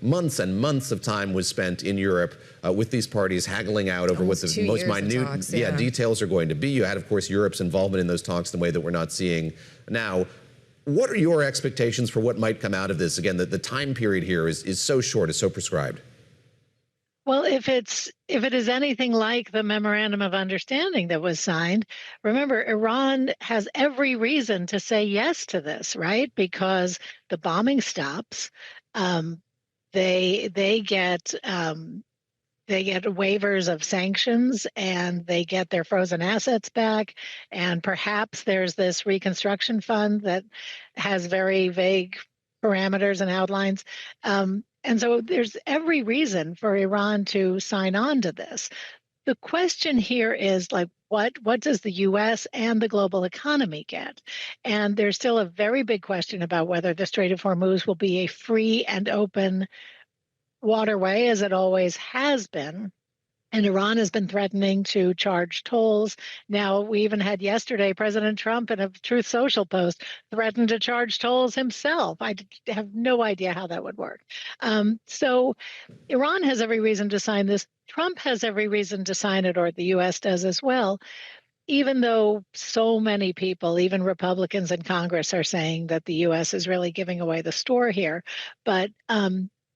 months and months of time was spent in Europe with these parties haggling out over what the most minute talks, details are going to be. You had, of course, Europe's involvement in those talks in a way that we're not seeing now. What are your expectations for what might come out of this? Again, the time period here is so short, is so prescribed. Well, if it is anything like the memorandum of understanding that was signed, remember, Iran has every reason to say yes to this, right? Because the bombing stops, they get waivers of sanctions, and they get their frozen assets back. And perhaps there's this reconstruction fund that has very vague parameters and outlines. And so there's every reason for Iran to sign on to this. The question here is, what does the U.S. and the global economy get? And there's still a very big question about whether the Strait of Hormuz will be a free and open waterway, as it always has been. And Iran has been threatening to charge tolls. Now, we even had yesterday President Trump, in a Truth Social post, threatened to charge tolls himself. I have no idea how that would work. So Iran has every reason to sign this. Trump has every reason to sign it, or the U.S. does as well, even though so many people, even Republicans in Congress, are saying that the U.S. is really giving away the store here. But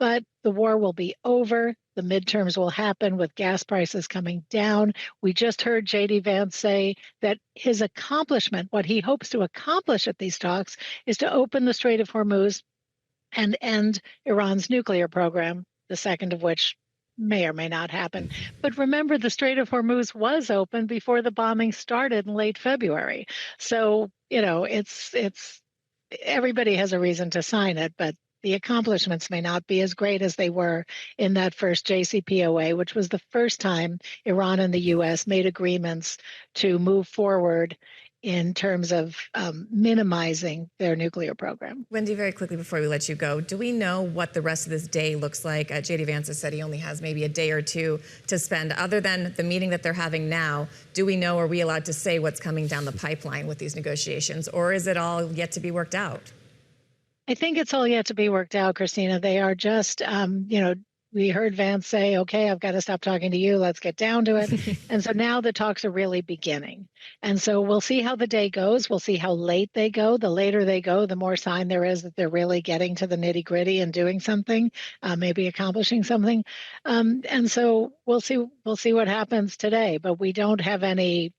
the war will be over. The midterms will happen with gas prices coming down. We just heard J.D. Vance say that his accomplishment, what he hopes to accomplish at these talks, is to open the Strait of Hormuz and end Iran's nuclear program, the second of which may or may not happen. But remember, the Strait of Hormuz was open before the bombing started in late February. So, it's everybody has a reason to sign it, but the accomplishments may not be as great as they were in that first JCPOA, which was the first time Iran and the U.S. made agreements to move forward in terms of minimizing their nuclear program. Wendy, very quickly before we let you go, do we know what the rest of this day looks like? J.D. Vance has said he only has maybe a day or two to spend. Other than the meeting that they're having now, do we know, are we allowed to say what's coming down the pipeline with these negotiations, or is it all yet to be worked out? I think it's all yet to be worked out, Christina. They are just, we heard Vance say, okay, I've got to stop talking to you. Let's get down to it. And so now the talks are really beginning. And so we'll see how the day goes. We'll see how late they go. The later they go, the more sign there is that they're really getting to the nitty gritty and doing something, maybe accomplishing something. And so we'll see what happens today, but we don't have any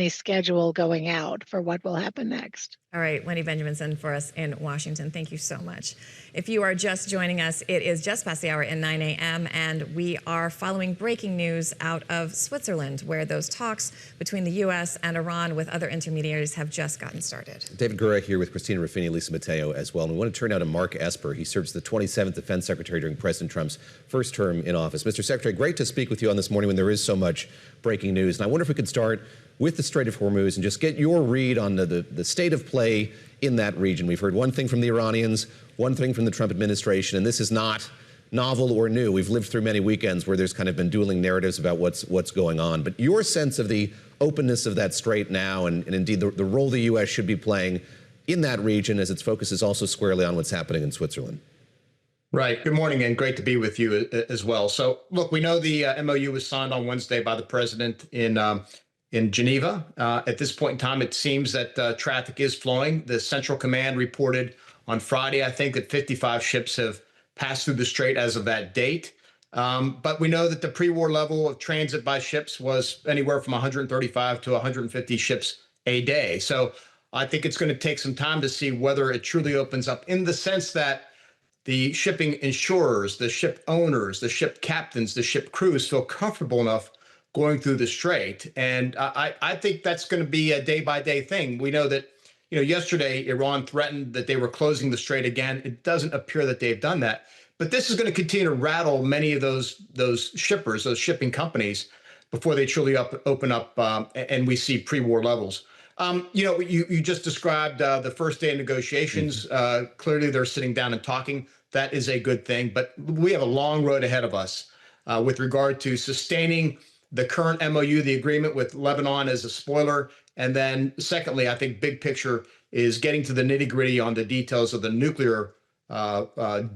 schedule going out for what will happen next. All right, Wendy Benjaminson for us in Washington. Thank you so much. If you are just joining us, it is just past the hour at 9 a.m., and we are following breaking news out of Switzerland, where those talks between the U.S. and Iran with other intermediaries have just gotten started. David Gura here with Christina Ruffini, Lisa Mateo as well. And we want to turn now to Mark Esper. He serves the 27th Defense Secretary during President Trump's first term in office. Mr. Secretary, great to speak with you on this morning when there is so much breaking news. And I wonder if we could start with the Strait of Hormuz and just get your read on the state of play in that region. We've heard one thing from the Iranians, one thing from the Trump administration, and this is not novel or new. We've lived through many weekends where there's kind of been dueling narratives about what's going on. But your sense of the openness of that strait now, and indeed the role the U.S. should be playing in that region as its focus is also squarely on what's happening in Switzerland. Right. Good morning, and great to be with you as well. So, look, we know the MOU was signed on Wednesday by the president in Geneva. At this point in time, it seems that traffic is flowing. The Central Command reported on Friday, I think, that 55 ships have passed through the strait as of that date. But we know that the pre-war level of transit by ships was anywhere from 135 to 150 ships a day. So I think it's going to take some time to see whether it truly opens up, in the sense that the shipping insurers, the ship owners, the ship captains, the ship crews feel comfortable enough going through the strait. And I think that's going to be a day-by-day thing. We know that, yesterday Iran threatened that they were closing the strait again. It doesn't appear that they've done that. But this is going to continue to rattle many of those shippers, those shipping companies, before they truly open up and we see pre-war levels. You just described the first day of negotiations. Clearly, they're sitting down and talking. That is a good thing. But we have a long road ahead of us with regard to sustaining the current MOU, the agreement with Lebanon as a spoiler. And then secondly, I think big picture is getting to the nitty gritty on the details of the nuclear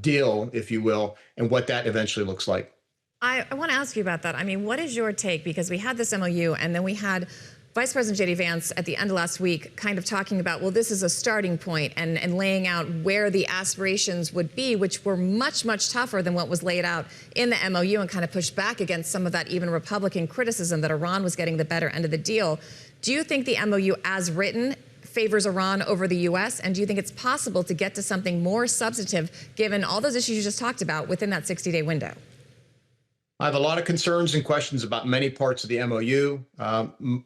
deal, if you will, and what that eventually looks like. I want to ask you about that. I mean, what is your take? Because we had this MOU, and then we had Vice President J.D. Vance at the end of last week kind of talking about, well, this is a starting point, and laying out where the aspirations would be, which were much, much tougher than what was laid out in the MOU, and kind of pushed back against some of that even Republican criticism that Iran was getting the better end of the deal. Do you think the MOU as written favors Iran over the U.S., and do you think it's possible to get to something more substantive given all those issues you just talked about within that 60-day window? I have a lot of concerns and questions about many parts of the MOU.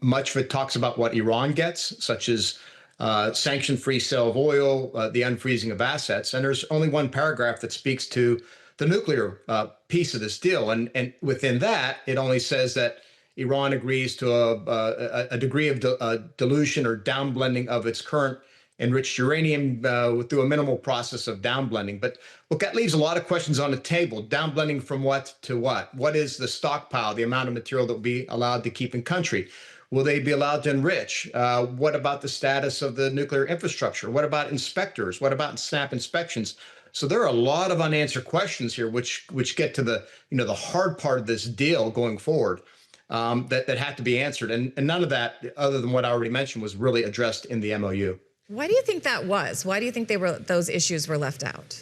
Much of it talks about what Iran gets, such as sanction-free sale of oil, the unfreezing of assets. And there's only one paragraph that speaks to the nuclear piece of this deal. And within that, it only says that Iran agrees to a degree of dilution or downblending of its current enriched uranium through a minimal process of downblending. But look, that leaves a lot of questions on the table. Downblending from what to what? What is the stockpile, the amount of material that will be allowed to keep in country? Will they be allowed to enrich? What about the status of the nuclear infrastructure? What about inspectors? What about snap inspections? So there are a lot of unanswered questions here, which get to the hard part of this deal going forward, that have to be answered. And none of that, other than what I already mentioned, was really addressed in the MOU. Why do you think that was? Why do you think those issues were left out?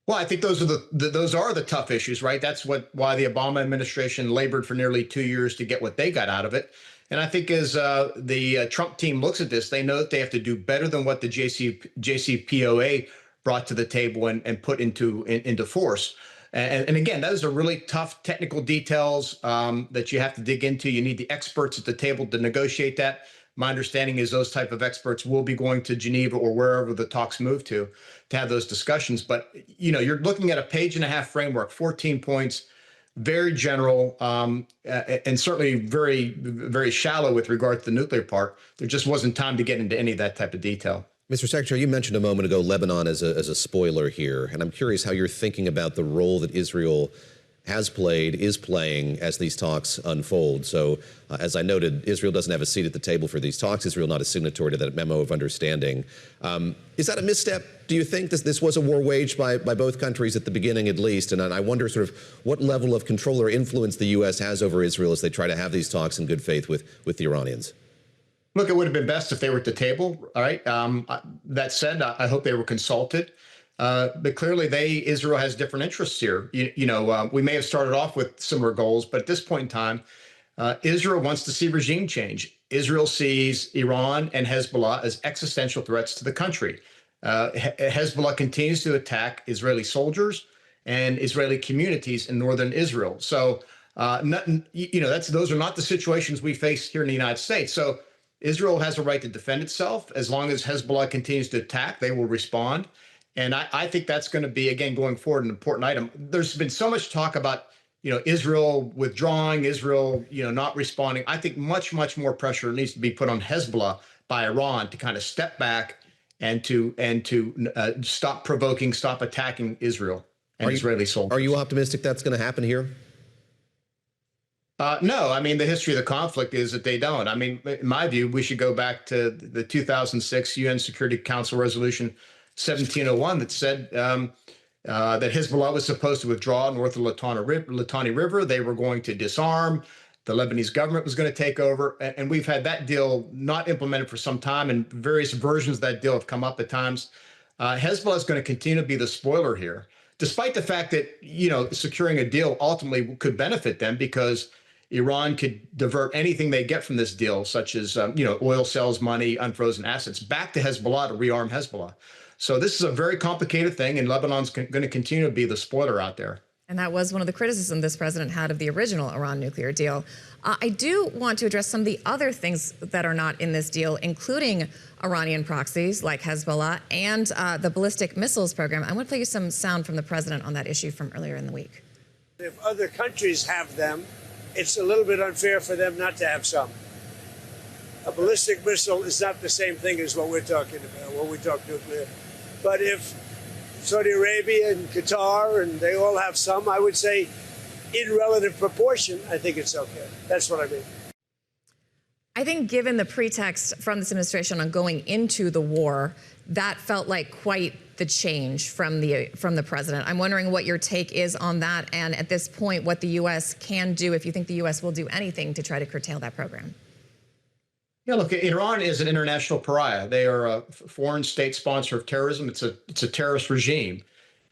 Well, I think those are the tough issues, right? That's why the Obama administration labored for nearly 2 years to get what they got out of it. And I think as the Trump team looks at this, they know that they have to do better than what the JCPOA brought to the table and put into force. And again, those are really tough technical details that you have to dig into. You need the experts at the table to negotiate that. My understanding is those type of experts will be going to Geneva or wherever the talks move to have those discussions. But, you're looking at a page-and-a-half framework, 14 points, very general, and certainly very, very shallow with regard to the nuclear part. There just wasn't time to get into any of that type of detail. Mr. Secretary, you mentioned a moment ago Lebanon as a spoiler here, and I'm curious how you're thinking about the role that Israel has played, is playing as these talks unfold. So, as I noted, Israel doesn't have a seat at the table for these talks. Israel not a signatory to that memo of understanding. Is that a misstep, do you think? This was a war waged by both countries at the beginning, at least, and I wonder sort of what level of control or influence the U.S. has over Israel as they try to have these talks in good faith with the Iranians. Look, it would have been best if they were at the table, all right? That said, I hope they were consulted. But clearly, Israel has different interests here. We may have started off with similar goals, but at this point in time, Israel wants to see regime change. Israel sees Iran and Hezbollah as existential threats to the country. Hezbollah continues to attack Israeli soldiers and Israeli communities in northern Israel. So, those are not the situations we face here in the United States. So, Israel has a right to defend itself. As long as Hezbollah continues to attack, they will respond. And I think that's going to be, again, going forward, an important item. There's been so much talk about Israel withdrawing, Israel, not responding. I think much, much more pressure needs to be put on Hezbollah by Iran to kind of step back and to stop provoking, stop attacking Israel and Israeli soldiers. Are you optimistic that's going to happen here? No, I mean, the history of the conflict is that they don't. I mean, in my view, we should go back to the 2006 UN Security Council Resolution 1701 that said that Hezbollah was supposed to withdraw north of Litani River. They were going to disarm. The Lebanese government was going to take over. And we've had that deal not implemented for some time, and various versions of that deal have come up at times. Hezbollah is going to continue to be the spoiler here, despite the fact that, securing a deal ultimately could benefit them because Iran could divert anything they get from this deal, such as, oil sales, money, unfrozen assets, back to Hezbollah to rearm Hezbollah. So this is a very complicated thing, and Lebanon's going to continue to be the spoiler out there. And that was one of the criticisms this president had of the original Iran nuclear deal. I do want to address some of the other things that are not in this deal, including Iranian proxies like Hezbollah and the ballistic missiles program. I want to play you some sound from the president on that issue from earlier in the week. If other countries have them, it's a little bit unfair for them not to have some. A ballistic missile is not the same thing as what we're talking about when we talk nuclear. But if Saudi Arabia and Qatar and they all have some, I would say in relative proportion, I think it's okay. That's what I mean. I think given the pretext from this administration on going into the war, that felt like quite the change from the president. I'm wondering what your take is on that, and at this point, what the U.S. can do, if you think the U.S. will do anything to try to curtail that program. Yeah, look, Iran is an international pariah. They are a foreign state sponsor of terrorism. It's a terrorist regime.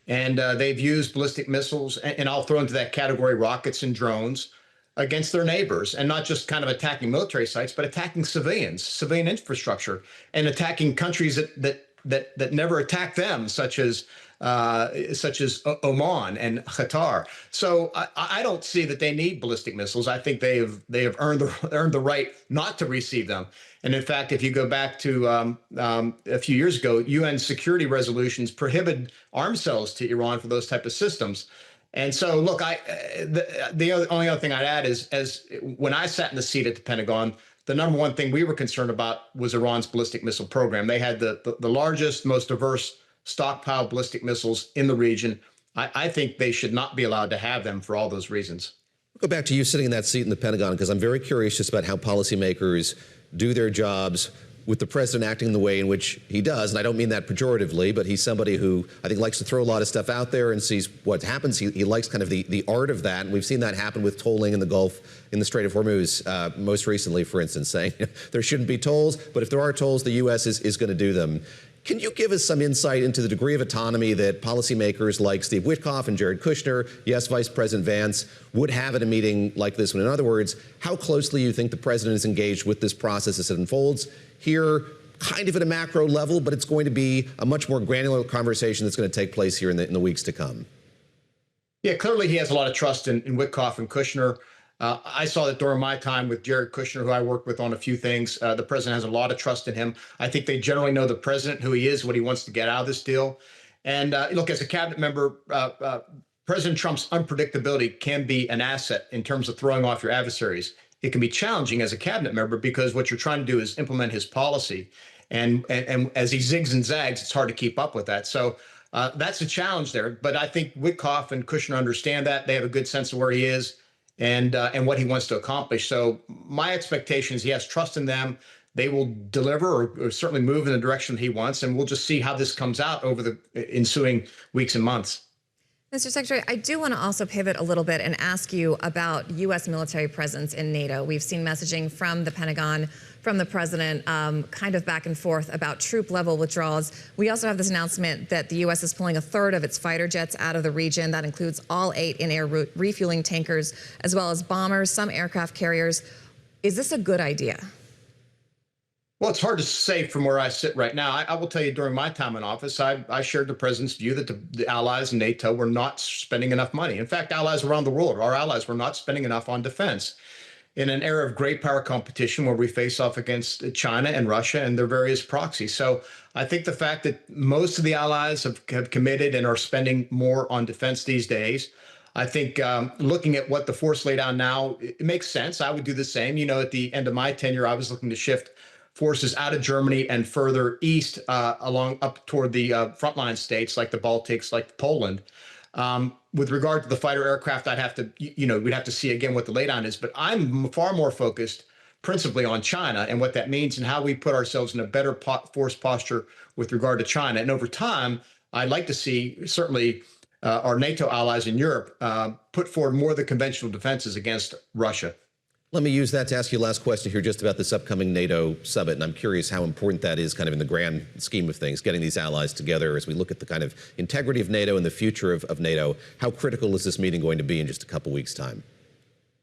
And they've used ballistic missiles, and I'll throw into that category rockets and drones, against their neighbors, and not just kind of attacking military sites, but attacking civilians, civilian infrastructure, and attacking countries that never attack them, such as Oman and Qatar. So I don't see that they need ballistic missiles. I think they have earned the right not to receive them. And in fact, if you go back to a few years ago, UN security resolutions prohibited arms sales to Iran for those type of systems. And so, look, the only other thing I'd add is, as when I sat in the seat at the Pentagon, the number one thing we were concerned about was Iran's ballistic missile program. They had the largest, most diverse stockpile of ballistic missiles in the region. I think they should not be allowed to have them for all those reasons. I'll go back to you sitting in that seat in the Pentagon, because I'm very curious just about how policymakers do their jobs with the president acting the way in which he does. And I don't mean that pejoratively, but he's somebody who I think likes to throw a lot of stuff out there and sees what happens. He likes kind of the art of that. And we've seen that happen with tolling in the Gulf, in the Strait of Hormuz, most recently, for instance, saying there shouldn't be tolls, but if there are tolls, the U.S. is going to do them. Can you give us some insight into the degree of autonomy that policymakers like Steve Witkoff and Jared Kushner, yes, Vice President Vance, would have at a meeting like this one? In other words, how closely you think the president is engaged with this process as it unfolds here, kind of at a macro level, but it's going to be a much more granular conversation that's going to take place here in the weeks to come? Yeah, clearly he has a lot of trust in Witkoff and Kushner. I saw that during my time with Jared Kushner, who I worked with on a few things. The president has a lot of trust in him. I think they generally know the president, who he is, what he wants to get out of this deal. And look, as a cabinet member, President Trump's unpredictability can be an asset in terms of throwing off your adversaries. It can be challenging as a cabinet member because what you're trying to do is implement his policy. And as he zigs and zags, it's hard to keep up with that. So that's a challenge there. But I think Witkoff and Kushner understand that. They have a good sense of where he is and what he wants to accomplish. So my expectation is he has trust in them. They will deliver or certainly move in the direction he wants. And we'll just see how this comes out over the ensuing weeks and months. Mr. Secretary, I do want to also pivot a little bit and ask you about U.S. military presence in NATO. We've seen messaging from the Pentagon, from the president, kind of back and forth about troop-level withdrawals. We also have this announcement that the U.S. is pulling a third of its fighter jets out of the region. That includes all 8 in-air refueling tankers, as well as bombers, some aircraft carriers. Is this a good idea? Well, it's hard to say from where I sit right now. I will tell you, during my time in office, I shared the president's view that the allies in NATO were not spending enough money. In fact, allies around the world, our allies were not spending enough on defense. In an era of great power competition where we face off against China and Russia and their various proxies. So I think the fact that most of the allies have committed and are spending more on defense these days, I think looking at what the force laid down now, it makes sense. I would do the same. You know, at the end of my tenure, I was looking to shift forces out of Germany and further east along up toward the frontline states like the Baltics, like Poland. With regard to the fighter aircraft, I'd have to, we'd have to see again what the laydown is. But I'm far more focused principally on China and what that means and how we put ourselves in a better force posture with regard to China. And over time, I'd like to see certainly our NATO allies in Europe put forward more of the conventional defenses against Russia. Let me use that to ask you a last question here just about this upcoming NATO summit. And I'm curious how important that is kind of in the grand scheme of things, getting these allies together as we look at the kind of integrity of NATO and the future of NATO. How critical is this meeting going to be in just a couple weeks' time?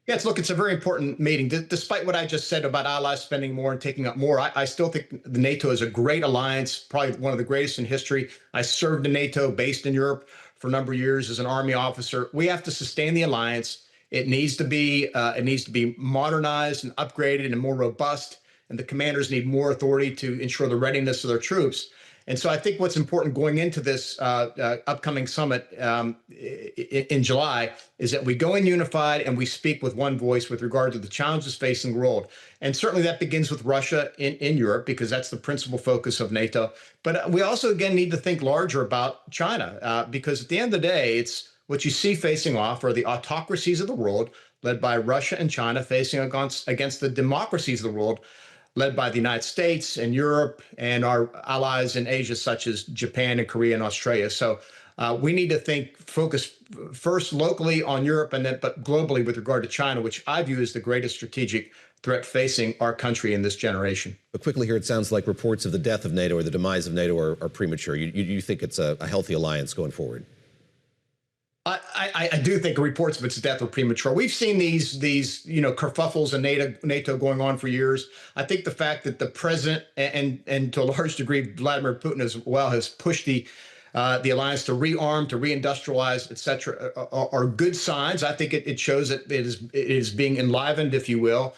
Yes, look, it's a very important meeting. Despite what I just said about allies spending more and taking up more, I still think the NATO is a great alliance, probably one of the greatest in history. I served in NATO, based in Europe for a number of years as an Army officer. We have to sustain the alliance. It needs to be modernized and upgraded and more robust, and the commanders need more authority to ensure the readiness of their troops. And so I think what's important going into this upcoming summit in July is that we go in unified and we speak with one voice with regard to the challenges facing the world. And certainly that begins with Russia in Europe, because that's the principal focus of NATO. But we also, again, need to think larger about China, because at the end of the day, it's what you see facing off are the autocracies of the world, led by Russia and China, facing against the democracies of the world, led by the United States and Europe and our allies in Asia, such as Japan and Korea and Australia. So we need to focus first locally on Europe and then, but globally with regard to China, which I view as the greatest strategic threat facing our country in this generation. But quickly here, it sounds like reports of the death of NATO or the demise of NATO are premature. You think it's a healthy alliance going forward? I do think reports of its death were premature. We've seen these kerfuffles in NATO going on for years. I think the fact that the president and to a large degree Vladimir Putin as well has pushed the alliance to rearm, to reindustrialize, et cetera, are good signs. I think it shows that it is being enlivened, if you will,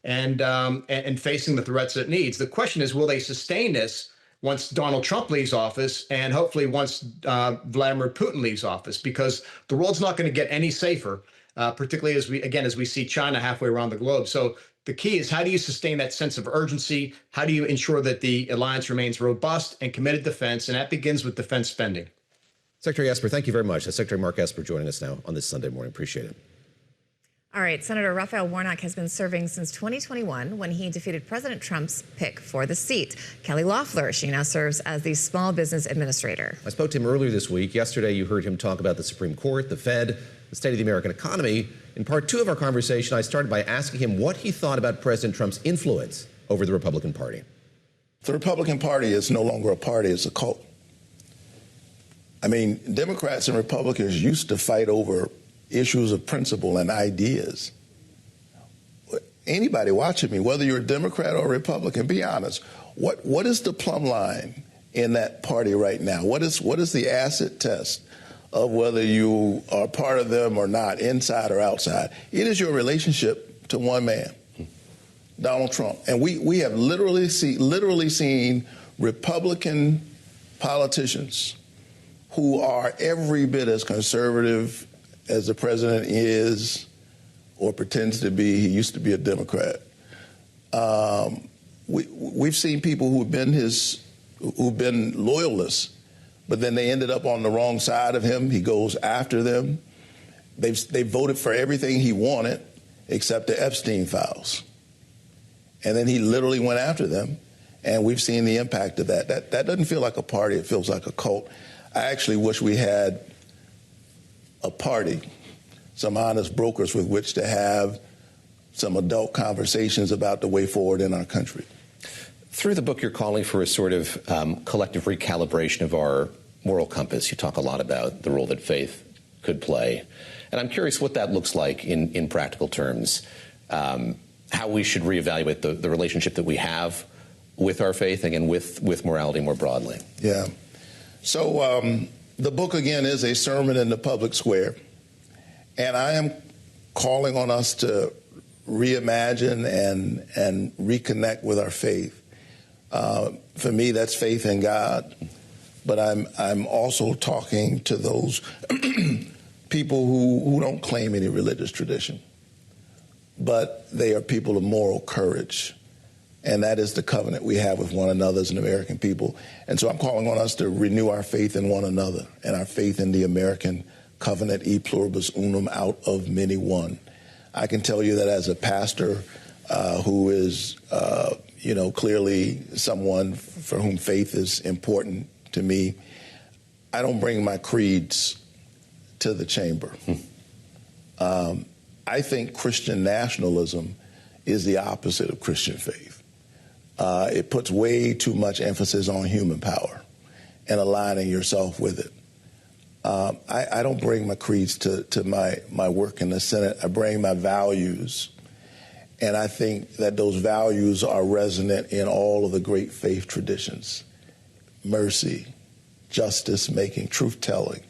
and facing the threats it needs. The question is, will they sustain this once Donald Trump leaves office, and hopefully once Vladimir Putin leaves office, because the world's not going to get any safer, particularly as we see China halfway around the globe. So the key is, how do you sustain that sense of urgency? How do you ensure that the alliance remains robust and committed defense? And that begins with defense spending. Secretary Esper, thank you very much. That's Secretary Mark Esper joining us now on this Sunday morning. Appreciate it. All right, Senator Raphael Warnock has been serving since 2021 when he defeated President Trump's pick for the seat. Kelly Loeffler, she now serves as the Small Business Administrator. I spoke to him earlier this week. Yesterday, you heard him talk about the Supreme Court, the Fed, the state of the American economy. In part two of our conversation, I started by asking him what he thought about President Trump's influence over the Republican Party. The Republican Party is no longer a party, it's a cult. I mean, Democrats and Republicans used to fight over issues of principle and ideas. Anybody watching me, whether you're a Democrat or a Republican, be honest. What is the plumb line in that party right now? What is the acid test of whether you are part of them or not, inside or outside? It is your relationship to one man, Donald Trump. And we have literally seen Republican politicians who are every bit as conservative as the president is or pretends to be. He used to be a Democrat. We've seen people who've been loyalists, but then they ended up on the wrong side of him. He goes after them. They voted for everything he wanted except the Epstein files. And then he literally went after them, and we've seen the impact of that. That doesn't feel like a party. It feels like a cult. I actually wish we had a party, some honest brokers with which to have some adult conversations about the way forward in our country. Through the book, you're calling for a sort of collective recalibration of our moral compass. You talk a lot about the role that faith could play. And I'm curious what that looks like in practical terms, how we should reevaluate the relationship that we have with our faith and with morality more broadly. Yeah. So the book, again, is a sermon in the public square. And I am calling on us to reimagine and reconnect with our faith. For me, that's faith in God. But I'm also talking to those people who don't claim any religious tradition, but they are people of moral courage. And that is the covenant we have with one another as an American people. And so I'm calling on us to renew our faith in one another and our faith in the American covenant, e pluribus unum, out of many one. I can tell you that as a pastor who is, clearly someone for whom faith is important to me, I don't bring my creeds to the chamber. I think Christian nationalism is the opposite of Christian faith. It puts way too much emphasis on human power and aligning yourself with it. I don't bring my creeds to my work in the Senate. I bring my values. And I think that those values are resonant in all of the great faith traditions: mercy, justice making, truth telling,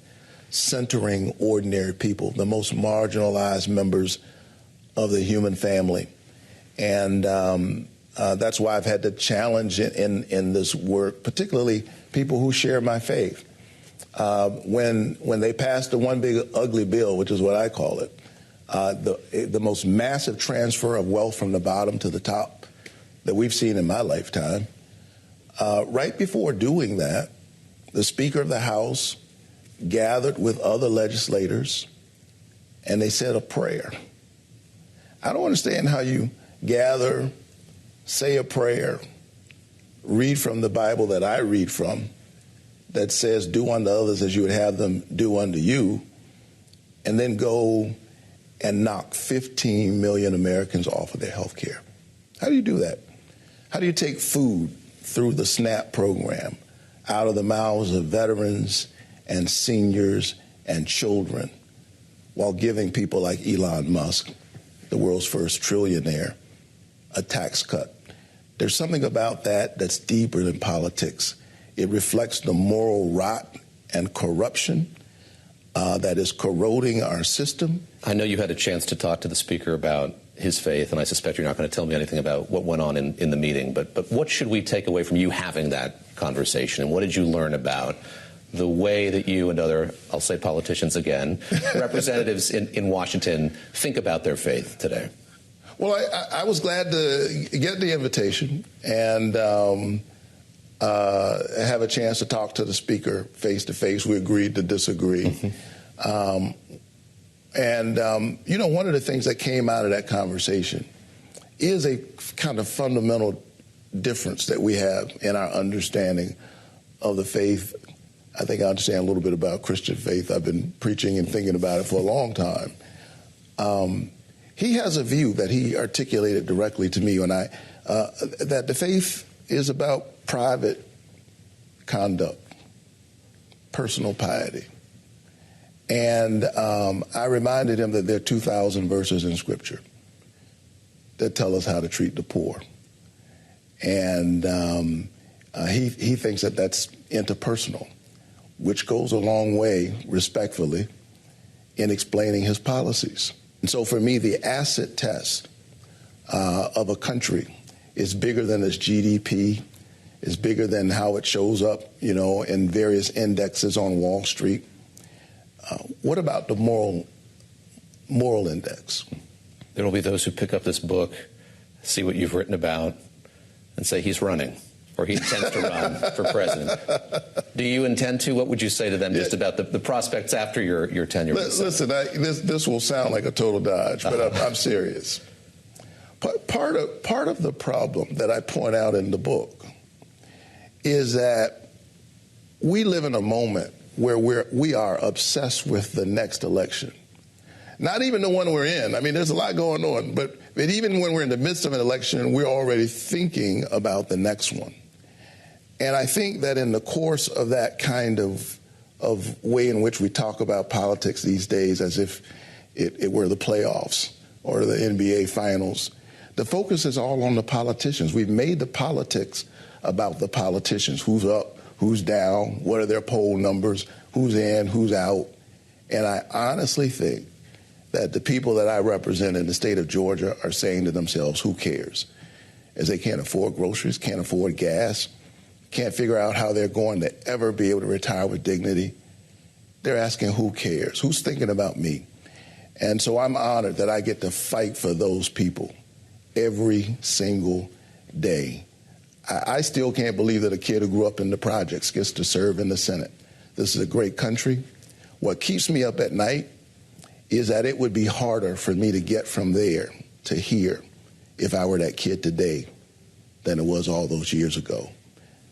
centering ordinary people, the most marginalized members of the human family. And that's why I've had to challenge in this work, particularly people who share my faith. When they passed the one big ugly bill, which is what I call it, the most massive transfer of wealth from the bottom to the top that we've seen in my lifetime, right before doing that, the Speaker of the House gathered with other legislators and they said a prayer. I don't understand how you gather, say a prayer, read from the Bible that I read from, that says, do unto others as you would have them do unto you, and then go and knock 15 million Americans off of their health care. How do you do that? How do you take food through the SNAP program out of the mouths of veterans and seniors and children while giving people like Elon Musk, the world's first trillionaire, a tax cut? There's something about that that's deeper than politics. It reflects the moral rot and corruption that is corroding our system. I know you had a chance to talk to the Speaker about his faith, and I suspect you're not going to tell me anything about what went on in the meeting, but what should we take away from you having that conversation, and what did you learn about the way that you and other, I'll say politicians again, representatives in Washington think about their faith today? Well, I was glad to get the invitation and have a chance to talk to the Speaker face to face. We agreed to disagree. One of the things that came out of that conversation is a kind of fundamental difference that we have in our understanding of the faith. I think I understand a little bit about Christian faith. I've been preaching and thinking about it for a long time. He has a view that he articulated directly to me that the faith is about private conduct, personal piety. And I reminded him that there are 2,000 verses in Scripture that tell us how to treat the poor. And he thinks that that's interpersonal, which goes a long way, respectfully, in explaining his policies. And so for me, the asset test of a country is bigger than its GDP, is bigger than how it shows up, in various indexes on Wall Street. What about the moral index? There will be those who pick up this book, see what you've written about, and say he's running, or he intends to run for president. Do you intend to? What would you say to them just about the prospects after your tenure? Listen, this will sound like a total dodge, but I'm serious. Part of the problem that I point out in the book is that we live in a moment where we are obsessed with the next election. Not even the one we're in. I mean, there's a lot going on, but even when we're in the midst of an election, we're already thinking about the next one. And I think that in the course of that kind of way in which we talk about politics these days as if it were the playoffs or the NBA finals, the focus is all on the politicians. We've made the politics about the politicians. Who's up, who's down, what are their poll numbers, who's in, who's out. And I honestly think that the people that I represent in the state of Georgia are saying to themselves, who cares? As they can't afford groceries, can't afford gas, can't figure out how they're going to ever be able to retire with dignity. They're asking who cares, who's thinking about me. And so I'm honored that I get to fight for those people every single day. I still can't believe that a kid who grew up in the projects gets to serve in the Senate. This is a great country. What keeps me up at night is that it would be harder for me to get from there to here if I were that kid today than it was all those years ago.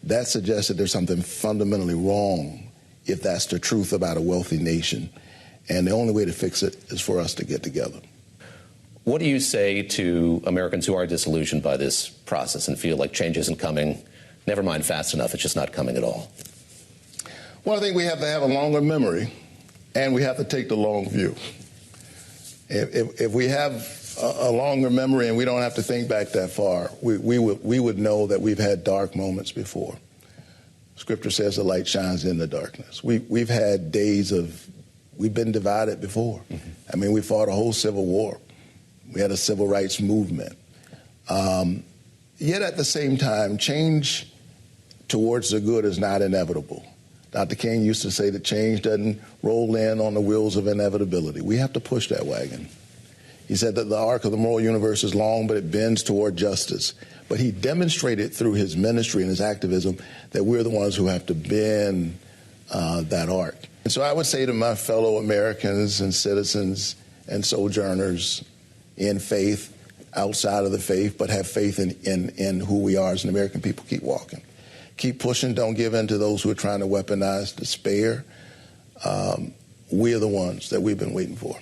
That suggests that there's something fundamentally wrong if that's the truth about a wealthy nation. And the only way to fix it is for us to get together. What do you say to Americans who are disillusioned by this process and feel like change isn't coming, never mind fast enough, it's just not coming at all? Well, I think we have to have a longer memory, and we have to take the long view. If we have a longer memory and we don't have to think back that far, we would know that we've had dark moments before. Scripture says the light shines in the darkness. We've had days of, we've been divided before. Mm-hmm. I mean, we fought a whole civil war. We had a civil rights movement. Yet at the same time, change towards the good is not inevitable. Dr. King used to say that change doesn't roll in on the wheels of inevitability. We have to push that wagon. He said that the arc of the moral universe is long, but it bends toward justice. But he demonstrated through his ministry and his activism that we're the ones who have to bend that arc. And so I would say to my fellow Americans and citizens and sojourners in faith, outside of the faith, but have faith in who we are as an American people, keep walking. Keep pushing. Don't give in to those who are trying to weaponize despair. We are the ones that we've been waiting for.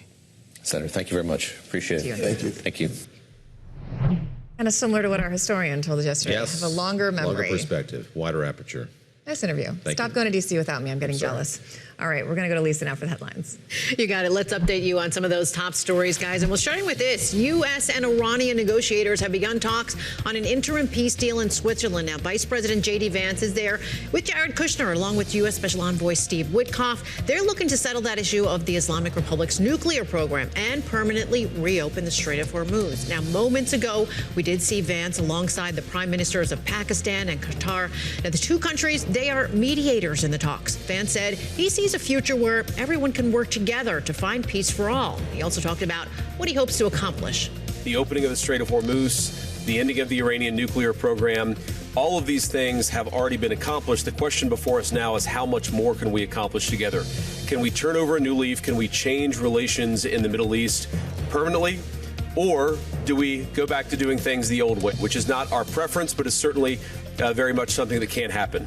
Senator, thank you very much. Appreciate it. Thank you. Thank you. Kind of similar to what our historian told us yesterday. Yes. Have a longer memory. Longer perspective, wider aperture. Nice interview. Thank Stop you. going to D.C. without me. I'm getting jealous. All right, we're going to go to Lisa now for the headlines. You got it. Let's update you on some of those top stories, guys. And we're starting with this. U.S. and Iranian negotiators have begun talks on an interim peace deal in Switzerland. Now, Vice President J.D. Vance is there with Jared Kushner, along with U.S. Special Envoy Steve Witkoff. They're looking to settle that issue of the Islamic Republic's nuclear program and permanently reopen the Strait of Hormuz. Now, moments ago, we did see Vance alongside the prime ministers of Pakistan and Qatar. Now, the two countries, they are mediators in the talks. Vance said he sees a future where everyone can work together to find peace for all. He also talked about what he hopes to accomplish. The opening of the Strait of Hormuz, the ending of the Iranian nuclear program, all of these things have already been accomplished. The question before us now is how much more can we accomplish together? Can we turn over a new leaf? Can we change relations in the Middle East permanently? Or do we go back to doing things the old way, which is not our preference, but is certainly very much something that can happen.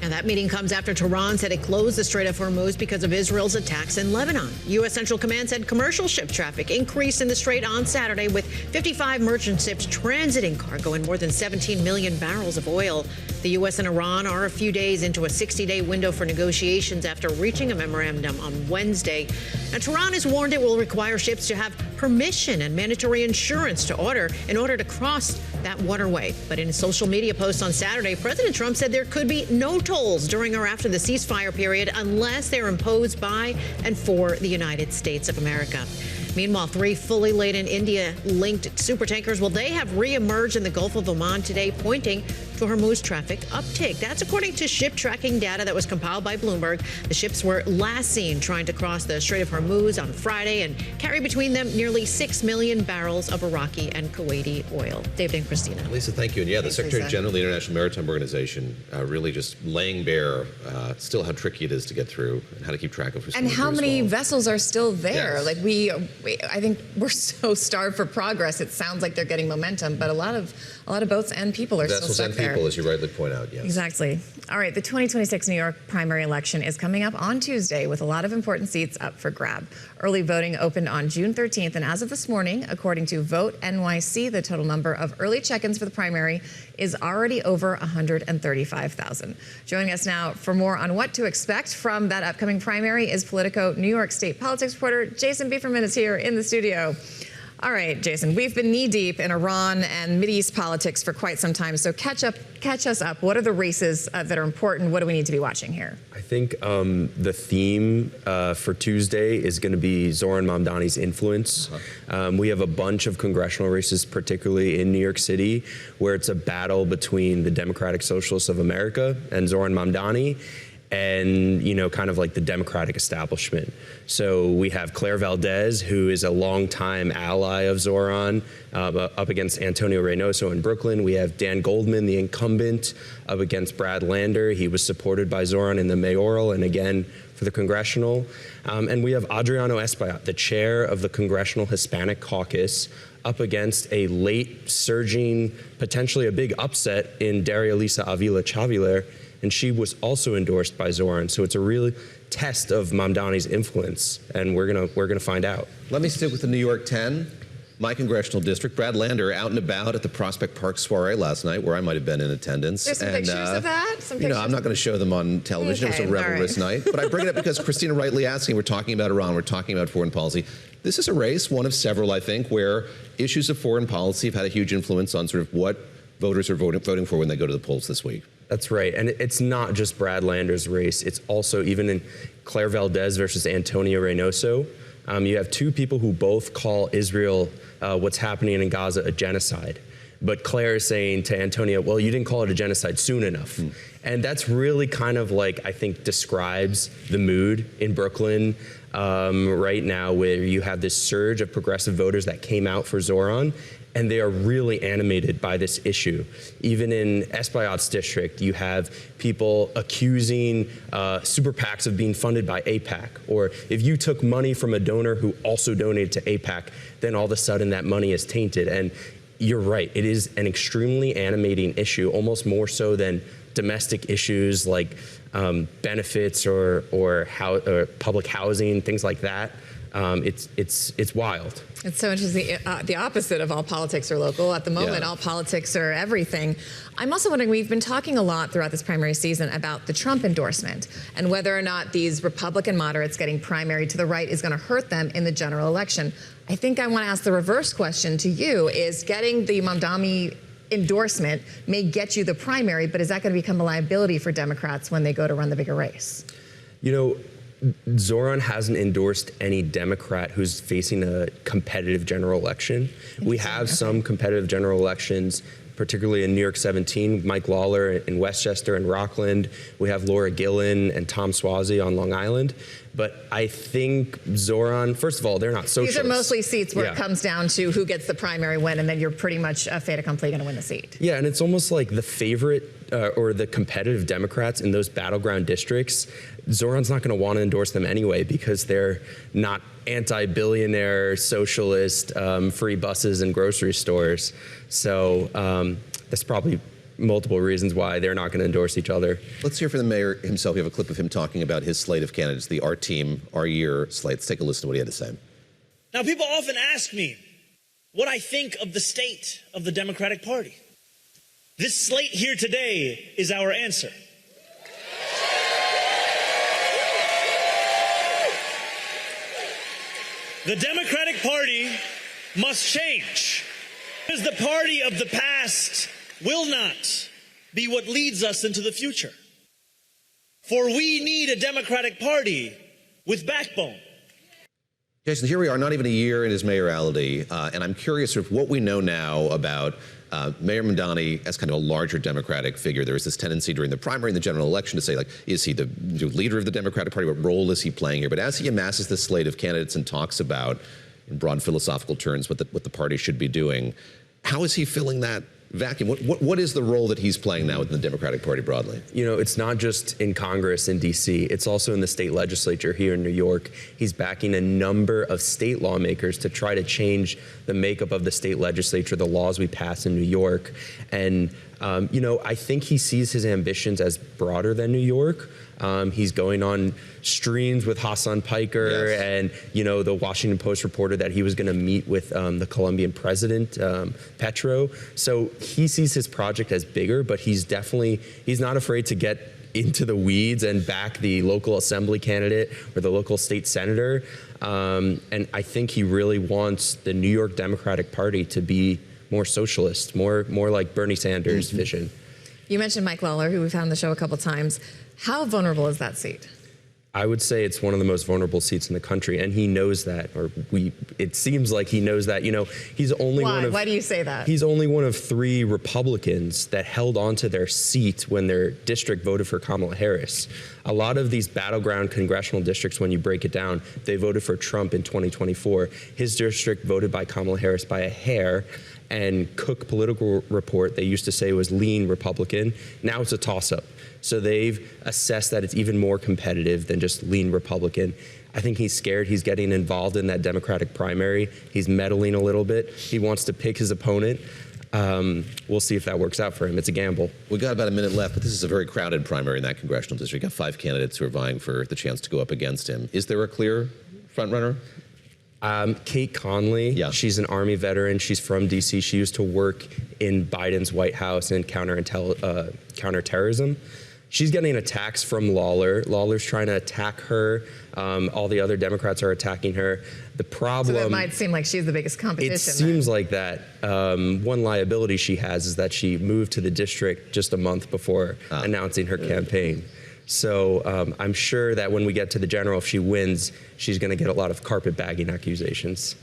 And that meeting comes after Tehran said it closed the Strait of Hormuz because of Israel's attacks in Lebanon. U.S. Central Command said commercial ship traffic increased in the Strait on Saturday, with 55 merchant ships transiting cargo and more than 17 million barrels of oil. The U.S. and Iran are a few days into a 60-day window for negotiations after reaching a memorandum on Wednesday. Now, Tehran has warned it will require ships to have permission and mandatory insurance in order to cross that waterway. But in a social media post on Saturday, President Trump said there could be no tolls during or after the ceasefire period unless they're imposed by and for the United States of America. Meanwhile, 3 fully laden India-linked supertankers, well, they have reemerged in the Gulf of Oman today, pointing to Hormuz traffic uptick. That's according to ship tracking data that was compiled by Bloomberg. The ships were last seen trying to cross the Strait of Hormuz on Friday and carry between them nearly 6 million barrels of Iraqi and Kuwaiti oil. David and Christina. Lisa, thank you. And yeah, the Secretary General of the International Maritime Organization really just laying bare still how tricky it is to get through and how to keep track of who's And how many vessels are still there? Yes. Like I think we're so starved for progress. It sounds like they're getting momentum, but a lot of boats and people are still stuck there. Vessels and people, as you rightly point out, yes. Exactly. All right, the 2026 New York primary election is coming up on Tuesday with a lot of important seats up for grab. Early voting opened on June 13th, and as of this morning, according to Vote NYC, the total number of early check-ins for the primary is already over 135,000. Joining us now for more on what to expect from that upcoming primary is Politico New York State politics reporter Jason Beeferman is here in the studio. All right, Jason, we've been knee-deep in Iran and Mideast politics for quite some time, so catch us up. What are the races that are important? What do we need to be watching here? I think the theme for Tuesday is going to be Zoran Mamdani's influence. We have a bunch of congressional races, particularly in New York City, where it's a battle between the Democratic Socialists of America and Zoran Mamdani. and, you know, kind of like the Democratic establishment. So we have Claire Valdez, who is a longtime ally of Zoran, up against Antonio Reynoso in Brooklyn. We have Dan Goldman, the incumbent, up against Brad Lander. He was supported by Zoran in the mayoral and again for the congressional. And we have Adriano Espaillat, the chair of the Congressional Hispanic Caucus, up against a late surging, potentially a big upset in Daria Lisa Avila Chaviler, and she was also endorsed by Zoran. So it's a real test of Mamdani's influence, and we're gonna find out. Let me stick with the New York 10, my congressional district. Brad Lander out and about at the Prospect Park soiree last night, where I might have been in attendance. There's some pictures of that? You know, I'm not going to show them on television. Okay, It was a revelrous night. But I bring it up because Christina rightly asking, we're talking about Iran, we're talking about foreign policy. This is a race, one of several, I think, where issues of foreign policy have had a huge influence on sort of what voters are voting for when they go to the polls this week. That's right. And it's not just Brad Lander's race. It's also even in Claire Valdez versus Antonio Reynoso. You have two people who both call Israel, what's happening in Gaza, a genocide. But Claire is saying to Antonio, well, you didn't call it a genocide soon enough. And that's really kind of like, I think, describes the mood in Brooklyn right now, where you have this surge of progressive voters that came out for Zoran, and they are really animated by this issue. Even in Espaillat's district, you have people accusing super PACs of being funded by AIPAC, or if you took money from a donor who also donated to AIPAC, then all of a sudden that money is tainted. And you're right, it is an extremely animating issue, almost more so than domestic issues like benefits or public housing, things like that. It's wild. It's so interesting. The opposite of all politics are local. At the moment, all politics are everything. I'm also wondering, we've been talking a lot throughout this primary season about the Trump endorsement and whether or not these Republican moderates getting primaried to the right is going to hurt them in the general election. I think I want to ask the reverse question to you, is getting the Mamdani endorsement may get you the primary, but is that going to become a liability for Democrats when they go to run the bigger race? You know, Zoran hasn't endorsed any Democrat who's facing a competitive general election. We have some competitive general elections, particularly in New York 17, Mike Lawler in Westchester and Rockland. We have Laura Gillen and Tom Swazi on Long Island. But I think Zoran, first of all, they're not socialists. These are mostly seats where it comes down to who gets the primary win, and then you're pretty much a fait accompli going to win the seat. Yeah, and it's almost like the favorite or the competitive Democrats in those battleground districts, Zoran's not going to want to endorse them anyway because they're not anti-billionaire, socialist, free buses and grocery stores. So that's probably multiple reasons why they're not going to endorse each other. Let's hear from the mayor himself. We have a clip of him talking about his slate of candidates, the Our Team, Our Year slate. Let's take a listen to what he had to say. Now, people often ask me what I think of the state of the Democratic Party. This slate here today is our answer. The Democratic Party must change, because the party of the past will not be what leads us into the future. For we need a Democratic Party with backbone. Jason, here we are, not even a year in his mayoralty, and I'm curious of what we know now about Mayor Mamdani as kind of a larger Democratic figure. There was this tendency during the primary and the general election to say, like, is he the leader of the Democratic Party? What role is he playing here? But as he amasses this slate of candidates and talks about, in broad philosophical terms, what the party should be doing, how is he filling that vacuum? What is the role that he's playing now within the Democratic Party broadly? You know, it's not just in Congress in D.C. It's also in the state legislature here in New York. He's backing a number of state lawmakers to try to change the makeup of the state legislature, the laws we pass in New York. And, you know, I think he sees his ambitions as broader than New York. He's going on streams with Hassan Piker and, you know, the Washington Post reported that he was going to meet with the Colombian president, Petro. So he sees his project as bigger, but he's not afraid to get into the weeds and back the local assembly candidate or the local state senator. And I think he really wants the New York Democratic Party to be more socialist, more like Bernie Sanders' vision. You mentioned Mike Lawler, who we've had on the show a couple times. How vulnerable is that seat? I would say it's one of the most vulnerable seats in the country, and he knows that, it seems like he knows that. You know, he's only one of— Why do you say that? He's only one of 3 Republicans that held onto their seat when their district voted for Kamala Harris. A lot of these battleground congressional districts, when you break it down, they voted for Trump in 2024. His district voted by Kamala Harris by a hair, and Cook Political Report, they used to say was lean Republican. Now it's a toss-up. So they've assessed that it's even more competitive than just lean Republican. I think he's scared. He's getting involved in that Democratic primary. He's meddling a little bit. He wants to pick his opponent. We'll see if that works out for him. It's a gamble. We got about a minute left, but this is a very crowded primary in that congressional district. You got 5 candidates who are vying for the chance to go up against him. Is there a clear frontrunner? Kate Conley, she's an Army veteran. She's from D.C. She used to work in Biden's White House in counterterrorism. She's getting attacks from Lawler. Lawler's trying to attack her. All the other Democrats are attacking her. The problem— So that might seem like she's the biggest competition. It seems like that. One liability she has is that she moved to the district just a month before announcing her campaign. So I'm sure that when we get to the general, if she wins, she's going to get a lot of carpetbagging accusations.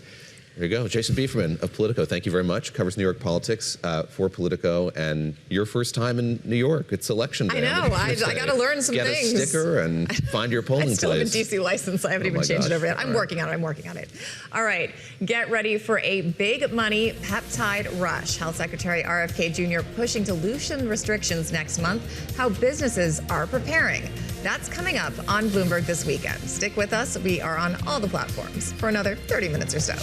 There you go. Jason Beeferman of Politico, thank you very much. Covers New York politics for Politico, and your first time in New York. It's election day. I know. I got to learn some things. Get a sticker and find your polling place. I still have a DC license. I haven't even changed it over yet. I'm working on it. All right. Get ready for a big money peptide rush. Health Secretary RFK Jr. pushing to loosen restrictions next month. How businesses are preparing. That's coming up on Bloomberg this weekend. Stick with us. We are on all the platforms for another 30 minutes or so.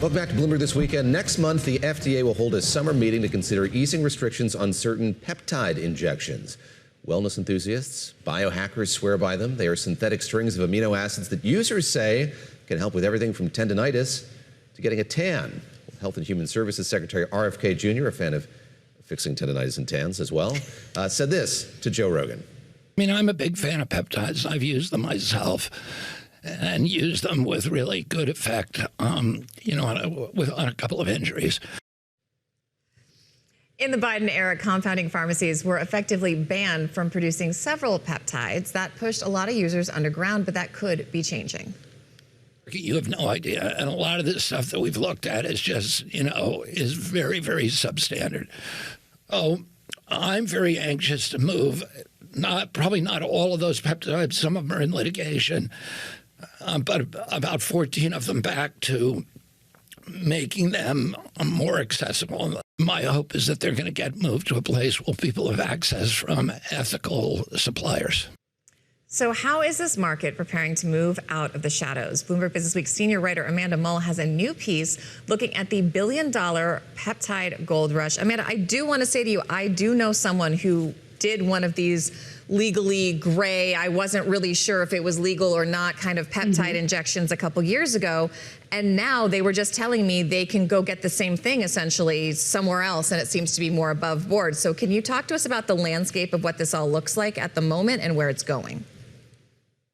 Welcome back to Bloomberg This Weekend. Next month, the FDA will hold a summer meeting to consider easing restrictions on certain peptide injections. Wellness enthusiasts, biohackers swear by them. They are synthetic strings of amino acids that users say can help with everything from tendinitis to getting a tan. Health and Human Services Secretary RFK Jr., a fan of fixing tendinitis and tans as well, said this to Joe Rogan. I mean, I'm a big fan of peptides. I've used them myself and used them with really good effect, on a couple of injuries. In the Biden era, compounding pharmacies were effectively banned from producing several peptides. That pushed a lot of users underground, but that could be changing. You have no idea. And a lot of this stuff that we've looked at is just, is very, very substandard. Oh, I'm very anxious to move. Probably not all of those peptides. Some of them are in litigation. But about 14 of them back to making them more accessible. My hope is that they're going to get moved to a place where people have access from ethical suppliers. So how is this market preparing to move out of the shadows? Bloomberg Businessweek senior writer Amanda Mull has a new piece looking at the billion-dollar peptide gold rush. Amanda, I do want to say to you, I do know someone who did one of these legally gray, I wasn't really sure if it was legal or not, kind of peptide injections a couple years ago. And now they were just telling me they can go get the same thing essentially somewhere else, and it seems to be more above board. So can you talk to us about the landscape of what this all looks like at the moment and where it's going?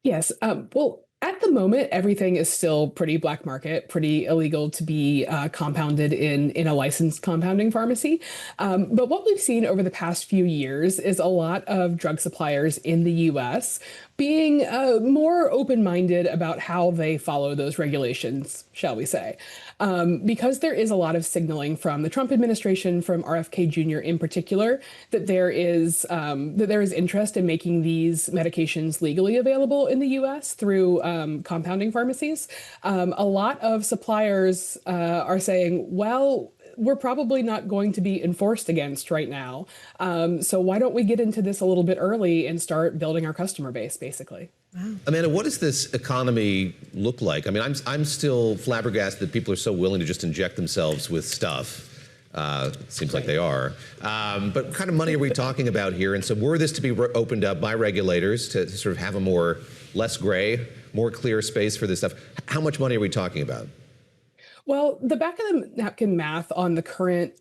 Yes. Well, at the moment, everything is still pretty black market, pretty illegal to be compounded in a licensed compounding pharmacy. But what we've seen over the past few years is a lot of drug suppliers in the U.S. being more open-minded about how they follow those regulations, shall we say. Because there is a lot of signaling from the Trump administration, from RFK Jr. in particular, that there is interest in making these medications legally available in the U.S. through compounding pharmacies. A lot of suppliers are saying, well, we're probably not going to be enforced against right now. So why don't we get into this a little bit early and start building our customer base, basically? Wow. Amanda, what does this economy look like? I mean, I'm still flabbergasted that people are so willing to just inject themselves with stuff. Seems like they are. But what kind of money are we talking about here? And so were this to be opened up by regulators to sort of have a less gray, more clear space for this stuff, how much money are we talking about? Well, the back of the napkin math on the current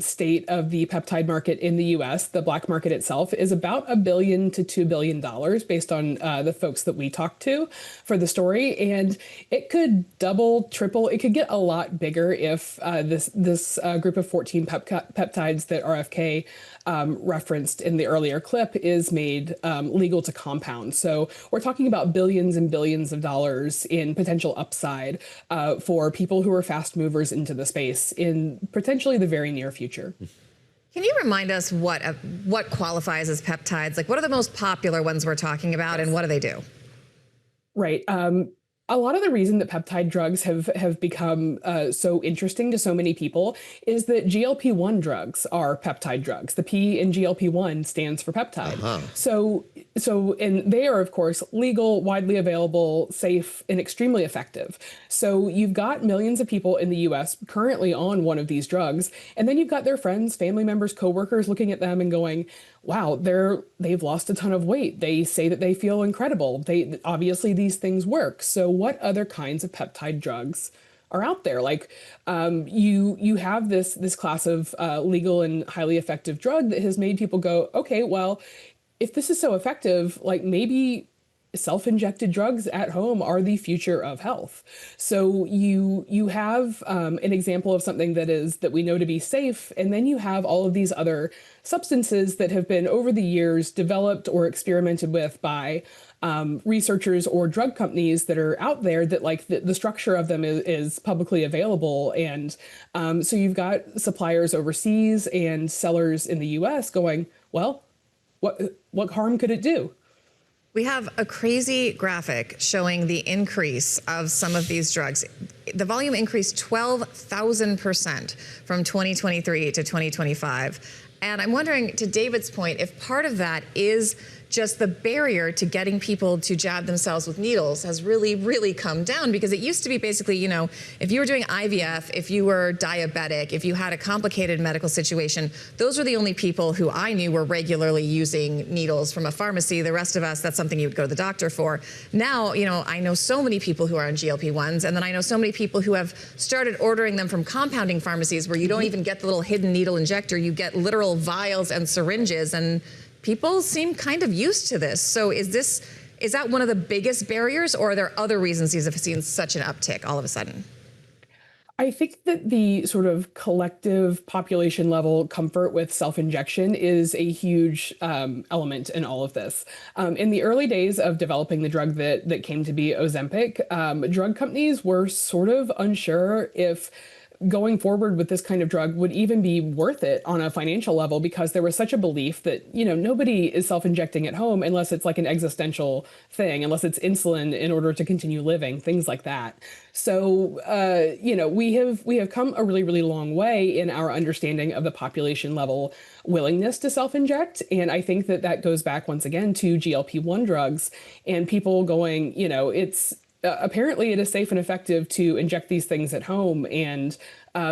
state of the peptide market in the U.S., the black market itself, is about $1 billion to $2 billion based on the folks that we talked to for the story. And it could double, triple, it could get a lot bigger if this group of 14 peptides that RFK referenced in the earlier clip is made legal to compound. So we're talking about billions and billions of dollars in potential upside for people who are fast movers into the space in potentially the very near future. Can you remind us what qualifies as peptides? Like, what are the most popular ones we're talking about, and what do they do? Right. A lot of the reason that peptide drugs have become so interesting to so many people is that GLP-1 drugs are peptide drugs. The P in GLP-1 stands for peptide. And they are, of course, legal, widely available, safe, and extremely effective. So you've got millions of people in the U.S. currently on one of these drugs, and then you've got their friends, family members, coworkers looking at them and going, wow, they've lost a ton of weight. They say that they feel incredible. Obviously these things work. So what other kinds of peptide drugs are out there? Like you have this class of legal and highly effective drug that has made people go, okay, well, if this is so effective, like maybe self-injected drugs at home are the future of health. So you have an example of something that we know to be safe, and then you have all of these other substances that have been over the years developed or experimented with by researchers or drug companies that are out there that like the structure of them is publicly available. And so you've got suppliers overseas and sellers in the US going, well, what harm could it do? We have a crazy graphic showing the increase of some of these drugs. The volume increased 12,000% from 2023 to 2025. And I'm wondering, to David's point, if part of that is just the barrier to getting people to jab themselves with needles has really, really come down, because it used to be basically, you know, if you were doing IVF, if you were diabetic, if you had a complicated medical situation, those were the only people who I knew were regularly using needles from a pharmacy. The rest of us, that's something you would go to the doctor for. Now, you know, I know so many people who are on GLP-1s, and then I know so many people who have started ordering them from compounding pharmacies where you don't even get the little hidden needle injector, you get literal vials and syringes, and people seem kind of used to this. So is that one of the biggest barriers, or are there other reasons these have seen such an uptick all of a sudden? I think that the sort of collective population level comfort with self-injection is a huge element in all of this. In the early days of developing the drug that came to be Ozempic, drug companies were sort of unsure if going forward with this kind of drug would even be worth it on a financial level, because there was such a belief that, you know, nobody is self-injecting at home unless it's like an existential thing, unless it's insulin in order to continue living, things like that. So, you know, we have come a really, really long way in our understanding of the population level willingness to self-inject. And I think that goes back once again to GLP-1 drugs and people going, you know, it's apparently it is safe and effective to inject these things at home, and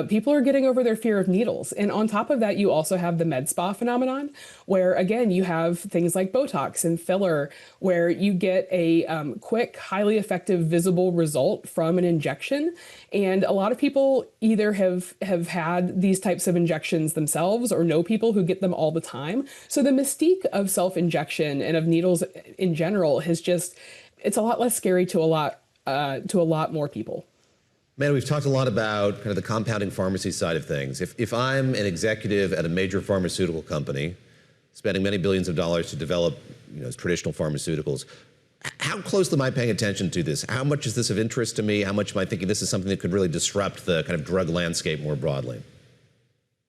people are getting over their fear of needles. And on top of that, you also have the med spa phenomenon, where again, you have things like Botox and filler, where you get a quick, highly effective, visible result from an injection. And a lot of people either have had these types of injections themselves or know people who get them all the time. So the mystique of self-injection and of needles in general it's a lot less scary to a lot more people. Man, we've talked a lot about kind of the compounding pharmacy side of things. If I'm an executive at a major pharmaceutical company, spending many billions of dollars to develop, you know, traditional pharmaceuticals, how closely am I paying attention to this? How much is this of interest to me? How much am I thinking this is something that could really disrupt the kind of drug landscape more broadly?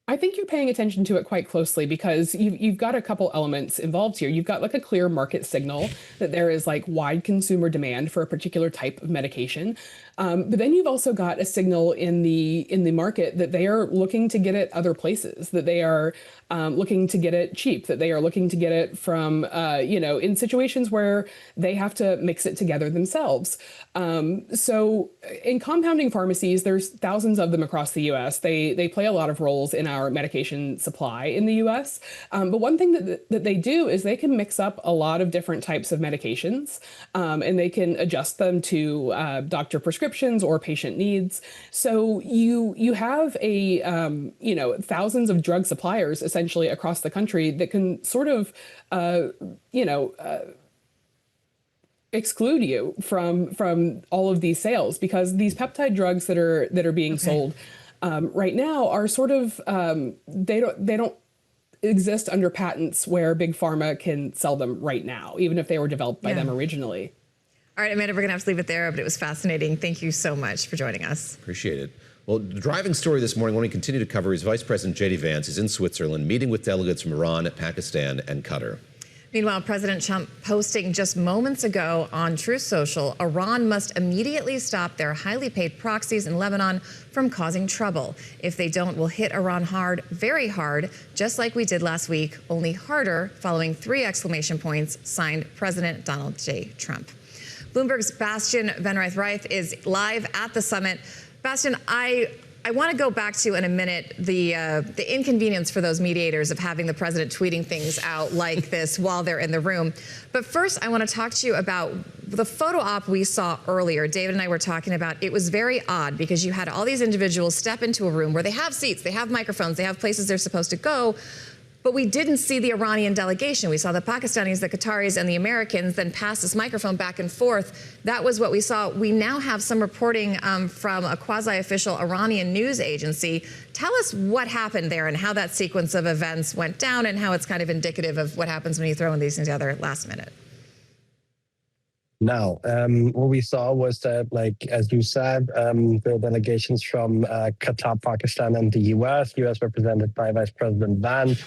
I think you're paying attention to it quite closely, because you've got a couple elements involved here. You've got like a clear market signal that there is like wide consumer demand for a particular type of medication. But then you've also got a signal in the market that they are looking to get it other places, that they are looking to get it cheap, that they are looking to get it from, you know, in situations where they have to mix it together themselves. So in compounding pharmacies, there's thousands of them across the US. They play a lot of roles in our medication supply in the U.S. But one thing that they do is they can mix up a lot of different types of medications, and they can adjust them to doctor prescriptions or patient needs. So you have a thousands of drug suppliers essentially across the country that can sort of exclude you from all of these sales, because these peptide drugs that are being sold right now are sort of they don't exist under patents where big pharma can sell them right now, even if they were developed by them originally. All right, Amanda, we're going to have to leave it there, but it was fascinating. Thank you so much for joining us. Appreciate it. Well, the driving story this morning, when we continue to cover, is Vice President J.D. Vance is in Switzerland meeting with delegates from Iran, Pakistan, and Qatar. Meanwhile, President Trump posting just moments ago on Truth Social, Iran must immediately stop their highly paid proxies in Lebanon from causing trouble. If they don't, we'll hit Iran hard, very hard, just like we did last week, only harder, following 3 exclamation points, signed President Donald J. Trump. Bloomberg's Bastian Benrath-Wright is live at the summit. Bastian, I want to go back to, in a minute, the inconvenience for those mediators of having the president tweeting things out like this while they're in the room. But first, I want to talk to you about the photo op we saw earlier. David and I were talking about it was very odd because you had all these individuals step into a room where they have seats, they have microphones, they have places they're supposed to go. But we didn't see the Iranian delegation. We saw the Pakistanis, the Qataris, and the Americans then pass this microphone back and forth. That was what we saw. We now have some reporting from a quasi-official Iranian news agency. Tell us what happened there and how that sequence of events went down and how it's kind of indicative of what happens when you throw in these things together last minute. Now, what we saw was that, like, as you said, the delegations from Qatar, Pakistan, and the U.S. represented by Vice President Vance,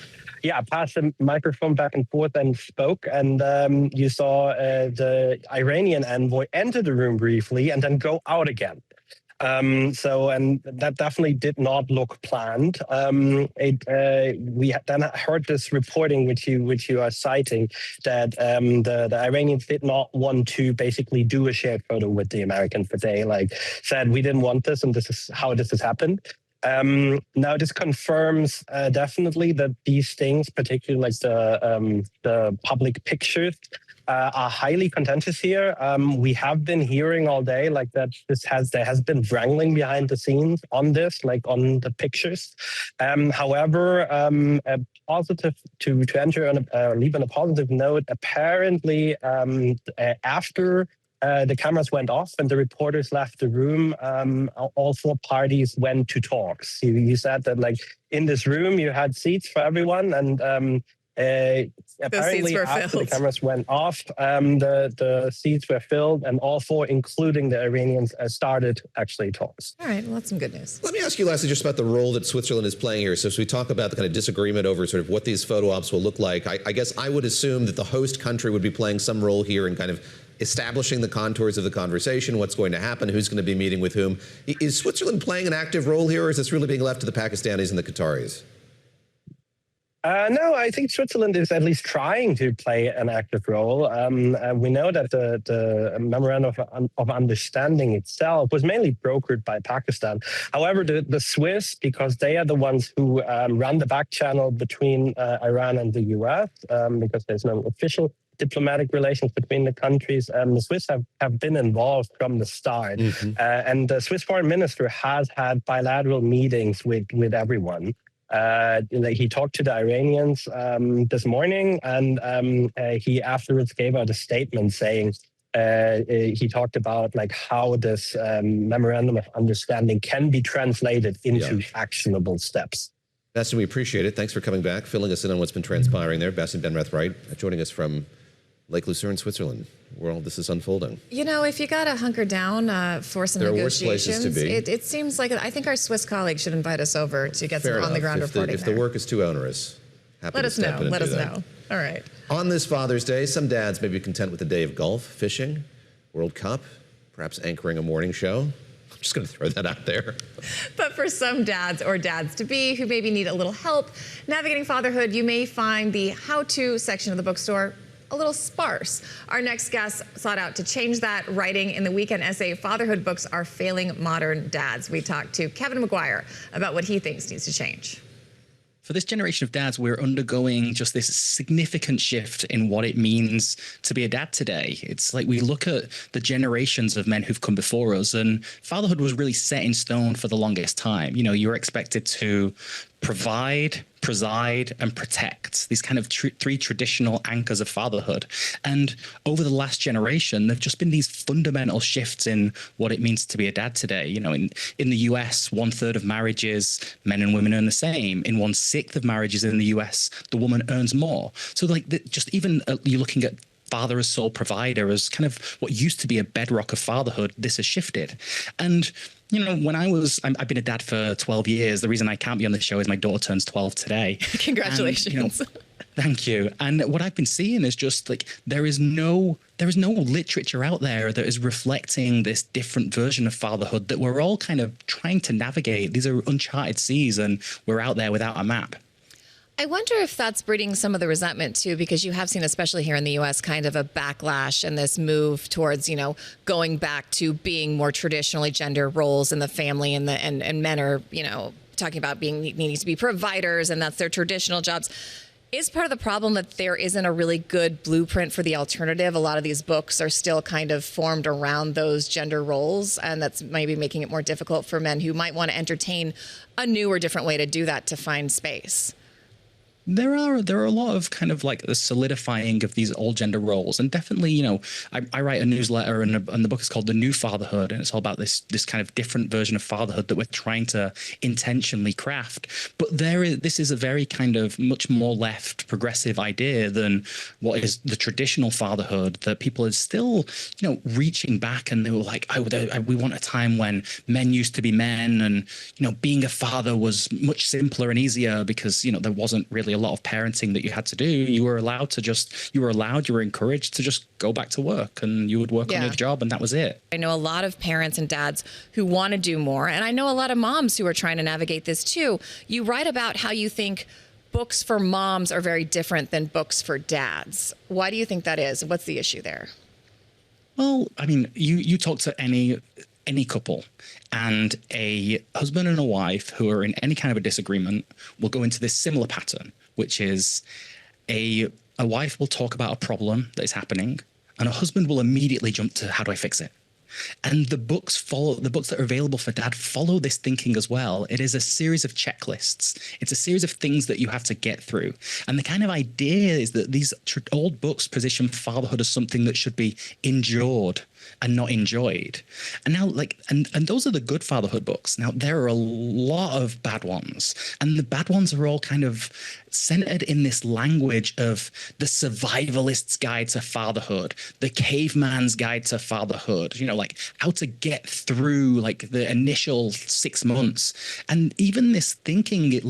passed the microphone back and forth and spoke. And you saw the Iranian envoy enter the room briefly and then go out again. And that definitely did not look planned. We then heard this reporting, which you are citing, that the Iranians did not want to basically do a shared photo with the Americans, but they said we didn't want this, and this is how this has happened. Now, this confirms definitely that these things, particularly like the public pictures, are highly contentious here. We have been hearing all day that there has been wrangling behind the scenes on this, like on the pictures. However, a positive to enter on leave on a positive note. Apparently, after the cameras went off and the reporters left the room, all 4 parties went to talks. You said that in this room you had seats for everyone, and apparently after the cameras went off, the seats were filled, and all 4, including the Iranians, started actually talks. All right, well, that's some good news. Let me ask you lastly just about the role that Switzerland is playing here. So as we talk about the kind of disagreement over sort of what these photo ops will look like, I guess I would assume that the host country would be playing some role here in kind of establishing the contours of the conversation, what's going to happen, who's going to be meeting with whom. Is Switzerland playing an active role here, or is this really being left to the Pakistanis and the Qataris? No, I think Switzerland is at least trying to play an active role. We know that the memorandum of understanding itself was mainly brokered by Pakistan. However, the Swiss, because they are the ones who run the back channel between Iran and the U.S., because there's no official diplomatic relations between the countries, the Swiss have been involved from the start. And the Swiss foreign minister has had bilateral meetings with everyone. He talked to the Iranians this morning, and he afterwards gave out a statement saying he talked about how this memorandum of understanding can be translated into actionable steps. Bastian, we appreciate it. Thanks for coming back, filling us in on what's been transpiring there. Bastian Benrath-Wright joining us from Lake Lucerne, Switzerland, where all this is unfolding. You know, if you got to hunker down for some negotiations, there are worse places to be. It seems like I think our Swiss colleagues should invite us over to get some on-the-ground reporting. If the work is too onerous, let us know. Let us know. All right. On this Father's Day, some dads may be content with a day of golf, fishing, World Cup, perhaps anchoring a morning show. I'm just going to throw that out there. But for some dads or dads-to-be who maybe need a little help navigating fatherhood, you may find the how-to section of the bookstore a little sparse. Our next guest sought out to change that, writing in the weekend essay, Fatherhood Books Are Failing Modern Dads. We talked to Kevin Maguire about what he thinks needs to change. for this generation of dads, we're undergoing just this significant shift in what it means to be a dad today. It's like we look at the generations of men who've come before us, and fatherhood was really set in stone for the longest time. You know, you were expected to provide, preside, and protect, these kind of three traditional anchors of fatherhood. And over the last generation, there've just been these fundamental shifts in what it means to be a dad today. You know, in the US, 1/3 of marriages, men and women earn the same. In 1/6 of marriages in the US, the woman earns more. So like just even you're looking at father as sole provider as kind of what used to be a bedrock of fatherhood, this has shifted. And you know, when I've been a dad for 12 years. The reason I can't be on the show is my daughter turns 12 today. Congratulations. And, you know, thank you. And what I've been seeing is just like there is no literature out there that is reflecting this different version of fatherhood that we're all kind of trying to navigate. These are uncharted seas, and we're out there without a map. I wonder if that's breeding some of the resentment too, because you have seen, especially here in the U.S., kind of a backlash and this move towards, you know, going back to being more traditionally gender roles in the family, and men are, you know, talking about needing to be providers, and that's their traditional jobs. Is part of the problem that there isn't a really good blueprint for the alternative? A lot of these books are still kind of formed around those gender roles, and that's maybe making it more difficult for men who might want to entertain a new or different way to do that, to find space. There are a lot of kind of like the solidifying of these old gender roles, and definitely, you know, I write a newsletter, and the book is called The New Fatherhood, and it's all about this kind of different version of fatherhood that we're trying to intentionally craft. But this is a very kind of much more left progressive idea than what is the traditional fatherhood that people are still, you know, reaching back, and they were like, we want a time when men used to be men, and you know, being a father was much simpler and easier because, you know, there wasn't really a lot of parenting that you had to do. You were encouraged to just go back to work, and you would work on your job, and that was it. I know a lot of parents and dads who want to do more, and I know a lot of moms who are trying to navigate this too. You write about how you think books for moms are very different than books for dads. Why do you think that is? What's the issue there? Well, I mean, you talk to any couple, and a husband and a wife who are in any kind of a disagreement will go into this similar pattern, which is a wife will talk about a problem that is happening, and a husband will immediately jump to, how do I fix it? And the books that are available for dad follow this thinking as well. It is a series of checklists. It's a series of things that you have to get through. And the kind of idea is that these old books position fatherhood as something that should be endured and not enjoyed. And now, like, and those are the good fatherhood books. Now, there are a lot of bad ones, and the bad ones are all kind of centered in this language of the survivalist's guide to fatherhood, the caveman's guide to fatherhood, you know, like how to get through like the initial 6 months. And even this thinking, it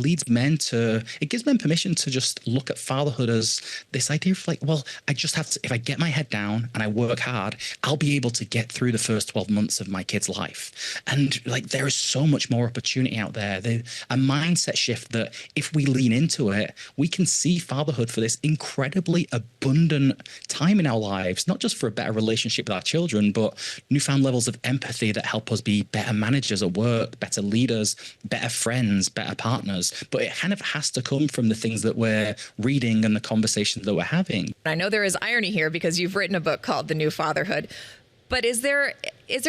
gives men permission to just look at fatherhood as this idea of like, well, I just have to, if I get my head down and I work hard, I'll be able to get through the first 12 months of my kid's life. And like, there is so much more opportunity out there. A mindset shift that if we lean into it, we can see fatherhood for this incredibly abundant time in our lives, not just for a better relationship with our children, but newfound levels of empathy that help us be better managers at work, better leaders, better friends, better partners. But it kind of has to come from the things that we're reading and the conversations that we're having. I know there is irony here because you've written a book called The New Fatherhood. But is there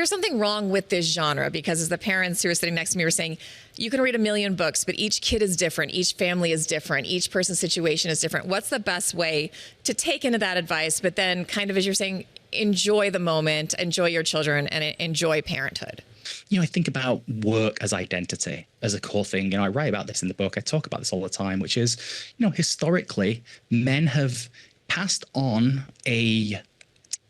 something wrong with this genre? Because as the parents who are sitting next to me were saying, you can read 1 million books, but each kid is different. Each family is different. Each person's situation is different. What's the best way to take into that advice, but then kind of, as you're saying, enjoy the moment, enjoy your children, and enjoy parenthood? You know, I think about work as identity, as a core thing. You know, I write about this in the book. I talk about this all the time, which is, you know, historically, men have passed on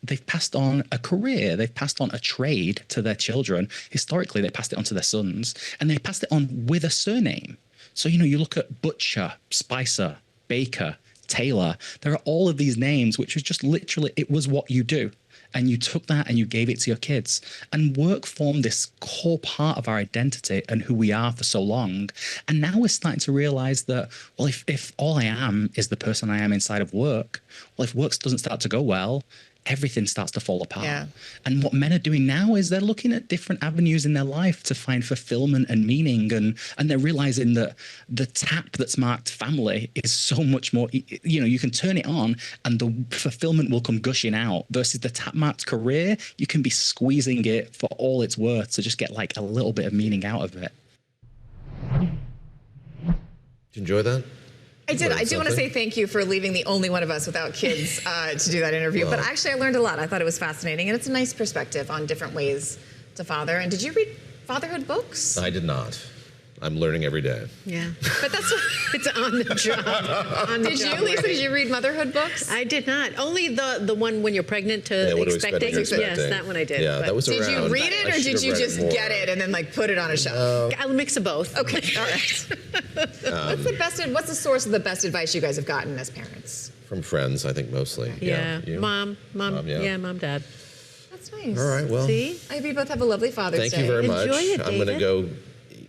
they've passed on a career, they've passed on a trade to their children. Historically, they passed it on to their sons, and they passed it on with a surname. So, you know, you look at butcher, spicer, baker, tailor, there are all of these names, which was just literally, it was what you do. And you took that and you gave it to your kids. And work formed this core part of our identity and who we are for so long. And now we're starting to realize that, well, if all I am is the person I am inside of work, well, if work doesn't start to go well, everything starts to fall apart. Yeah. And what men are doing now is they're looking at different avenues in their life to find fulfillment and meaning, and they're realizing that the tap that's marked family is so much more, you can turn it on and the fulfillment will come gushing out, versus the tap marked career, you can be squeezing it for all it's worth to just get like a little bit of meaning out of it. Did you enjoy that? I did. I do want to say thank you for leaving the only one of us without kids to do that interview. Well, but actually, I learned a lot. I thought it was fascinating, and it's a nice perspective on different ways to father. And did you read fatherhood books? I did not. I'm learning every day. Yeah, but that's it's on the job. Did you, Lisa? Did you read motherhood books? I did not. Only the one when you're pregnant to what expecting. Yes, that one I did. Yeah, that was Did around. you read it, or did you just get it and then like put it on a shelf? A mix of both. Okay, all right. What's the source of the best advice you guys have gotten as parents? From friends, I think mostly. Yeah, You? mom, yeah. mom, dad. That's nice. All right, well. See? I hope you both have a lovely Father's Day. Thank you very much. Enjoy it, I'm going to David. go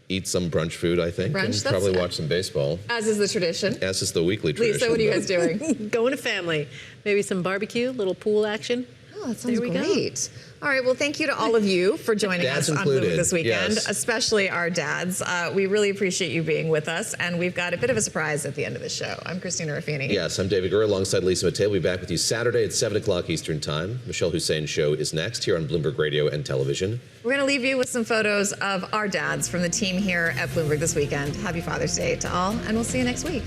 eat some brunch food, I think, Brunch? and That's probably fine. watch some baseball. As is the tradition. As is the weekly tradition. Lisa, what are you guys doing? Going to family. Maybe some barbecue, little pool action. Oh, that sounds There we go. great. All right, well, thank you to all of you for joining Dads us on included, Bloomberg this weekend, yes. especially our dads. We really appreciate you being with us, and we've got a bit of a surprise at the end of the show. I'm Christina Ruffini. Yes, I'm David Gura alongside Lisa Mateo. We'll be back with you Saturday at 7 o'clock Eastern Time. Michelle Hussein's show is next here on Bloomberg Radio and Television. We're going to leave you with some photos of our dads from the team here at Bloomberg this weekend. Happy Father's Day to all, and we'll see you next week.